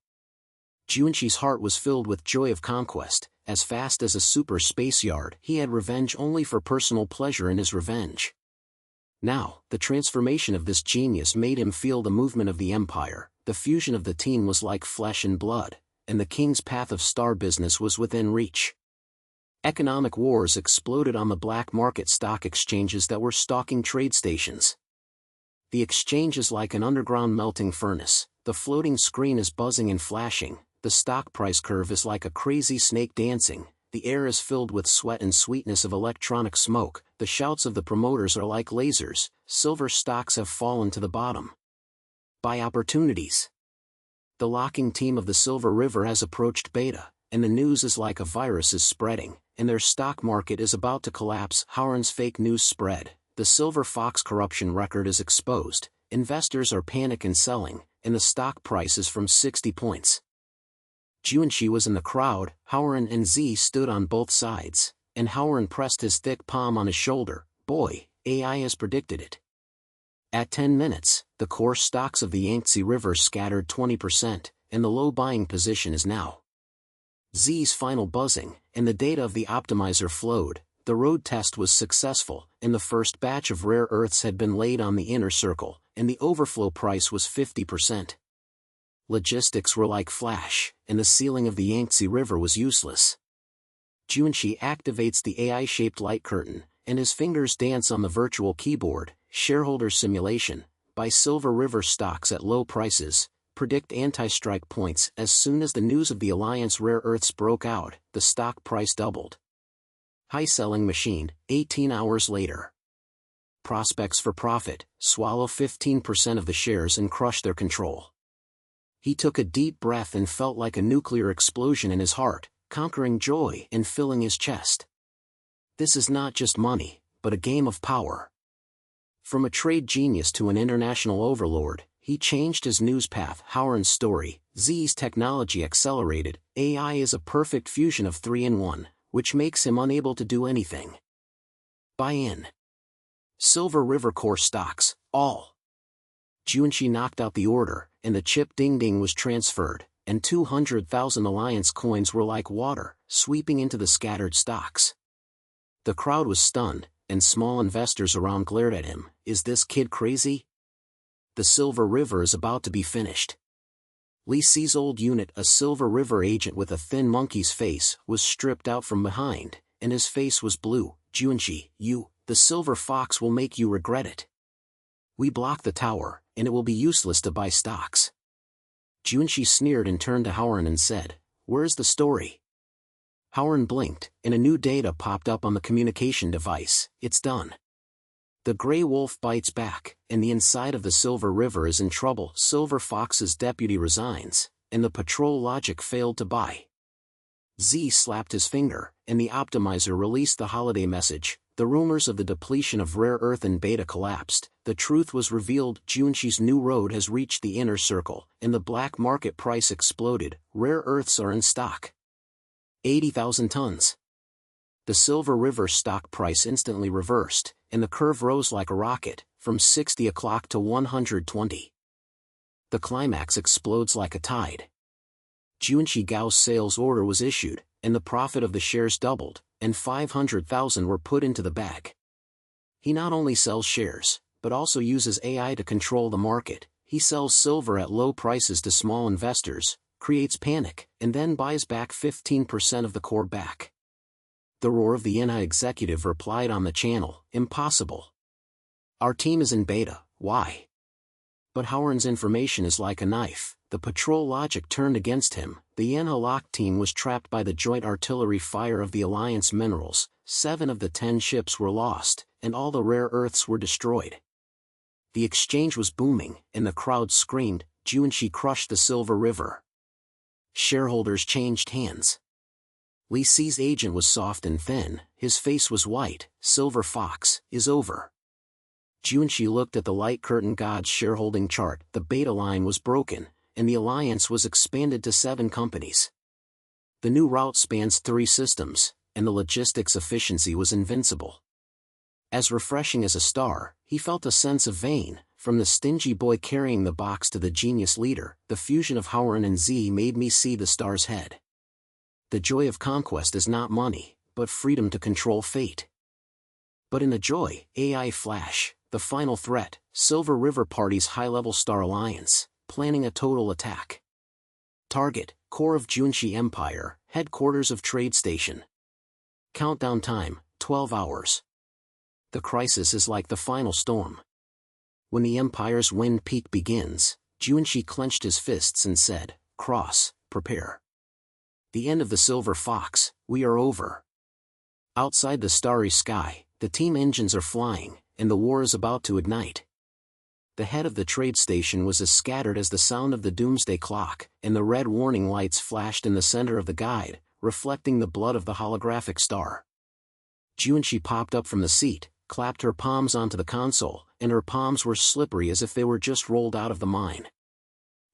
Junshi's heart was filled with joy of conquest. As fast as a super space yard, he had revenge only for personal pleasure in his revenge. Now, the transformation of this genius made him feel the movement of the Empire. The fusion of the team was like flesh and blood, and the king's path of star business was within reach. Economic wars exploded on the black market stock exchanges that were stalking trade stations. The exchange is like an underground melting furnace. The floating screen is buzzing and flashing. The stock price curve is like a crazy snake dancing. The air is filled with sweat and sweetness of electronic smoke. The shouts of the promoters are like lasers. Silver stocks have fallen to the bottom. Buy opportunities. The locking team of the Silver River has approached beta, and the news is like a virus is spreading, and their stock market is about to collapse. Howard's fake news spread. The Silver Fox corruption record is exposed. Investors are panic and selling, and the stock price is from 60 points. Junshi was in the crowd. Howard and Z stood on both sides, and Howard pressed his thick palm on his shoulder. Boy, AI has predicted it. At 10 minutes, the core stocks of the Yangtze River scattered 20%, and the low buying position is now. Z's final buzzing, and the data of the optimizer flowed. The road test was successful, and the first batch of rare earths had been laid on the inner circle, and the overflow price was 50%. Logistics were like flash, and the sealing of the Yangtze River was useless. Junshi activates the AI-shaped light curtain, and his fingers dance on the virtual keyboard. Shareholder simulation. Buy Silver River stocks at low prices. Predict anti-strike points. As soon as the news of the Alliance rare earths broke out, the stock price doubled. High selling machine. 18 hours later. Prospects for profit. Swallow 15% of the shares and crush their control. He took a deep breath and felt like a nuclear explosion in his heart, conquering joy and filling his chest. This is not just money, but a game of power. From a trade genius to an international overlord, he changed his news path. Howard's story. Z's technology accelerated. AI is a perfect fusion of 3 in 1, which makes him unable to do anything. Buy in. Silver River core stocks, all. Junshi knocked out the order, and the chip ding-ding was transferred, and 200,000 Alliance coins were like water, sweeping into the scattered stocks. The crowd was stunned, and small investors around glared at him. Is this kid crazy? The Silver River is about to be finished. Li Si's old unit, a Silver River agent with a thin monkey's face, was stripped out from behind, and his face was blue. "Junshi, the silver fox will make you regret it. We block the tower, and it will be useless to buy stocks." Junshi sneered and turned to Howard and said, "Where's the story?" Howard blinked, and a new data popped up on the communication device. "It's done. The Grey Wolf bites back, and the inside of the Silver River is in trouble. Silver Fox's deputy resigns, and the patrol logic failed to buy." Z slapped his finger, and the optimizer released the holiday message. The rumors of the depletion of rare earth and beta collapsed. The truth was revealed. Junshi's new road has reached the inner circle, and the black market price exploded. Rare earths are in stock. 80,000 tons. The Silver River stock price instantly reversed, and the curve rose like a rocket, from 60 o'clock to 120. The climax explodes like a tide. Junshi Gao's sales order was issued, and the profit of the shares doubled, and 500,000 were put into the bag. He not only sells shares, but also uses AI to control the market. He sells silver at low prices to small investors, creates panic, and then buys back 15% of the core back. The roar of the INA executive replied on the channel, "Impossible. Our team is in beta, why?" But Howard's information is like a knife. The patrol logic turned against him. The INA lock team was trapped by the joint artillery fire of the Alliance minerals. 7 of the 10 ships were lost, and all the rare earths were destroyed. The exchange was booming, and the crowd screamed, "Junshi crushed the Silver River." Shareholders changed hands. Li Si's agent was soft and thin, his face was white. "Silver Fox is over." Junshi looked at the light curtain god's shareholding chart. The beta line was broken, and the alliance was expanded to 7 companies. The new route spans 3 systems, and the logistics efficiency was invincible. As refreshing as a star, he felt a sense of vain. From the stingy boy carrying the box to the genius leader, the fusion of Howard and Z made me see the star's head. The joy of conquest is not money, but freedom to control fate. But in the joy, AI flash, the final threat, Silver River Party's high-level star alliance, planning a total attack. Target, core of Junshi Empire, headquarters of Trade Station. Countdown time, 12 hours. The crisis is like the final storm. When the Empire's wind peak begins, Junshi clenched his fists and said, "Cross, prepare. The end of the Silver Fox, we are over." Outside the starry sky, the team engines are flying, and the war is about to ignite. The head of the trade station was as scattered as the sound of the doomsday clock, and the red warning lights flashed in the center of the guide, reflecting the blood of the holographic star. Junshi popped up from the seat, clapped her palms onto the console, and her palms were slippery as if they were just rolled out of the mine.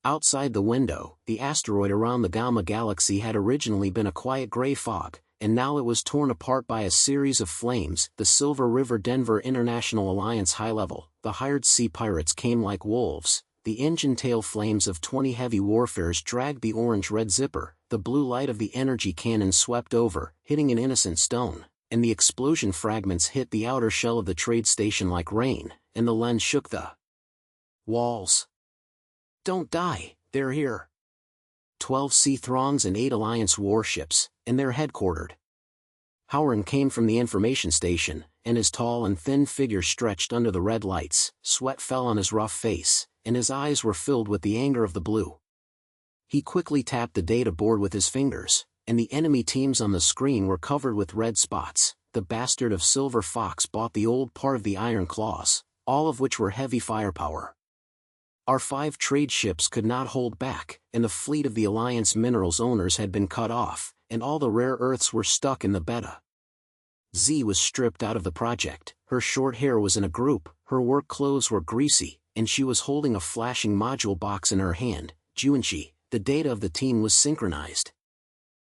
Outside the window, the asteroid around the Gamma Galaxy had originally been a quiet gray fog, and now it was torn apart by a series of flames. The Silver River Denver International Alliance high level, the hired sea pirates came like wolves. The engine tail flames of 20 heavy warfares dragged the orange-red zipper. The blue light of the energy cannon swept over, hitting an innocent stone, and the explosion fragments hit the outer shell of the trade station like rain, and the lens shook the walls. "Don't die, they're here." 12 sea throngs and 8 Alliance warships, and they're headquartered. Howard came from the information station, and his tall and thin figure stretched under the red lights. Sweat fell on his rough face, and his eyes were filled with the anger of the blue. He quickly tapped the data board with his fingers, and the enemy teams on the screen were covered with red spots. The bastard of Silver Fox bought the old part of the Iron Claws, all of which were heavy firepower. Our 5 trade ships could not hold back, and the fleet of the Alliance Minerals owners had been cut off, and all the rare earths were stuck in the beta. Z was stripped out of the project. Her short hair was in a group, her work clothes were greasy, and she was holding a flashing module box in her hand. Junshi, the data of the team was synchronized.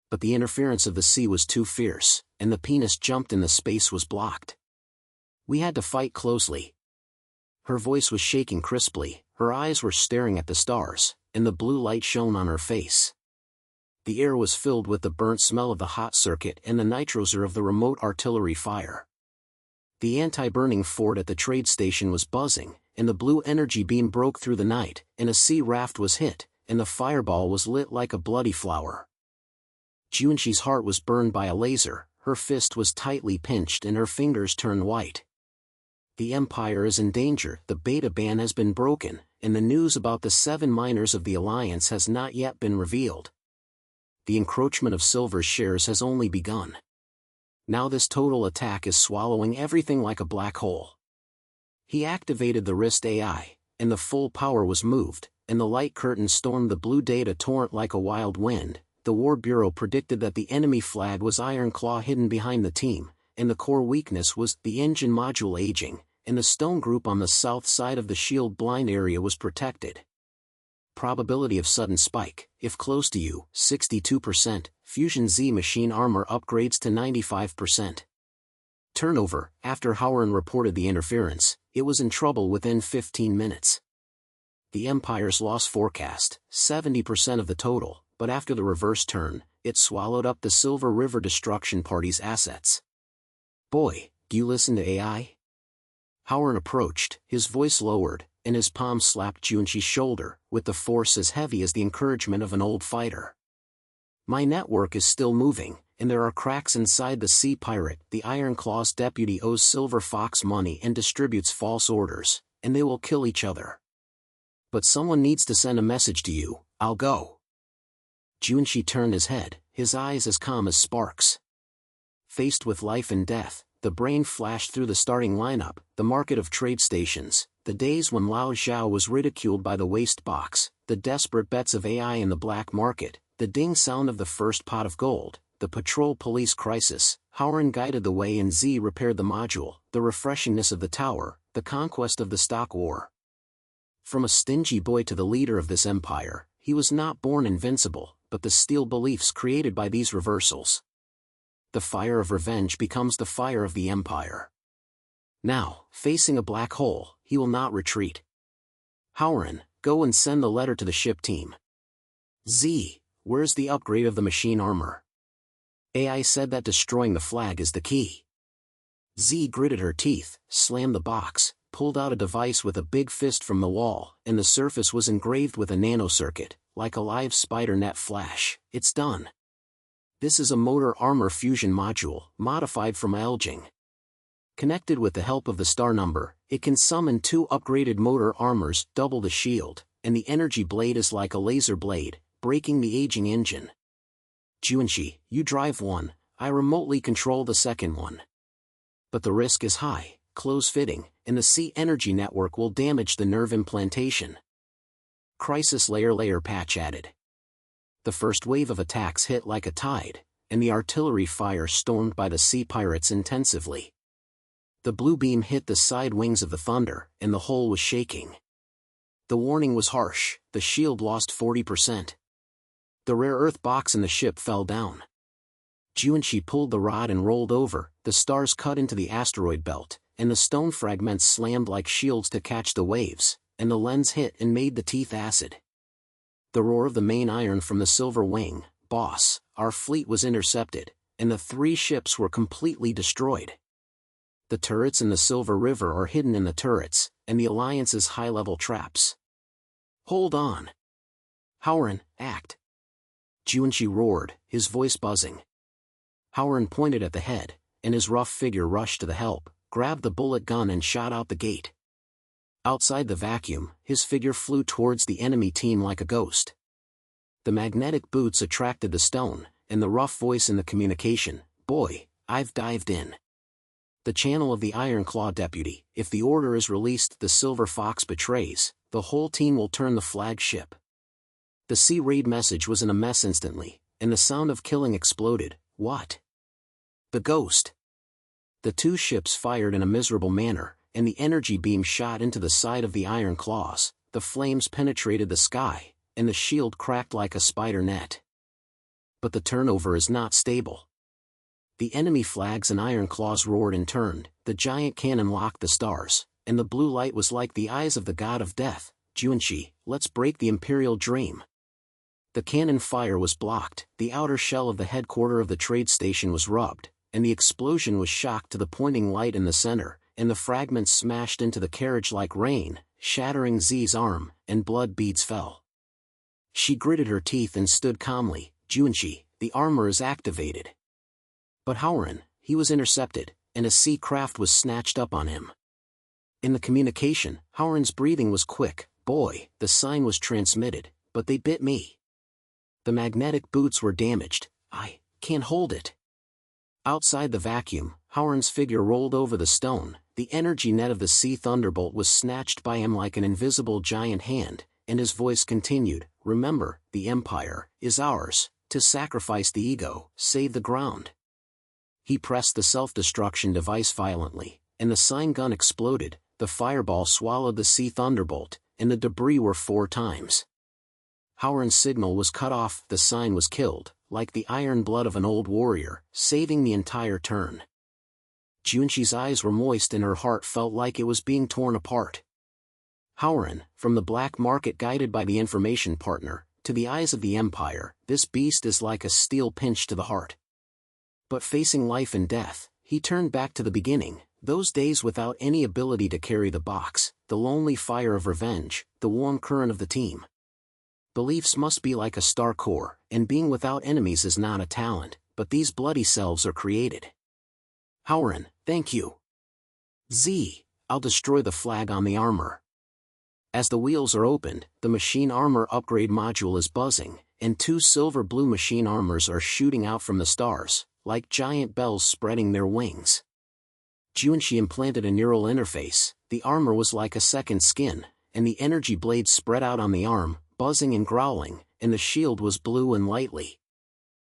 But the interference of the sea was too fierce, and the penis jumped and the space was blocked. We had to fight closely. Her voice was shaking crisply, her eyes were staring at the stars, and the blue light shone on her face. The air was filled with the burnt smell of the hot circuit and the nitroser of the remote artillery fire. The anti-burning fort at the trade station was buzzing, and the blue energy beam broke through the night, and a sea raft was hit, and the fireball was lit like a bloody flower. Junshi's heart was burned by a laser, her fist was tightly pinched and her fingers turned white. The Empire is in danger, the beta ban has been broken, and the news about the 7 miners of the Alliance has not yet been revealed. The encroachment of Silver's shares has only begun. Now this total attack is swallowing everything like a black hole. He activated the wrist AI, and the full power was moved, and the light curtain stormed the blue data torrent like a wild wind. The War Bureau predicted that the enemy flag was Iron Claw hidden behind the team, and the core weakness was the engine module aging, and the stone group on the south side of the shield blind area was protected. Probability of sudden spike, if close to you, 62%, Fusion Z machine armor upgrades to 95%. Turnover, after Howard reported the interference, it was in trouble within 15 minutes. The Empire's loss forecast, 70% of the total, but after the reverse turn, it swallowed up the Silver River Destruction Party's assets. Boy, do you listen to AI? Howard approached, his voice lowered, and his palm slapped Junchi's shoulder, with the force as heavy as the encouragement of an old fighter. My network is still moving, and there are cracks inside the Sea Pirate. The Iron Claw's deputy owes Silver Fox money and distributes false orders, and they will kill each other. But someone needs to send a message to you. I'll go. Junchi turned his head, his eyes as calm as sparks. Faced with life and death, the brain flashed through the starting lineup, the market of trade stations, the days when Lao Zhao was ridiculed by the waste box, the desperate bets of AI in the black market, the ding sound of the first pot of gold, the patrol police crisis. Howard guided the way and Z repaired the module, the refreshingness of the tower, the conquest of the stock war. From a stingy boy to the leader of this empire, he was not born invincible, but the steel beliefs created by these reversals. The fire of revenge becomes the fire of the empire. Now, facing a black hole, he will not retreat. Howard, go and send the letter to the ship team. Z, where's the upgrade of the machine armor? AI said that destroying the flag is the key. Z gritted her teeth, slammed the box, pulled out a device with a big fist from the wall, and the surface was engraved with a nanocircuit, like a live spider net flash. It's done. This is a motor armor fusion module, modified from Elging. Connected with the help of the star number, it can summon 2 upgraded motor armors, double the shield, and the energy blade is like a laser blade, breaking the aging engine. Junchi, you drive one, I remotely control the second one. But the risk is high, close-fitting, and the C energy network will damage the nerve implantation. Crisis layer patch added. The first wave of attacks hit like a tide, and the artillery fire stormed by the Sea Pirates intensively. The blue beam hit the side wings of the Thunder, and the hull was shaking. The warning was harsh, the shield lost 40%. The rare earth box in the ship fell down. Junchi pulled the rod and rolled over, the stars cut into the asteroid belt, and the stone fragments slammed like shields to catch the waves, and the lens hit and made the teeth acid. The roar of the main iron from the Silver Wing, boss, our fleet was intercepted, and the 3 ships were completely destroyed. The turrets in the Silver River are hidden in the turrets, and the Alliance's high-level traps. Hold on. Howard, act. Junchi roared, his voice buzzing. Howard pointed at the head, and his rough figure rushed to the help, grabbed the bullet gun and shot out the gate. Outside the vacuum, his figure flew towards the enemy team like a ghost. The magnetic boots attracted the stone, and the rough voice in the communication, boy, I've dived in. The channel of the Iron Claw deputy, if the order is released the Silver Fox betrays, the whole team will turn the flagship. The Sea Raid message was in a mess instantly, and the sound of killing exploded. What? The ghost. The 2 ships fired in a miserable manner, and the energy beam shot into the side of the Iron Claws, the flames penetrated the sky, and the shield cracked like a spider net. But the turnover is not stable. The enemy flags and Iron Claws roared and turned, the giant cannon locked the stars, and the blue light was like the eyes of the god of death. Junchi, let's break the Imperial dream. The cannon fire was blocked, the outer shell of the headquarters of the trade station was rubbed, and the explosion was shocked to the pointing light in the center, and the fragments smashed into the carriage like rain, shattering Z's arm, and blood beads fell. She gritted her teeth and stood calmly. Junchi, the armor is activated. But Howren, he was intercepted, and a sea craft was snatched up on him. In the communication, Howren's breathing was quick. "Boy," the sign was transmitted, "but they bit me. The magnetic boots were damaged. I can't hold it." Outside the vacuum, Howren's figure rolled over the stone. The energy net of the sea thunderbolt was snatched by him like an invisible giant hand, and his voice continued, "Remember, the Empire is ours, to sacrifice the ego, save the ground." He pressed the self-destruction device violently, and the sign gun exploded. The fireball swallowed the sea thunderbolt, and the debris were 4 times. Howren's signal was cut off. The sign was killed, like the iron blood of an old warrior, saving the entire turn. Junqi's eyes were moist and her heart felt like it was being torn apart. Howren, from the black market guided by the information partner, to the eyes of the Empire, this beast is like a steel pinch to the heart. But facing life and death, he turned back to the beginning, those days without any ability to carry the box, the lonely fire of revenge, the warm current of the team. Beliefs must be like a star core, and being without enemies is not a talent, but these bloody selves are created. Howren, thank you. Z, I'll destroy the flag on the armor. As the wheels are opened, the machine armor upgrade module is buzzing, and 2 silver-blue machine armors are shooting out from the stars, like giant bells spreading their wings. Junqi implanted a neural interface. The armor was like a second skin, and the energy blades spread out on the arm, buzzing and growling, and the shield was blue and lightly.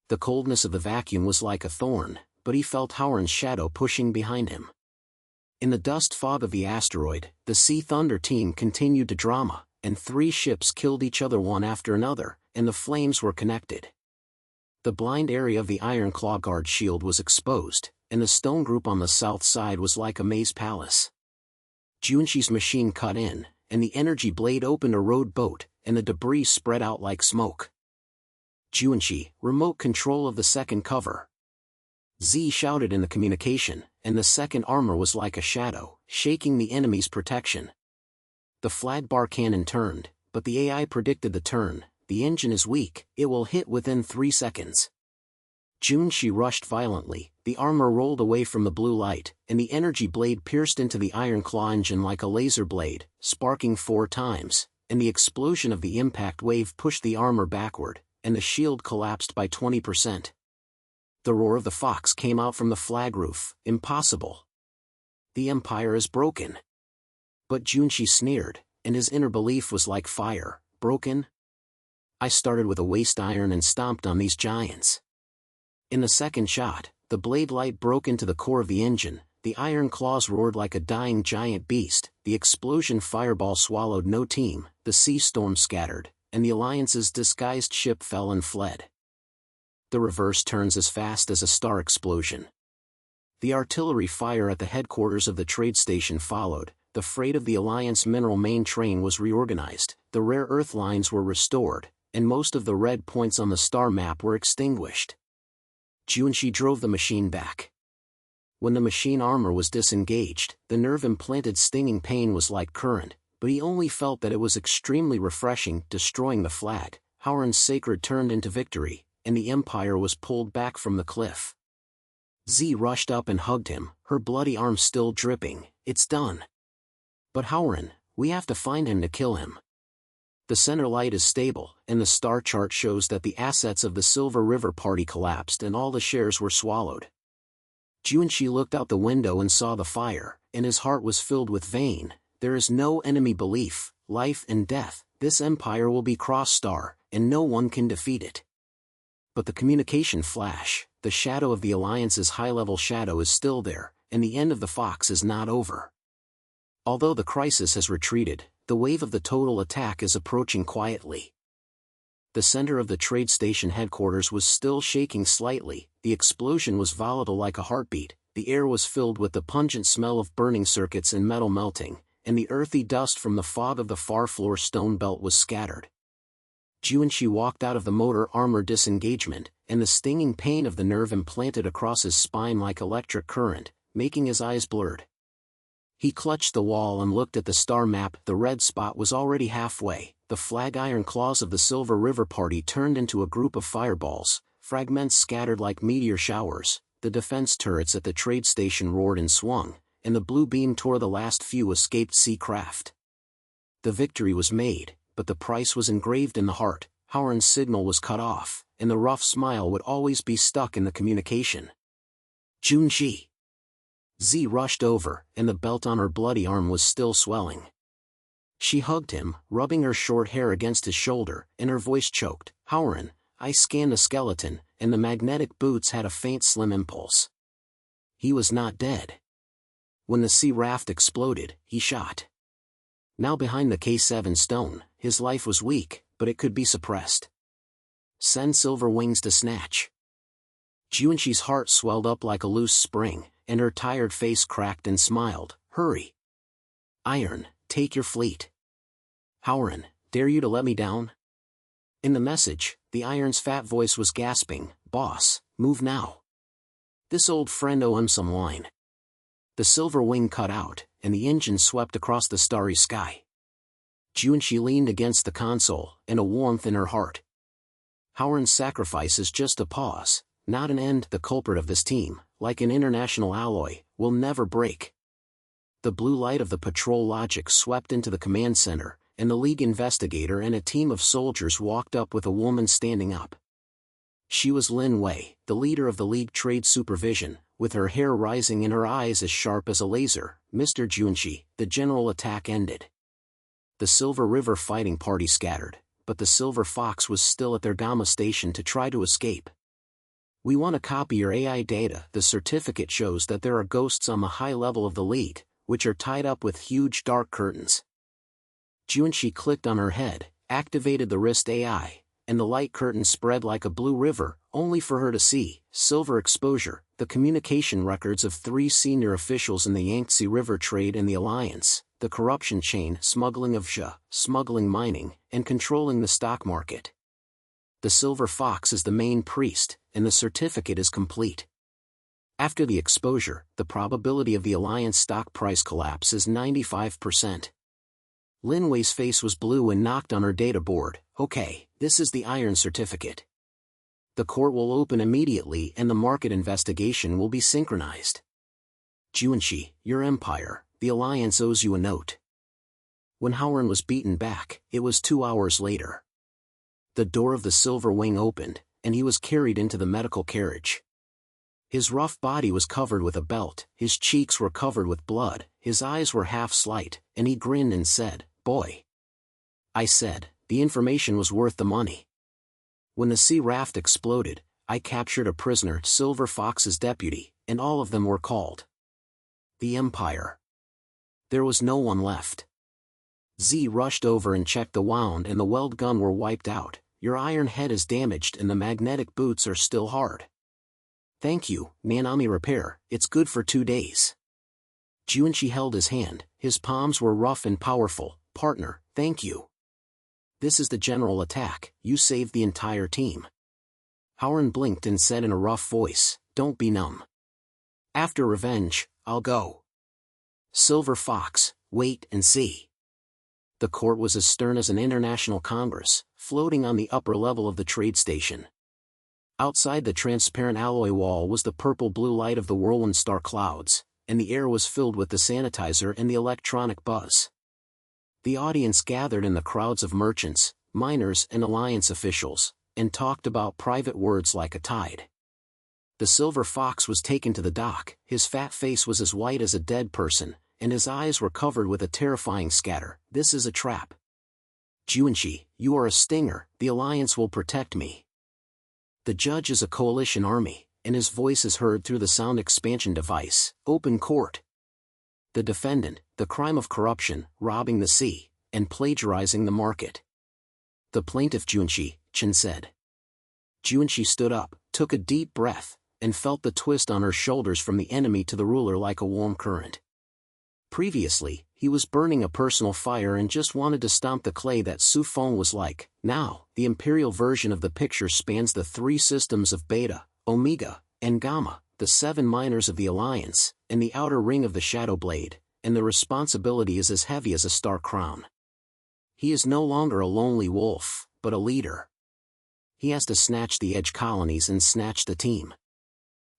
The coldness of the vacuum was like a thorn, but he felt Howren's shadow pushing behind him. In the dust fog of the asteroid, the Sea Thunder team continued to drama, and 3 ships killed each other one after another, and the flames were connected. The blind area of the Iron Claw Guard shield was exposed, and the stone group on the south side was like a maze palace. Junqi's machine cut in, and the energy blade opened a rowed boat, and the debris spread out like smoke. Junqi, remote control of the second cover. Z shouted in the communication, and the second armor was like a shadow, shaking the enemy's protection. The flag bar cannon turned, but the AI predicted the turn. The engine is weak, it will hit within 3 seconds. Junqi rushed violently, the armor rolled away from the blue light, and the energy blade pierced into the iron claw engine like a laser blade, sparking 4 times, and the explosion of the impact wave pushed the armor backward, and the shield collapsed by 20%. The roar of the fox came out from the flag roof. Impossible. The Empire is broken. But Junqi sneered, and his inner belief was like fire. Broken? I started with a waste iron and stomped on these giants. In the second shot, the blade light broke into the core of the engine, the iron claws roared like a dying giant beast, the explosion fireball swallowed no team, the sea storm scattered, and the Alliance's disguised ship fell and fled. The reverse turns as fast as a star explosion. The artillery fire at the headquarters of the trade station followed, the freight of the Alliance mineral main train was reorganized, the rare earth lines were restored, and most of the red points on the star map were extinguished. Junqi drove the machine back. When the machine armor was disengaged, the nerve-implanted stinging pain was like current, but he only felt that it was extremely refreshing. Destroying the flag, Howren's sacred turned into victory, and the Empire was pulled back from the cliff. Z rushed up and hugged him, her bloody arm still dripping. It's done. But Howren, we have to find him to kill him. The center light is stable, and the star chart shows that the assets of the Silver River Party collapsed and all the shares were swallowed. Junqi looked out the window and saw the fire, and his heart was filled with vain. There is no enemy belief, life and death. This empire will be cross-star, and no one can defeat it. But the communication flash, the shadow of the Alliance's high-level shadow is still there, and the end of the fox is not over. Although the crisis has retreated, the wave of the total attack is approaching quietly. The center of the trade station headquarters was still shaking slightly, the explosion was volatile like a heartbeat, the air was filled with the pungent smell of burning circuits and metal melting, and the earthy dust from the fog of the far floor stone belt was scattered. Junqi walked out of the motor armor disengagement, and the stinging pain of the nerve implanted across his spine like electric current, making his eyes blurred. He clutched the wall and looked at the star map. The red spot was already halfway. The flag iron claws of the Silver River Party turned into a group of fireballs, fragments scattered like meteor showers, the defense turrets at the trade station roared and swung, and the blue beam tore the last few escaped sea craft. The victory was made, but the price was engraved in the heart. Howard's signal was cut off, and the rough smile would always be stuck in the communication. Junji. Z rushed over, and the belt on her bloody arm was still swelling. She hugged him, rubbing her short hair against his shoulder, and her voice choked. Howard, I scanned the skeleton, and the magnetic boots had a faint slim impulse. He was not dead. When the sea raft exploded, he shot. Now behind the K7 stone, his life was weak, but it could be suppressed. Send silver wings to snatch. Junji's heart swelled up like a loose spring, and her tired face cracked and smiled. Hurry. Iron, take your fleet. Howard, dare you to let me down? In the message, the Iron's fat voice was gasping, Boss, move now. This old friend owe him some wine. The silver wing cut out, and the engine swept across the starry sky. Junji leaned against the console, and a warmth in her heart. Howard's sacrifice is just a pause, not an end. The culprit of this team, like an international alloy, will never break. The blue light of the patrol logic swept into the command center, and the League investigator and a team of soldiers walked up with a woman standing up. She was Lin Wei, the leader of the League Trade Supervision, with her hair rising and her eyes as sharp as a laser. Mr. Junji, the general attack ended. The Silver River fighting party scattered, but the Silver Fox was still at their Gamma station to try to escape. We want to copy your AI data. The certificate shows that there are ghosts on the high level of the League, which are tied up with huge dark curtains. Junji clicked on her head, activated the wrist AI, and the light curtain spread like a blue river, only for her to see. Silver exposure, the communication records of 3 senior officials in the Yangtze River trade and the Alliance, the corruption chain, smuggling of Xia, smuggling mining, and controlling the stock market. The Silver Fox is the main priest, and the certificate is complete. After the exposure, the probability of the Alliance stock price collapse is 95%. Lin Wei's face was blue and knocked on her data board. Okay, this is the Iron Certificate. The court will open immediately and the market investigation will be synchronized. Junji, your empire, the Alliance owes you a note. When Howard was beaten back, it was 2 hours later. The door of the Silver Wing opened, and he was carried into the medical carriage. His rough body was covered with a belt, his cheeks were covered with blood, his eyes were half slight, and he grinned and said, Boy. I said, the information was worth the money. When the sea raft exploded, I captured a prisoner, Silver Fox's deputy, and all of them were called. The Empire. There was no one left. Z rushed over and checked the wound and the weld gun were wiped out. Your iron head is damaged and the magnetic boots are still hard. Thank you, Nanami Repair, it's good for 2 days. Junji held his hand, his palms were rough and powerful. Partner, thank you. This is the general attack, you saved the entire team. Howard blinked and said in a rough voice, don't be numb. After revenge, I'll go. Silver Fox, wait and see. The court was as stern as an international congress, floating on the upper level of the trade station. Outside the transparent alloy wall was the purple-blue light of the whirlwind star clouds, and the air was filled with the sanitizer and the electronic buzz. The audience gathered in the crowds of merchants, miners and Alliance officials, and talked about private words like a tide. The Silver Fox was taken to the dock, his fat face was as white as a dead person, and his eyes were covered with a terrifying scatter. This is a trap. Junji, you are a stinger, the Alliance will protect me. The judge is a coalition army, and his voice is heard through the sound expansion device. Open court. The defendant, the crime of corruption, robbing the sea, and plagiarizing the market. The plaintiff Junji, Chen said. Junji stood up, took a deep breath, and felt the twist on her shoulders from the enemy to the ruler like a warm current. Previously, he was burning a personal fire and just wanted to stomp the clay that Su Feng was like. Now, the imperial version of the picture spans the 3 systems of Beta, Omega, and Gamma, the 7 miners of the Alliance, and the outer ring of the Shadow Blade, and the responsibility is as heavy as a star crown. He is no longer a lonely wolf, but a leader. He has to snatch the Edge colonies and snatch the team.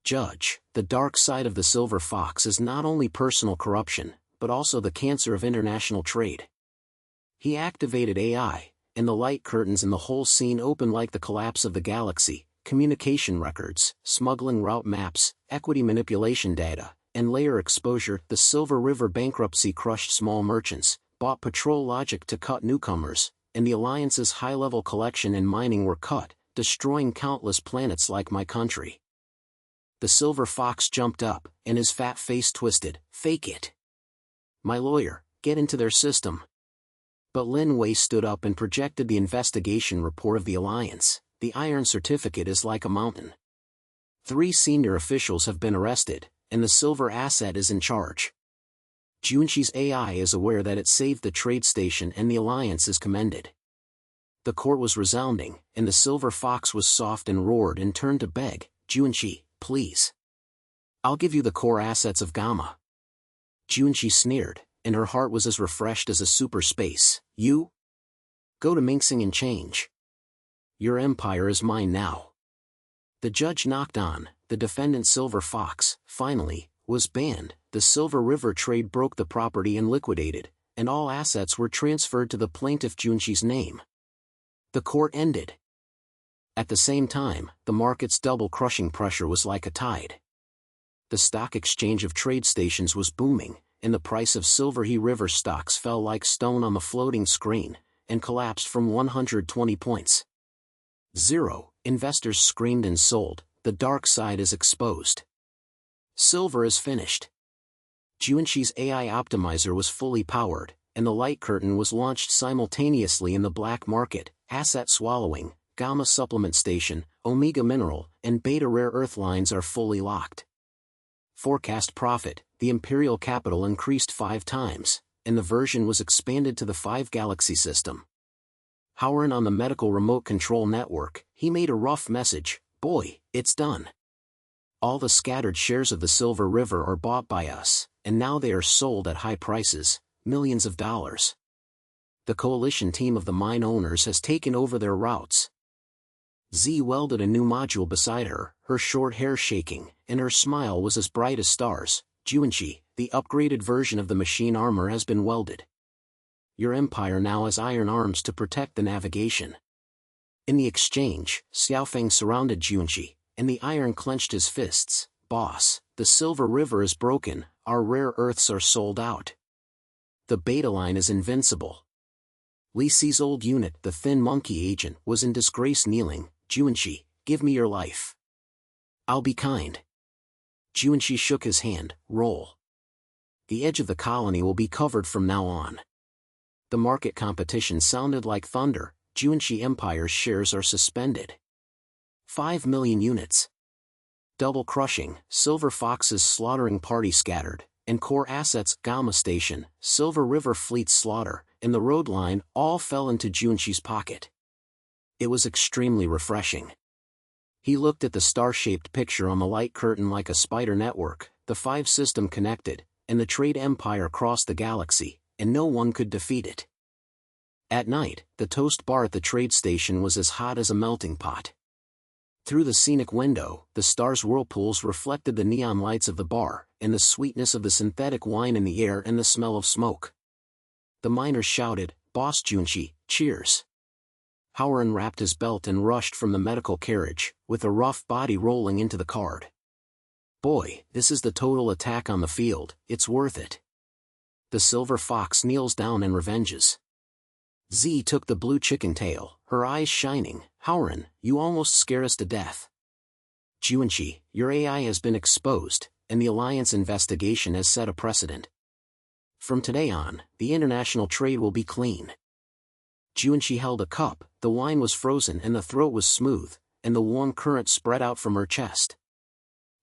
Judge, the dark side of the Silver Fox is not only personal corruption, but also the cancer of international trade. He activated AI, and the light curtains in the whole scene opened like the collapse of the galaxy. Communication records, smuggling route maps, equity manipulation data, and layer exposure. The Silver River bankruptcy crushed small merchants, bought patrol logic to cut newcomers, and the Alliance's high-level collection and mining were cut, destroying countless planets like my country. The Silver Fox jumped up, and his fat face twisted. Fake it. My lawyer, get into their system. But Lin Wei stood up and projected the investigation report of the Alliance. The Iron Certificate is like a mountain. 3 senior officials have been arrested, and the Silver Asset is in charge. Junqi's AI is aware that it saved the trade station and the Alliance is commended. The court was resounding, and the Silver Fox was soft and roared and turned to beg, Junqi, please. I'll give you the core assets of Gamma. Junqi sneered, and her heart was as refreshed as a super space. You? Go to Minxing and change. Your empire is mine now. The judge knocked on, the defendant Silver Fox, finally, was banned. The Silver River trade broke the property and liquidated, and all assets were transferred to the plaintiff Junqi's name. The court ended. At the same time, the market's double crushing pressure was like a tide. The stock exchange of trade stations was booming, and the price of Silver River stocks fell like stone on the floating screen, and collapsed from 120 points. 0. Investors screamed and sold, the dark side is exposed. Silver is finished. Junqi's AI optimizer was fully powered, and the light curtain was launched simultaneously in the black market. Asset swallowing, Gamma supplement station, Omega mineral, and Beta rare earth lines are fully locked. Forecast profit, the Imperial capital increased 5 times, and the version was expanded to the 5 galaxy system. Howard on the medical remote control network, he made a rough message, boy, it's done. All the scattered shares of the Silver River are bought by us, and now they are sold at high prices, millions of dollars. The coalition team of the mine owners has taken over their routes. Z welded a new module beside her, her short hair shaking, and her smile was as bright as stars. Junqi, the upgraded version of the machine armor has been welded. Your empire now has iron arms to protect the navigation. In the exchange, Xiaofeng surrounded Junqi, and the iron clenched his fists. Boss, the Silver River is broken, our rare earths are sold out. The Beta line is invincible. Li Si's old unit, the thin monkey agent, was in disgrace kneeling. Junqi, give me your life. I'll be kind. Junqi shook his hand. Roll. The edge of the colony will be covered from now on. The market competition sounded like thunder. Junqi Empire's shares are suspended. 5 million units. Double crushing, Silver Fox's slaughtering party scattered, and core assets, Gamma Station, Silver River Fleet slaughter, and the road line, all fell into Junqi's pocket. It was extremely refreshing. He looked at the star-shaped picture on the light curtain like a spider network, the 5 system connected, and the trade empire crossed the galaxy, and no one could defeat it. At night, the toast bar at the trade station was as hot as a melting pot. Through the scenic window, the stars' whirlpools reflected the neon lights of the bar, and the sweetness of the synthetic wine in the air and the smell of smoke. The miners shouted, Boss Junqi, cheers. Howard unwrapped his belt and rushed from the medical carriage, with a rough body rolling into the card. Boy, this is the total attack on the field, it's worth it. The Silver Fox kneels down and revenges. Z took the blue chicken tail, her eyes shining. Howard, you almost scare us to death. Junqi, your AI has been exposed, and the Alliance investigation has set a precedent. From today on, the international trade will be clean. Junqi held a cup, the wine was frozen and the throat was smooth, and the warm current spread out from her chest.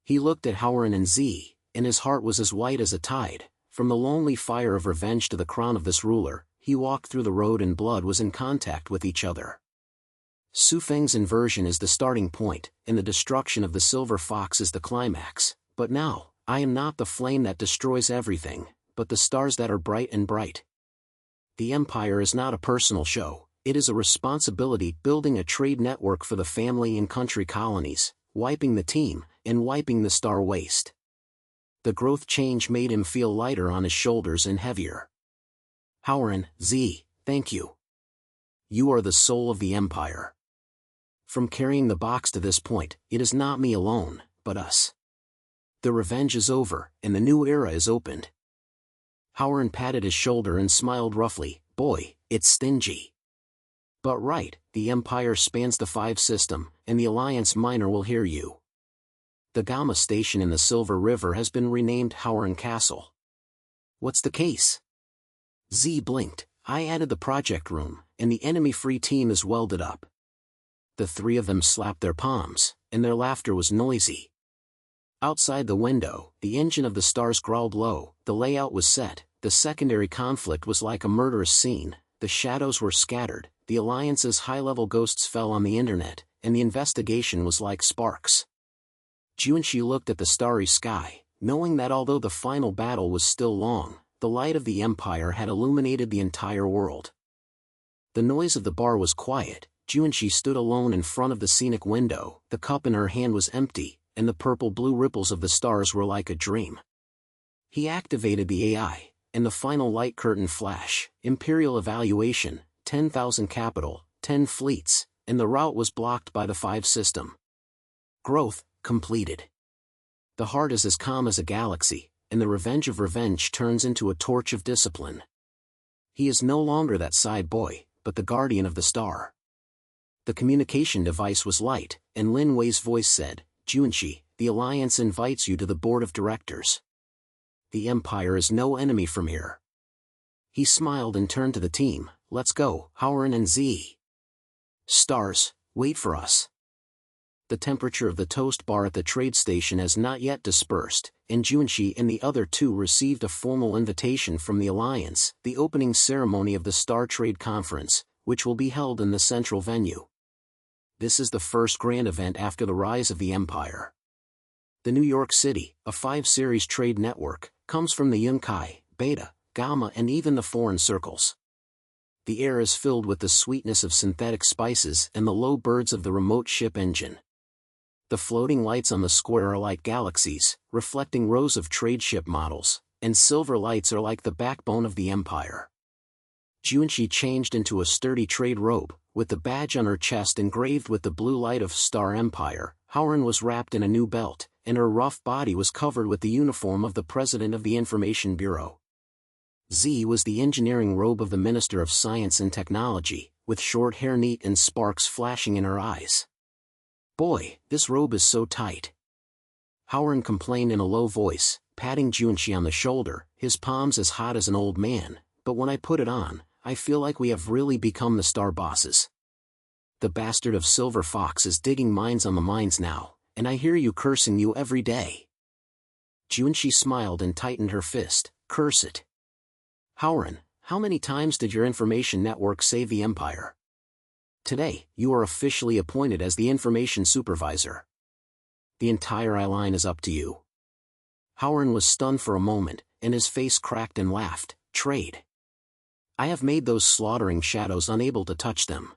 He looked at Howard and Z, and his heart was as white as a tide. From the lonely fire of revenge to the crown of this ruler, he walked through the road and blood was in contact with each other. Su Feng's inversion is the starting point, and the destruction of the Silver Fox is the climax. But now, I am not the flame that destroys everything, but the stars that are bright and bright. The empire is not a personal show, it is a responsibility building a trade network for the family and country colonies, wiping the team, and wiping the star waste. The growth change made him feel lighter on his shoulders and heavier. Howard, Z, thank you. You are the soul of the Empire. From carrying the box to this point, it is not me alone, but us. The revenge is over, and the new era is opened. Howard patted his shoulder and smiled roughly. Boy, it's stingy. But right, the Empire spans the 5 system, and the Alliance Miner will hear you. The Gamma station in the Silver River has been renamed Howard Castle. What's the case? Z blinked. I added the project room, and the enemy-free team is welded up. The 3 of them slapped their palms, and their laughter was noisy. Outside the window, the engine of the stars growled low. The layout was set. The secondary conflict was like a murderous scene. The shadows were scattered, the Alliance's high-level ghosts fell on the internet, and the investigation was like sparks. Junshi looked at the starry sky, knowing that although the final battle was still long, the light of the Empire had illuminated the entire world. The noise of the bar was quiet. Junshi stood alone in front of the scenic window. The cup in her hand was empty, and the purple-blue ripples of the stars were like a dream. He activated the AI, and the final light curtain flash, Imperial evaluation, 10,000 capital, 10 fleets, and the route was blocked by the 5 system. Growth, completed. The heart is as calm as a galaxy, and the revenge of revenge turns into a torch of discipline. He is no longer that side boy, but the guardian of the star. The communication device was light, and Lin Wei's voice said, Junshi, the Alliance invites you to the board of directors. The Empire is no enemy from here. He smiled and turned to the team. Let's go, Howard and Z. Stars, wait for us. The temperature of the toast bar at the trade station has not yet dispersed, and Junshi and the other 2 received a formal invitation from the Alliance, the opening ceremony of the Star Trade Conference, which will be held in the central venue. This is the first grand event after the rise of the Empire. The New York City, a 5-series trade network, comes from the Yunkai, Beta, Gamma and even the foreign circles. The air is filled with the sweetness of synthetic spices and the low birds of the remote ship engine. The floating lights on the square are like galaxies, reflecting rows of trade ship models, and silver lights are like the backbone of the Empire. Junshi changed into a sturdy trade robe, with the badge on her chest engraved with the blue light of Star Empire. Howard was wrapped in a new belt, and her rough body was covered with the uniform of the President of the Information Bureau. Z was the engineering robe of the Minister of Science and Technology, with short hair neat and sparks flashing in her eyes. Boy, this robe is so tight. Howard complained in a low voice, patting Junshi on the shoulder, his palms as hot as an old man, but when I put it on, I feel like we have really become the star bosses. The bastard of Silver Fox is digging mines on the mines now, and I hear you cursing you every day. Junshi smiled and tightened her fist. Curse it. Howard, how many times did your information network save the Empire? Today, you are officially appointed as the information supervisor. The entire I-line is up to you. Howard was stunned for a moment, and his face cracked and laughed. Trade. I have made those slaughtering shadows unable to touch them.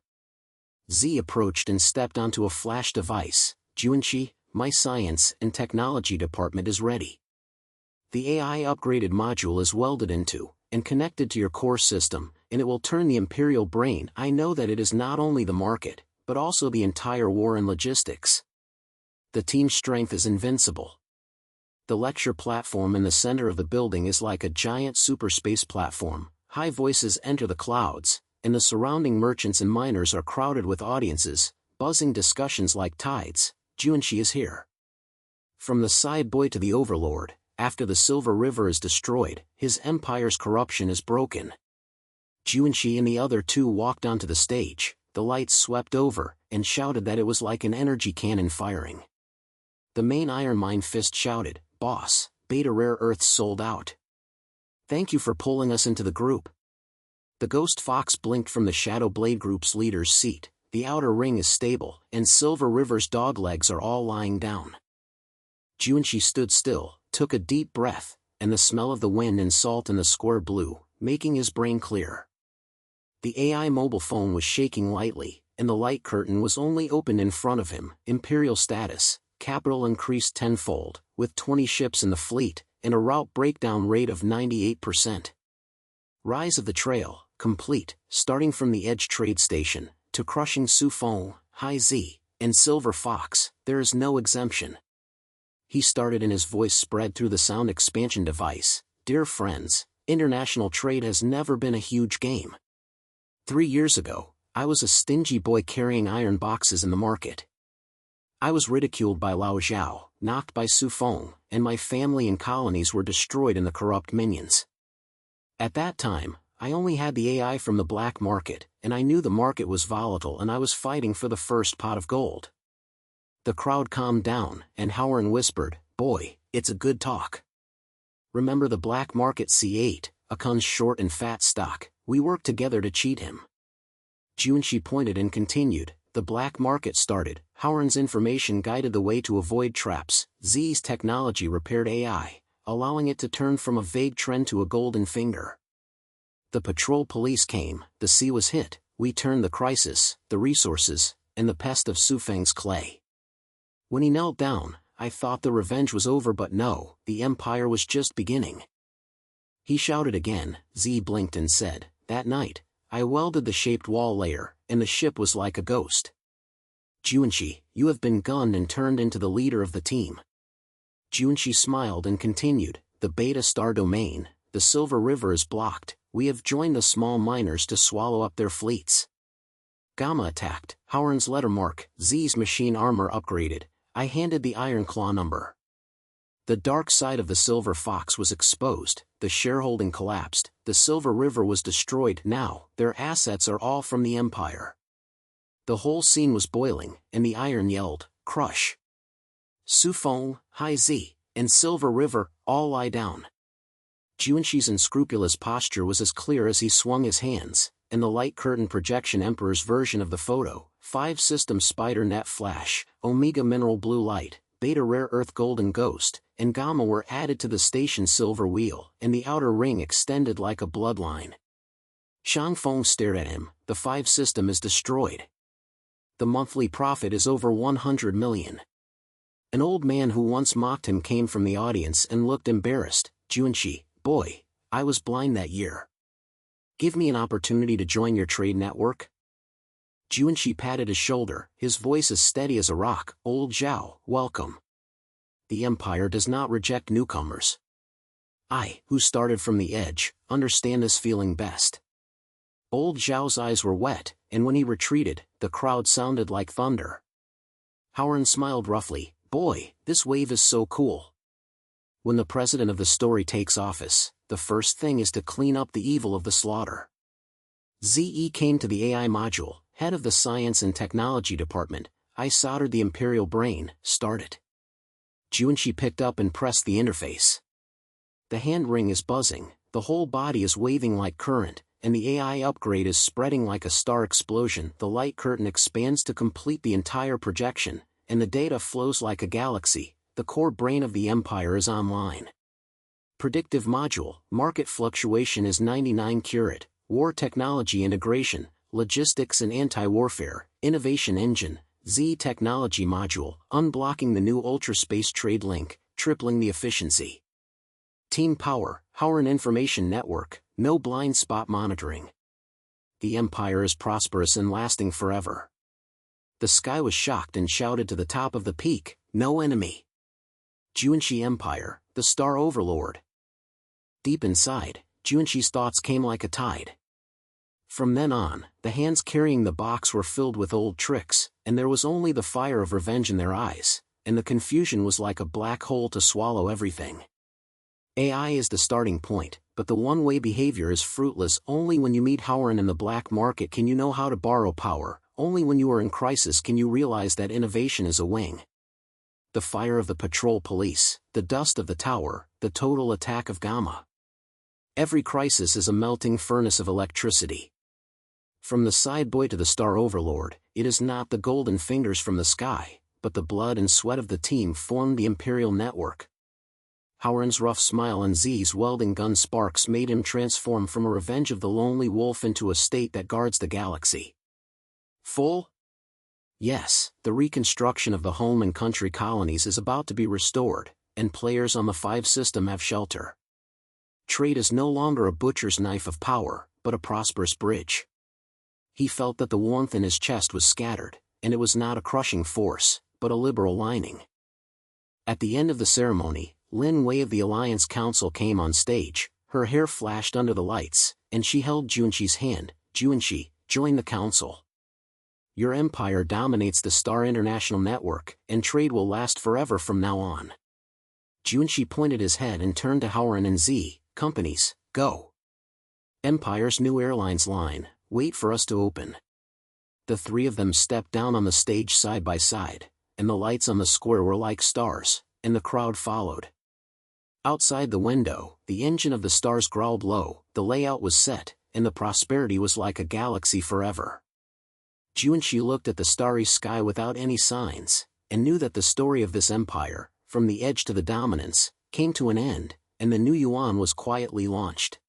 Z approached and stepped onto a flash device. Junshi, my science and technology department is ready. The AI upgraded module is welded into, and connected to your core system, and it will turn the Imperial brain. I know that it is not only the market, but also the entire war and logistics. The team's strength is invincible. The lecture platform in the center of the building is like a giant superspace platform. High voices enter the clouds, and the surrounding merchants and miners are crowded with audiences, buzzing discussions like tides. Junshi is here. From the side boy to the overlord, after the Silver River is destroyed, his empire's corruption is broken. Junshi and the other 2 walked onto the stage, the lights swept over, and shouted that it was like an energy cannon firing. The main Iron Mine Fist shouted, Boss, Beta Rare Earths sold out. Thank you for pulling us into the group. The Ghost Fox blinked from the Shadow Blade Group's leader's seat. The outer ring is stable, and Silver River's doglegs are all lying down. Junshi stood still, took a deep breath, and the smell of the wind and salt in the square blew, making his brain clear. The AI mobile phone was shaking lightly, and the light curtain was only opened in front of him. Imperial status, capital increased tenfold, with 20 ships in the fleet, and a route breakdown rate of 98%. Rise of the trail, complete, starting from the Edge Trade Station, to crushing Sufong, High Z, and Silver Fox, there is no exemption. He started and his voice spread through the sound expansion device. Dear friends, international trade has never been a huge game. 3 years ago, I was a stingy boy carrying iron boxes in the market. I was ridiculed by Lao Zhao, knocked by Sufong, and my family and colonies were destroyed in the corrupt minions. At that time, I only had the AI from the black market, and I knew the market was volatile and I was fighting for the first pot of gold. The crowd calmed down, and Howard whispered, "Boy, it's a good talk. Remember the black market C8, Akun's short and fat stock, we worked together to cheat him." Junshi pointed and continued, "The black market started, Howard's information guided the way to avoid traps, Z's technology repaired AI, allowing it to turn from a vague trend to a golden finger. The patrol police came, the sea was hit, we turned the crisis, the resources, and the pest of Sufeng's clay. When he knelt down, I thought the revenge was over, but no, the empire was just beginning." He shouted again. Z blinked and said, "That night, I welded the shaped wall layer, and the ship was like a ghost." "Junshi, you have been gunned and turned into the leader of the team." Junshi smiled and continued, "The Beta Star domain, the Silver River is blocked, we have joined the small miners to swallow up their fleets. Gamma attacked, Howard's lettermark, Z's machine armor upgraded, I handed the Iron Claw number. The dark side of the Silver Fox was exposed, the shareholding collapsed, the Silver River was destroyed. Now, their assets are all from the Empire." The whole scene was boiling, and the Iron yelled, "Crush! Sufong, High Z, and Silver River, all lie down." Junshi's unscrupulous posture was as clear as he swung his hands, and the light curtain projection Emperor's version of the photo, 5-system spider net flash, Omega mineral blue light, Beta rare earth golden ghost, and Gamma were added to the station silver wheel, and the outer ring extended like a bloodline. Shangfeng stared at him, "The 5-system is destroyed. The monthly profit is over 100 million. An old man who once mocked him came from the audience and looked embarrassed. "Junshi, boy, I was blind that year. Give me an opportunity to join your trade network." Junshi patted his shoulder, his voice as steady as a rock. "Old Zhao, welcome. The Empire does not reject newcomers. I, who started from the edge, understand this feeling best." Old Zhao's eyes were wet, and when he retreated, the crowd sounded like thunder. Howard smiled roughly, "Boy, this wave is so cool. When the president of the story takes office, the first thing is to clean up the evil of the slaughter." ZE came to the AI module, head of the Science and Technology Department. "I soldered the Imperial brain, start it." Junshi picked up and pressed the interface. The hand ring is buzzing, the whole body is waving like current, and the AI upgrade is spreading like a star explosion. The light curtain expands to complete the entire projection, and the data flows like a galaxy. The core brain of the Empire is online. Predictive module, market fluctuation is 99 curate, war technology integration, logistics and anti-warfare, innovation engine, Z technology module, unblocking the new ultraspace trade link, tripling the efficiency. Team power, Howard information network, no blind spot monitoring. The Empire is prosperous and lasting forever. The sky was shocked and shouted to the top of the peak, "No enemy." Junshi Empire, the Star Overlord. Deep inside, Junshi's thoughts came like a tide. From then on, the hands carrying the box were filled with old tricks, and there was only the fire of revenge in their eyes, and the confusion was like a black hole to swallow everything. AI is the starting point, but the one-way behavior is fruitless. Only when you meet Howard in the black market can you know how to borrow power, only when you are in crisis can you realize that innovation is a wing. The fire of the patrol police, the dust of the tower, the total attack of Gamma. Every crisis is a melting furnace of electricity. From the side boy to the Star Overlord, it is not the golden fingers from the sky, but the blood and sweat of the team formed the Imperial network. Howard's rough smile and Z's welding gun sparks made him transform from a revenge of the lonely wolf into a state that guards the galaxy. Full? Yes, the reconstruction of the home and country colonies is about to be restored, and players on the 5 system have shelter. Trade is no longer a butcher's knife of power, but a prosperous bridge. He felt that the warmth in his chest was scattered, and it was not a crushing force, but a liberal lining. At the end of the ceremony, Lin Wei of the Alliance Council came on stage. Her hair flashed under the lights, and she held Junqi's hand. Junqi, join the council. Your empire dominates the Star International Network, and trade will last forever from now on. Junqi pointed his head and turned to Howren and Z. Companies, go. Empire's new airlines line, wait for us to open. The 3 of them stepped down on the stage side by side, and the lights on the square were like stars, and the crowd followed. Outside the window, the engine of the stars growled low, the layout was set, and the prosperity was like a galaxy forever. Junqi looked at the starry sky without any signs, and knew that the story of this empire, from the edge to the dominance, came to an end, and the new yuan was quietly launched.